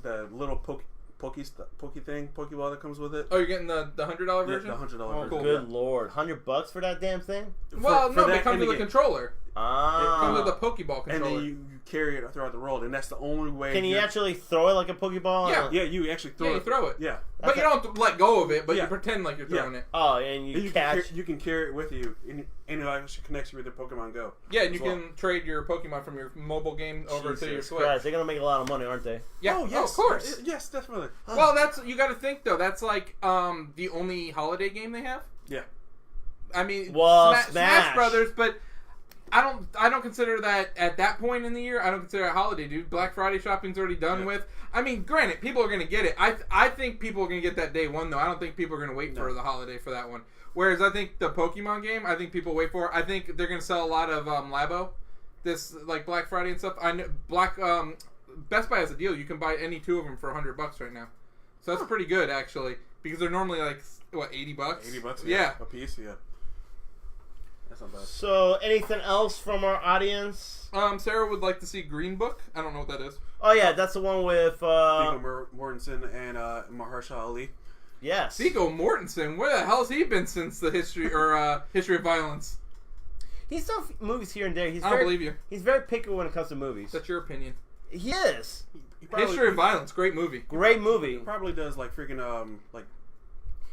little Pokeball that comes with it. Oh, you're getting the $100 version? Yeah, the $100 version. Cool. Good lord, $100 for that damn thing? Well, no, it comes with a controller. Ah. It comes with a Pokeball controller. And then you carry it throughout the world, and that's the only way. Can you actually throw it like a Pokeball? Yeah. Yeah, you actually throw it. You throw it. Yeah. But you don't let go of it, but Yeah. you pretend like you're throwing Yeah. it. Oh, and you catch. You can carry it with you, and it actually connects you with the Pokemon Go. Yeah, and you can trade your Pokemon from your mobile game over to your Switch. Christ, they're gonna make a lot of money, aren't they? Yeah, Oh, yes. of course. Yes, definitely. Well, that's you got to think though. That's like the only holiday game they have. Yeah. I mean, Well, Smash Brothers, but I don't consider that at that point in the year. I don't consider it a holiday, dude. Black Friday shopping's already done with. I mean, granted, people are gonna get it. I think people are gonna get that day one though. I don't think people are gonna wait for the holiday for that one. Whereas I think the Pokemon game, I think people wait for. I think they're gonna sell a lot of Labo, this like Black Friday and stuff. I know Best Buy has a deal. You can buy any two of them for $100 right now, so that's pretty good actually because they're normally like what $80. $80. Yeah, a piece. Yeah. That's not bad. So, anything else from our audience? Sarah would like to see Green Book. I don't know what that is. Oh yeah, that's the one with Viggo Mortensen and Mahershala Ali. yes. Viggo Mortensen. Where the hell has he been since the History of Violence? He's done movies here and there. I don't believe you. He's very picky when it comes to movies. That's your opinion. He is. History of Violence, great movie. Great movie. Probably does like freaking like.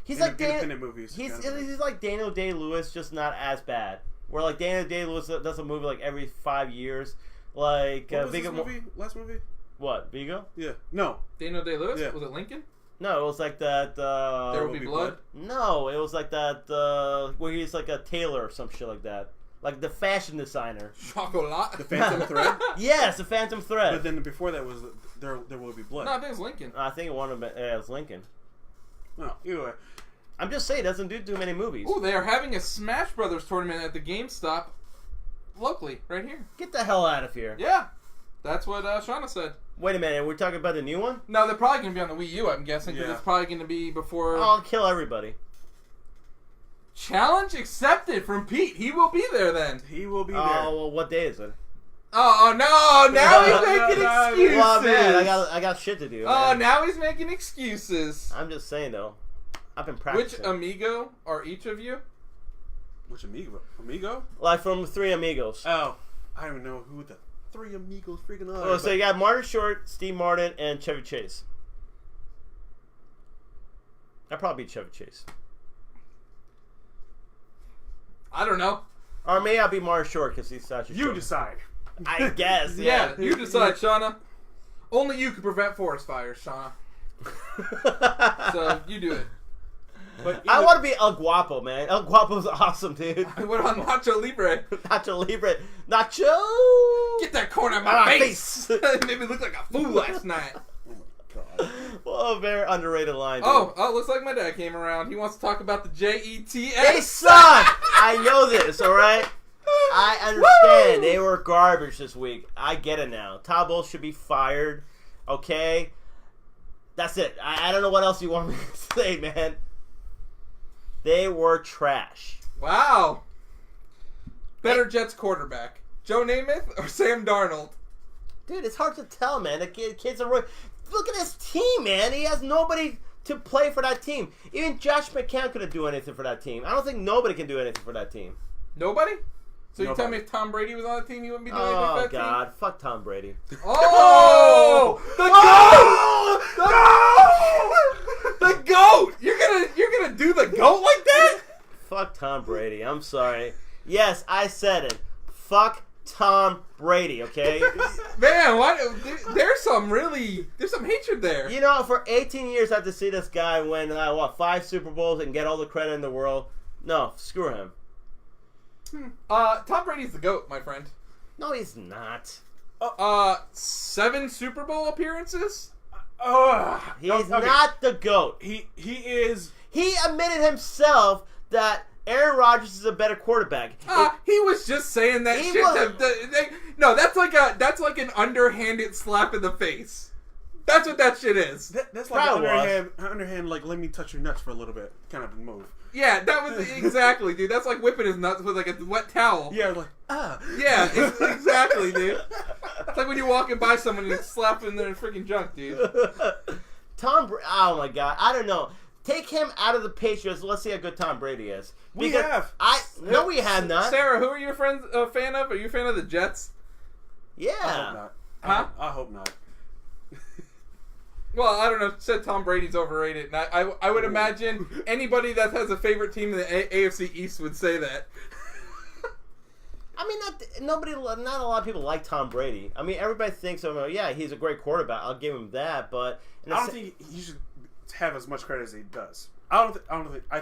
He's like independent movies. He's like Daniel Day-Lewis, just not as bad. Where like Daniel Day-Lewis does a movie like every 5 years. Like what was Viggo. this movie? Last movie? What, Vigo? Yeah. No. Daniel Day-Lewis? Yeah. Was it Lincoln? No, it was like that. There Will Be Blood? No, it was like that. Where he's like a tailor or some shit like that. Like the fashion designer. Chocolat? The Phantom Thread? Yes, the Phantom Thread. But then before that was There Will Be Blood. No, I think it was Lincoln. I think it was Lincoln. No, either way. I'm just saying, it doesn't do too many movies. Ooh, they are having a Smash Brothers tournament at the GameStop locally, right here. Get the hell out of here. Yeah. That's what Shauna said. Wait a minute, we're talking about the new one? No, they're probably going to be on the Wii U, I'm guessing, because Yeah. it's probably going to be before... I'll kill everybody. Challenge accepted from Pete. He will be there then. He will be there. Oh, well, what day is it? Oh no! Now he's making excuses. Well, man, I got shit to do. Oh, Man. now he's making excuses. I'm just saying though, I've been Which practicing. amigo are each of you? Which amigo? Amigo? Like from Three Amigos. Oh, I don't even know who the three amigos freaking are. Oh, so you got Martin Short, Steve Martin, and Chevy Chase. I'd probably be Chevy Chase. I don't know. Or maybe I'll be Martin Short because he's such a You decide. I guess, Yeah, yeah. you decide, Shauna. Only you can prevent forest fires, Shauna. So you do it. But I want to be El Guapo, man. El Guapo's awesome, dude. What about Nacho Libre? Nacho Libre. Nacho! Get that corn out of Ah, my face! It made me look like a fool last night. Well, a very underrated line, dude. Oh, looks like my dad came around. He wants to talk about the JETS. Hey, son! I know this, alright? I understand. Woo! They were garbage this week. I get it now. Tabo should be fired. Okay? That's it. I don't know what else you want me to say, man. They were trash. Wow. Better Jets quarterback, Joe Namath or Sam Darnold? Dude, it's hard to tell, man. The kids are... Look at this team, man. He has nobody to play for that team. Even Josh McCown couldn't do anything for that team. I don't think nobody can do anything for that team. Nobody? So you tell Nobody. me if Tom Brady was on the team, he wouldn't be doing anything for Oh, that God. team? Fuck Tom Brady. Oh! The GOAT! The GOAT! You're gonna do the GOAT like that? Fuck Tom Brady. I'm sorry. Yes, I said it. Fuck Tom Brady, okay? Man, there's some hatred there. You know, for 18 years I had to see this guy win, 5 Super Bowls and get all the credit in the world. No, screw him. Tom Brady's the GOAT, my friend. No, he's not. 7 Super Bowl appearances? He's not the GOAT. He is. He admitted himself that Aaron Rodgers is a better quarterback. He was just saying that He shit. was- No, that's like an underhanded slap in the face. That's what that shit is. That's like Probably an underhand, like, let me touch your nuts for a little bit kind of move. Yeah, that was exactly, dude. That's like whipping his nuts with like a wet towel. Yeah, like, Yeah, exactly, dude. It's like when you're walking by someone and you slap in their freaking junk, dude. Oh my God, I don't know. Take him out of the Patriots. Let's see how good Tom Brady is. We have. No, we have not. Sarah, who are you a fan of? Are you a fan of the Jets? Yeah. I hope not. Huh? I hope not. Well, I don't know. Said Tom Brady's overrated. And I would imagine anybody that has a favorite team in the AFC East would say that. I mean, not a lot of people like Tom Brady. I mean, everybody thinks, yeah, he's a great quarterback. I'll give him that, but I don't think he should have as much credit as he does. I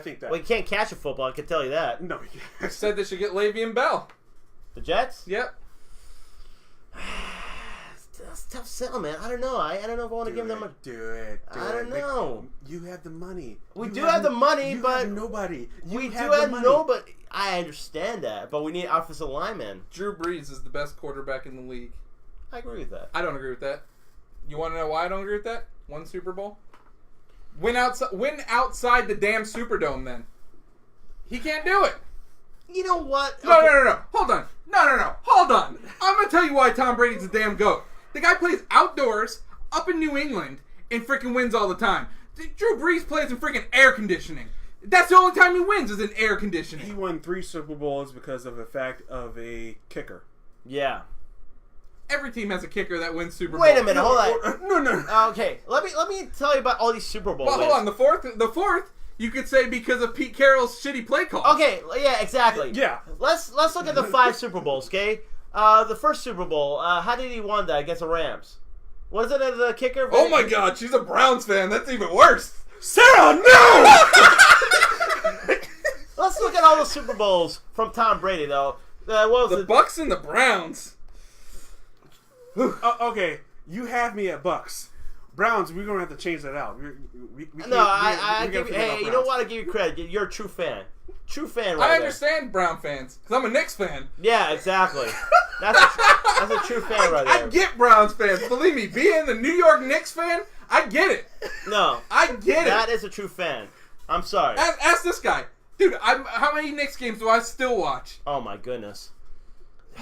think that. Well, he can't catch a football. I can tell you that. No, he can't. Said they should get Le'Veon Bell. The Jets? Yep. That's a tough sell, man. I don't know. I don't know if I want to give them much. Do it. I don't know. You have the money. We do have the money, but have nobody. We do have nobody. I understand that, but we need offensive linemen. Drew Brees is the best quarterback in the league. I agree with that. I don't agree with that. You want to know why I don't agree with that? One Super Bowl. Win outside the damn Superdome. Then he can't do it. You know what? No. Hold on. No. Hold on. I'm gonna tell you why Tom Brady's a damn goat. The guy plays outdoors, up in New England, and freaking wins all the time. Drew Brees plays in freaking air conditioning. That's the only time he wins is in air conditioning. He won 3 Super Bowls because of the fact of a kicker. Yeah. Every team has a kicker that wins Super Bowl. Wait a minute, hold on. No. Okay, let me tell you about all these Super Bowl Well, wins. hold on. The fourth, you could say because of Pete Carroll's shitty play call. Okay, yeah, exactly. Yeah. Let's look at the 5 Super Bowls, okay? The first Super Bowl, how did he win that against the Rams? Was it the kicker? Oh my God, she's a Browns fan. That's even worse. Sarah, no! Let's look at all the Super Bowls from Tom Brady, though. What was The Bucks and the Browns. Okay, you have me at Bucks. Browns, we're going to have to change that out. I give you, hey, you know what? I give you credit. You're a true fan. True fan right I understand Brown fans, because I'm a Knicks fan. Yeah, exactly. That's a true fan right there. I get Browns fans. Believe me, being the New York Knicks fan, I get it. No. I get it. That is a true fan. I'm sorry. Ask this guy. Dude, how many Knicks games do I still watch? Oh, my goodness.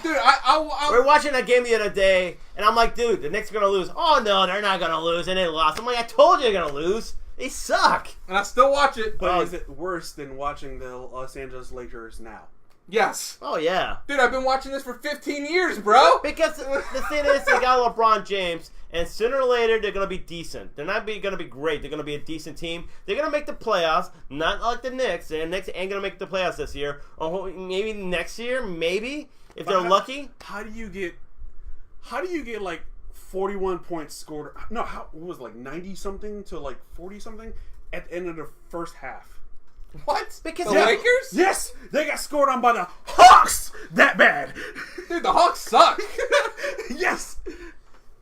Dude, we were watching that game the other day, and I'm like, dude, the Knicks are going to lose. Oh, no, they're not going to lose, and they lost. I'm like, I told you they're going to lose. They suck. And I still watch it. But is it worse than watching the Los Angeles Lakers now? Yes. Oh, yeah. Dude, I've been watching this for 15 years, bro. Because the thing is, they got LeBron James, and sooner or later, they're going to be decent. They're not going to be great. They're going to be a decent team. They're going to make the playoffs, not like the Knicks. The Knicks ain't going to make the playoffs this year. Or maybe next year, maybe, if they're lucky. How do you get like 41 points scored? No, what was it, like 90-something to like 40-something at the end of the first half? What? Because the Lakers? Yes! They got scored on by the Hawks that bad! Dude, the Hawks suck. Yes!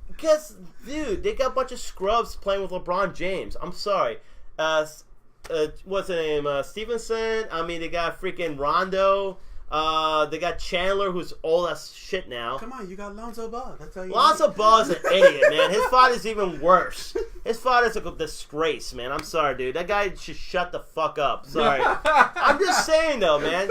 Because, dude, they got a bunch of scrubs playing with LeBron James. I'm sorry. What's the name? Stevenson. I mean, they got freaking Rondo. They got Chandler, who's old as shit now. Come on, you got Lonzo Ball. That's how you Lonzo Ball is an idiot, man. His father's even worse. His father's a disgrace, man. I'm sorry, dude. That guy should shut the fuck up. Sorry. I'm just saying, though, man.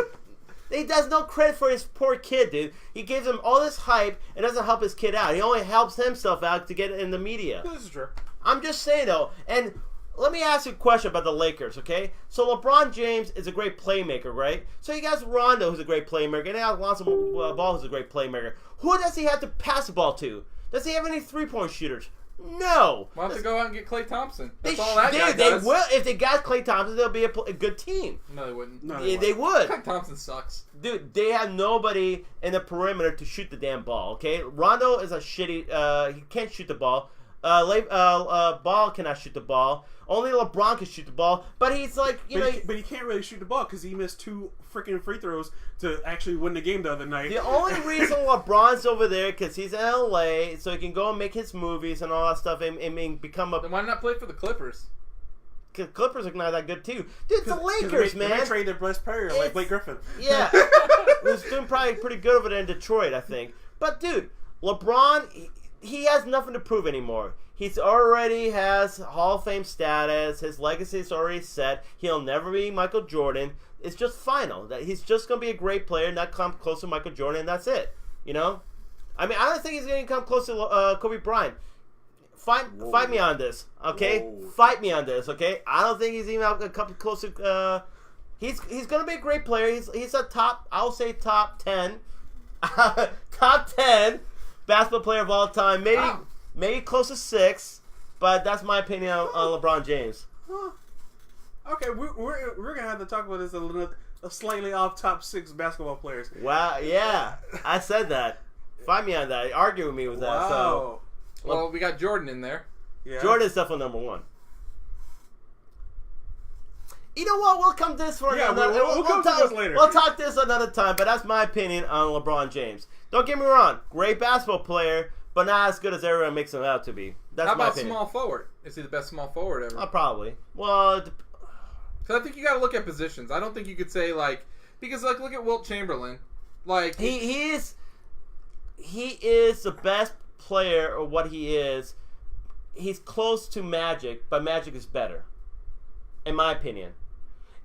He does no credit for his poor kid, dude. He gives him all this hype and doesn't help his kid out. He only helps himself out to get in the media. This is true. I'm just saying, though, and let me ask you a question about the Lakers, okay? So LeBron James is a great playmaker, right? So you got Rondo, who's a great playmaker, and you got Lonzo Ball, who's a great playmaker. Who does he have to pass the ball to? Does he have any three-point shooters? No. Why don't they go out and get Klay Thompson? That's They all that guy does. will. If they got Klay Thompson, they'll be a good team. No, they wouldn't. No, They would. Klay Thompson sucks. Dude, they have nobody in the perimeter to shoot the damn ball, okay? Rondo is a shitty... he can't shoot the ball. Ball cannot shoot the ball. Only LeBron can shoot the ball, but he's like, but he can't really shoot the ball because he missed 2 freaking free throws to actually win the game the other night. The only reason LeBron's over there because he's in LA, so he can go and make his movies and all that stuff and become a. Then why not play for the Clippers? Cause Clippers are not that good too, dude. It's the Lakers, man. They trade their best player like Blake Griffin. Yeah, who's doing probably pretty good over there in Detroit, I think. But dude, LeBron, he has nothing to prove anymore. He's already has Hall of Fame status. His legacy is already set. He'll never be Michael Jordan. It's just final. That he's just gonna be a great player, not come close to Michael Jordan, and that's it. You know, I mean, I don't think he's gonna come close to Kobe Bryant. fight me on this, okay? Whoa. Fight me on this, okay? I don't think he's even a couple close to. He's gonna be a great player. He's a top. I'll say top 10, top 10 basketball player of all time. Maybe close to 6, but that's my opinion on LeBron James. Huh. Okay, we're gonna have to talk about this a slightly off top 6 basketball players. Wow, yeah, I said that. Fight me on that. Argue with me with that. So, well, we got Jordan in there. Yeah. Jordan's definitely number 1. You know what? We'll come to this for another. We'll come to this later. We'll talk this another time. But that's my opinion on LeBron James. Don't get me wrong, great basketball player, but not as good as everyone makes him out to be. That's How my about opinion. small forward? Is he the best small forward ever? Probably. Well, Because I think you got to look at positions. I don't think you could say because look at Wilt Chamberlain. Like he is the best player of what he is. He's close to Magic, but Magic is better, in my opinion.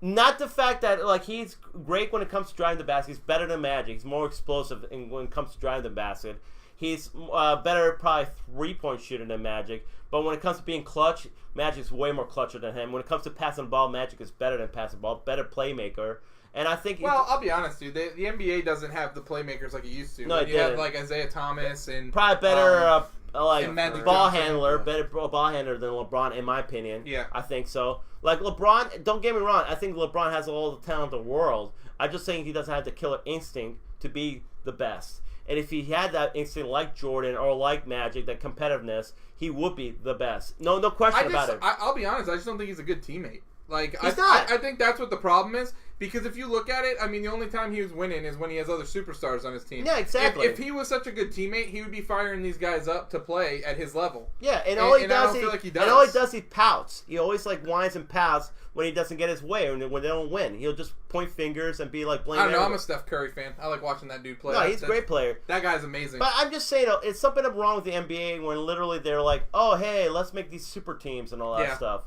Not the fact that he's great when it comes to driving the basket. He's better than Magic. He's more explosive when it comes to driving the basket. He's better probably 3-point shooter than Magic. But when it comes to being clutch, Magic's way more clutcher than him. When it comes to passing the ball, Magic is better than passing the ball. Better playmaker. And I think... Well, I'll be honest, dude. The NBA doesn't have the playmakers like it used to. No, it you have didn't. Isaiah Thomas and... Probably better... and Magic ball Johnson. handler, better ball handler than LeBron, in my opinion. Yeah. I think so. LeBron, don't get me wrong, I think LeBron has all the talent in the world. I just think he doesn't have the killer instinct to be the best. And if he had that instinct like Jordan or like Magic, that competitiveness, he would be the best. No question about it. I'll be honest, I just don't think he's a good teammate. He's not. I think that's what the problem is. Because if you look at it, I mean, the only time he was winning is when he has other superstars on his team. Yeah, exactly. If he was such a good teammate, he would be firing these guys up to play at his level. Yeah, and all he does, he pouts. He always whines and pouts when he doesn't get his way or when they don't win. He'll just point fingers and be like, blame I don't know. everyone. I'm a Steph Curry fan. I like watching that dude play. No, he's a great player. That guy's amazing. But I'm just saying, it's something wrong with the NBA when literally they're like, oh, hey, let's make these super teams and all that stuff.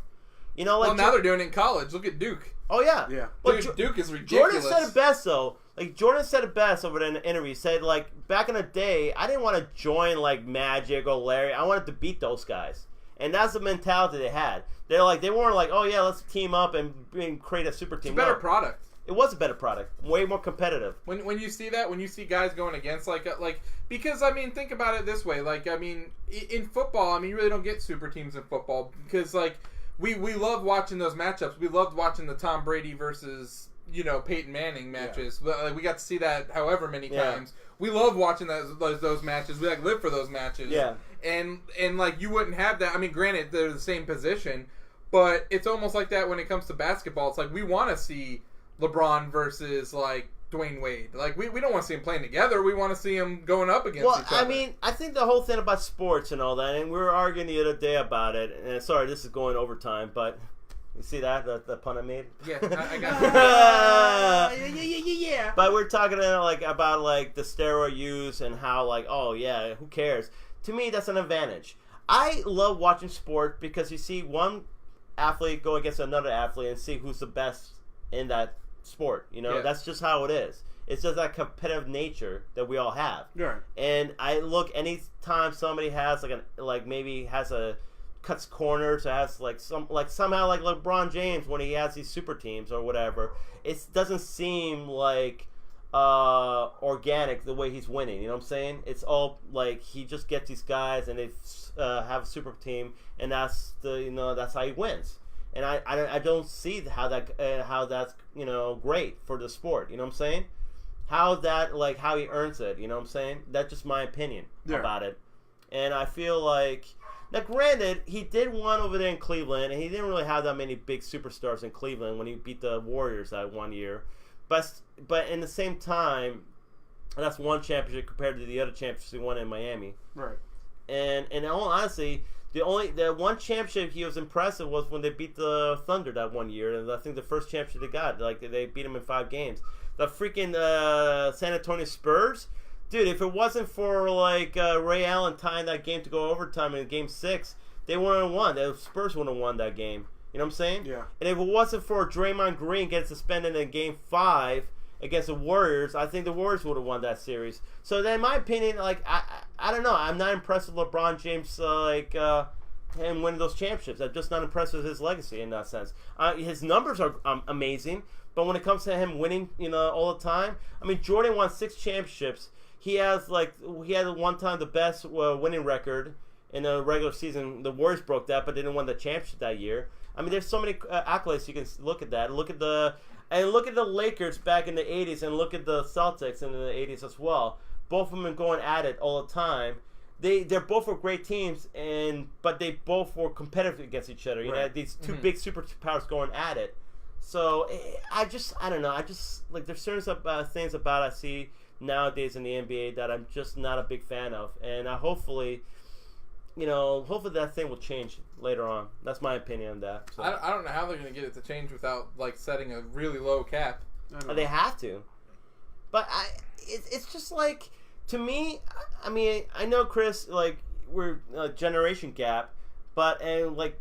You know, now they're doing it in college. Look at Duke. Oh, yeah. Yeah. Well, Duke is ridiculous. Jordan said it best, though. Jordan said it best over in an interview. He said, back in the day, I didn't want to join, Magic or Larry. I wanted to beat those guys. And that's the mentality they had. They weren't like, oh, yeah, let's team up and create a super team. It's a better product. It was a better product. Way more competitive. When you see that, when you see guys going against, because, I mean, think about it this way. In football, I mean, you really don't get super teams in football because, we love watching those matchups. We loved watching the Tom Brady versus, Peyton Manning matches. Yeah. We got to see that however many times. We love watching those matches. We live for those matches. Yeah. And you wouldn't have that. I mean, granted, they're the same position, but it's almost like that when it comes to basketball. It's we want to see LeBron versus Dwayne Wade. We don't want to see them playing together. We want to see them going up against each other. I mean, I think the whole thing about sports and all that, and we were arguing the other day about it. And sorry, this is going overtime, but you see that the pun I made? Yeah, I got it. Yeah. But we're talking about the steroid use and how oh yeah, who cares? To me, that's an advantage. I love watching sport because you see one athlete go against another athlete and see who's the best in that sport. That's just how it is. It's just that competitive nature that we all have. Right. And I look anytime somebody has maybe has a cuts corners or has somehow LeBron James when he has these super teams or whatever, it doesn't seem organic the way he's winning. You know what I'm saying? It's all he just gets these guys and they have a super team and that's that's how he wins. And I don't see how that's great for the sport. You know what I'm saying? How that how he earns it. You know what I'm saying? That's just my opinion about it. And I feel now granted he did one over there in Cleveland, and he didn't really have that many big superstars in Cleveland when he beat the Warriors that one year. But in the same time, that's one championship compared to the other championships he won in Miami. Right. And in all honesty, the one championship he was impressive was when they beat the Thunder that one year, and I think the first championship they got, they beat them in 5 games. The freaking San Antonio Spurs, dude, if it wasn't for Ray Allen tying that game to go overtime in Game 6, they wouldn't have won. The Spurs wouldn't have won that game. You know what I'm saying? Yeah. And if it wasn't for Draymond Green getting suspended in Game 5 against the Warriors, I think the Warriors would have won that series. So then, in my opinion, I don't know. I'm not impressed with LeBron James' him win those championships. I'm just not impressed with his legacy in that sense. His numbers are amazing, but when it comes to him winning, all the time, I mean, Jordan won 6 championships. He had one time the best winning record in the regular season. The Warriors broke that, but they didn't win the championship that year. I mean, there's so many accolades you can look at that. Look at the Lakers back in the 80s, and look at the Celtics in the 80s as well. Both of them going at it all the time. They're both were great teams, but they both were competitive against each other. You know, these two big superpowers going at it. So I don't know. Like there's certain things about I see nowadays in the NBA that I'm just not a big fan of, and hopefully that thing will change later on. That's my opinion on that. So. I don't know how they're going to get it to change without like setting a really low cap. They have to, but it's just like, to me, I mean, I know, Chris, like we're a generation gap, but like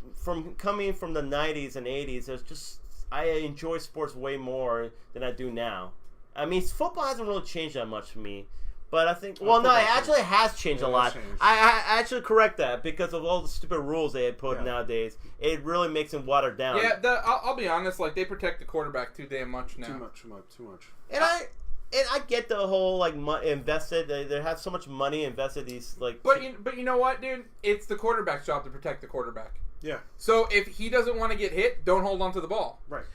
coming from the 90s and 80s, there's just I enjoy sports way more than I do now. I mean, football hasn't really changed that much for me. But I think, it actually has changed a lot. I actually correct that because of all the stupid rules they had put nowadays. It really makes them watered down. Yeah, I'll be honest. Like they protect the quarterback too damn much now. Too much. And I get the whole like invested. They have so much money invested these like. But you know what, dude? It's the quarterback's job to protect the quarterback. Yeah. So if he doesn't want to get hit, don't hold on to the ball. Right.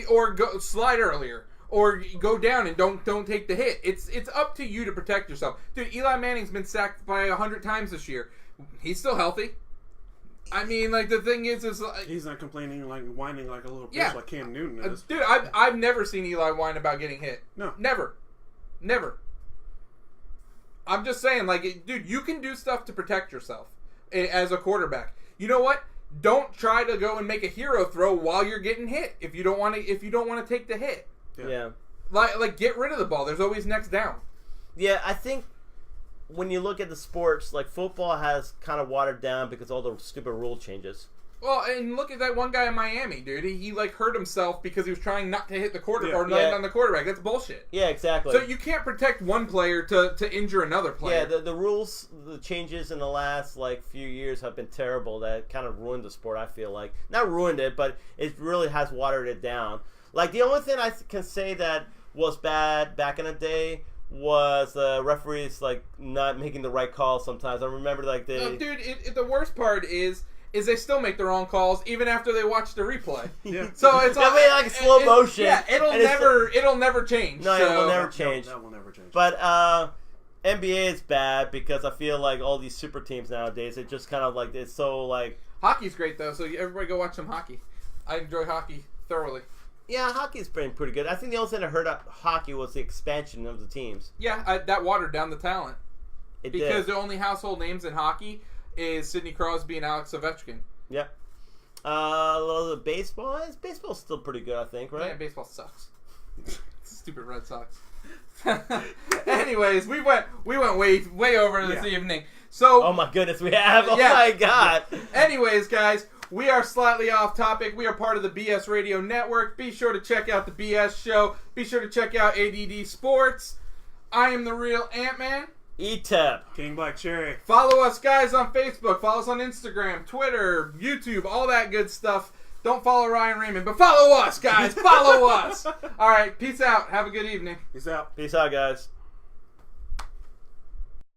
Or go slide earlier. Or go down and don't take the hit. It's up to you to protect yourself. Dude, Eli Manning's been sacked by 100 times this year. He's still healthy. I mean, like, the thing is like, he's not complaining, like, whining like a little bitch like Cam Newton is. Dude, I've never seen Eli whine about getting hit. No. Never. I'm just saying, like, dude, you can do stuff to protect yourself as a quarterback. You know what? Don't try to go and make a hero throw while you're getting hit if you don't want to take the hit. Yeah. Like get rid of the ball. There's always next down. Yeah, I think when you look at the sports, like football has kind of watered down because all the stupid rule changes. Well, and look at that one guy in Miami, dude. He like hurt himself because he was trying not to hit the quarterback or land on the quarterback. That's bullshit. Yeah, exactly. So you can't protect one player to injure another player. Yeah, the rules, the changes in the last like few years have been terrible. That kind of ruined the sport. I feel like not ruined it, but it really has watered it down. Like, the only thing I can say that was bad back in the day was the referees, like, not making the right call sometimes. I remember, like, dude, the worst part is they still make the wrong calls even after they watch the replay. Yeah. So it's like slow motion. Yeah, it'll never change. No, it will never change. That will never change. But NBA is bad because I feel like all these super teams nowadays, it just kind of, like, it's so, like... Hockey's great, though, so everybody go watch some hockey. I enjoy hockey thoroughly. Yeah, hockey's been pretty good. I think the only thing I heard of hockey was the expansion of the teams. Yeah, that watered down the talent. Because did. the only household names in hockey is Sidney Crosby and Alex Ovechkin. Yep. A little of baseball. Baseball's still pretty good, I think, right? Yeah, baseball sucks. Stupid Red Sox. Anyways, we went way over this evening. So, oh my goodness, we have. Oh my god. Anyways, guys. We are slightly off topic. We are part of the BS Radio Network. Be sure to check out the BS Show. Be sure to check out ADD Sports. I am the real Ant-Man. E-Tep. King Black Cherry. Follow us, guys, on Facebook. Follow us on Instagram, Twitter, YouTube, all that good stuff. Don't follow Ryan Raymond, but follow us, guys. Follow us. All right, peace out. Have a good evening. Peace out. Peace out, guys.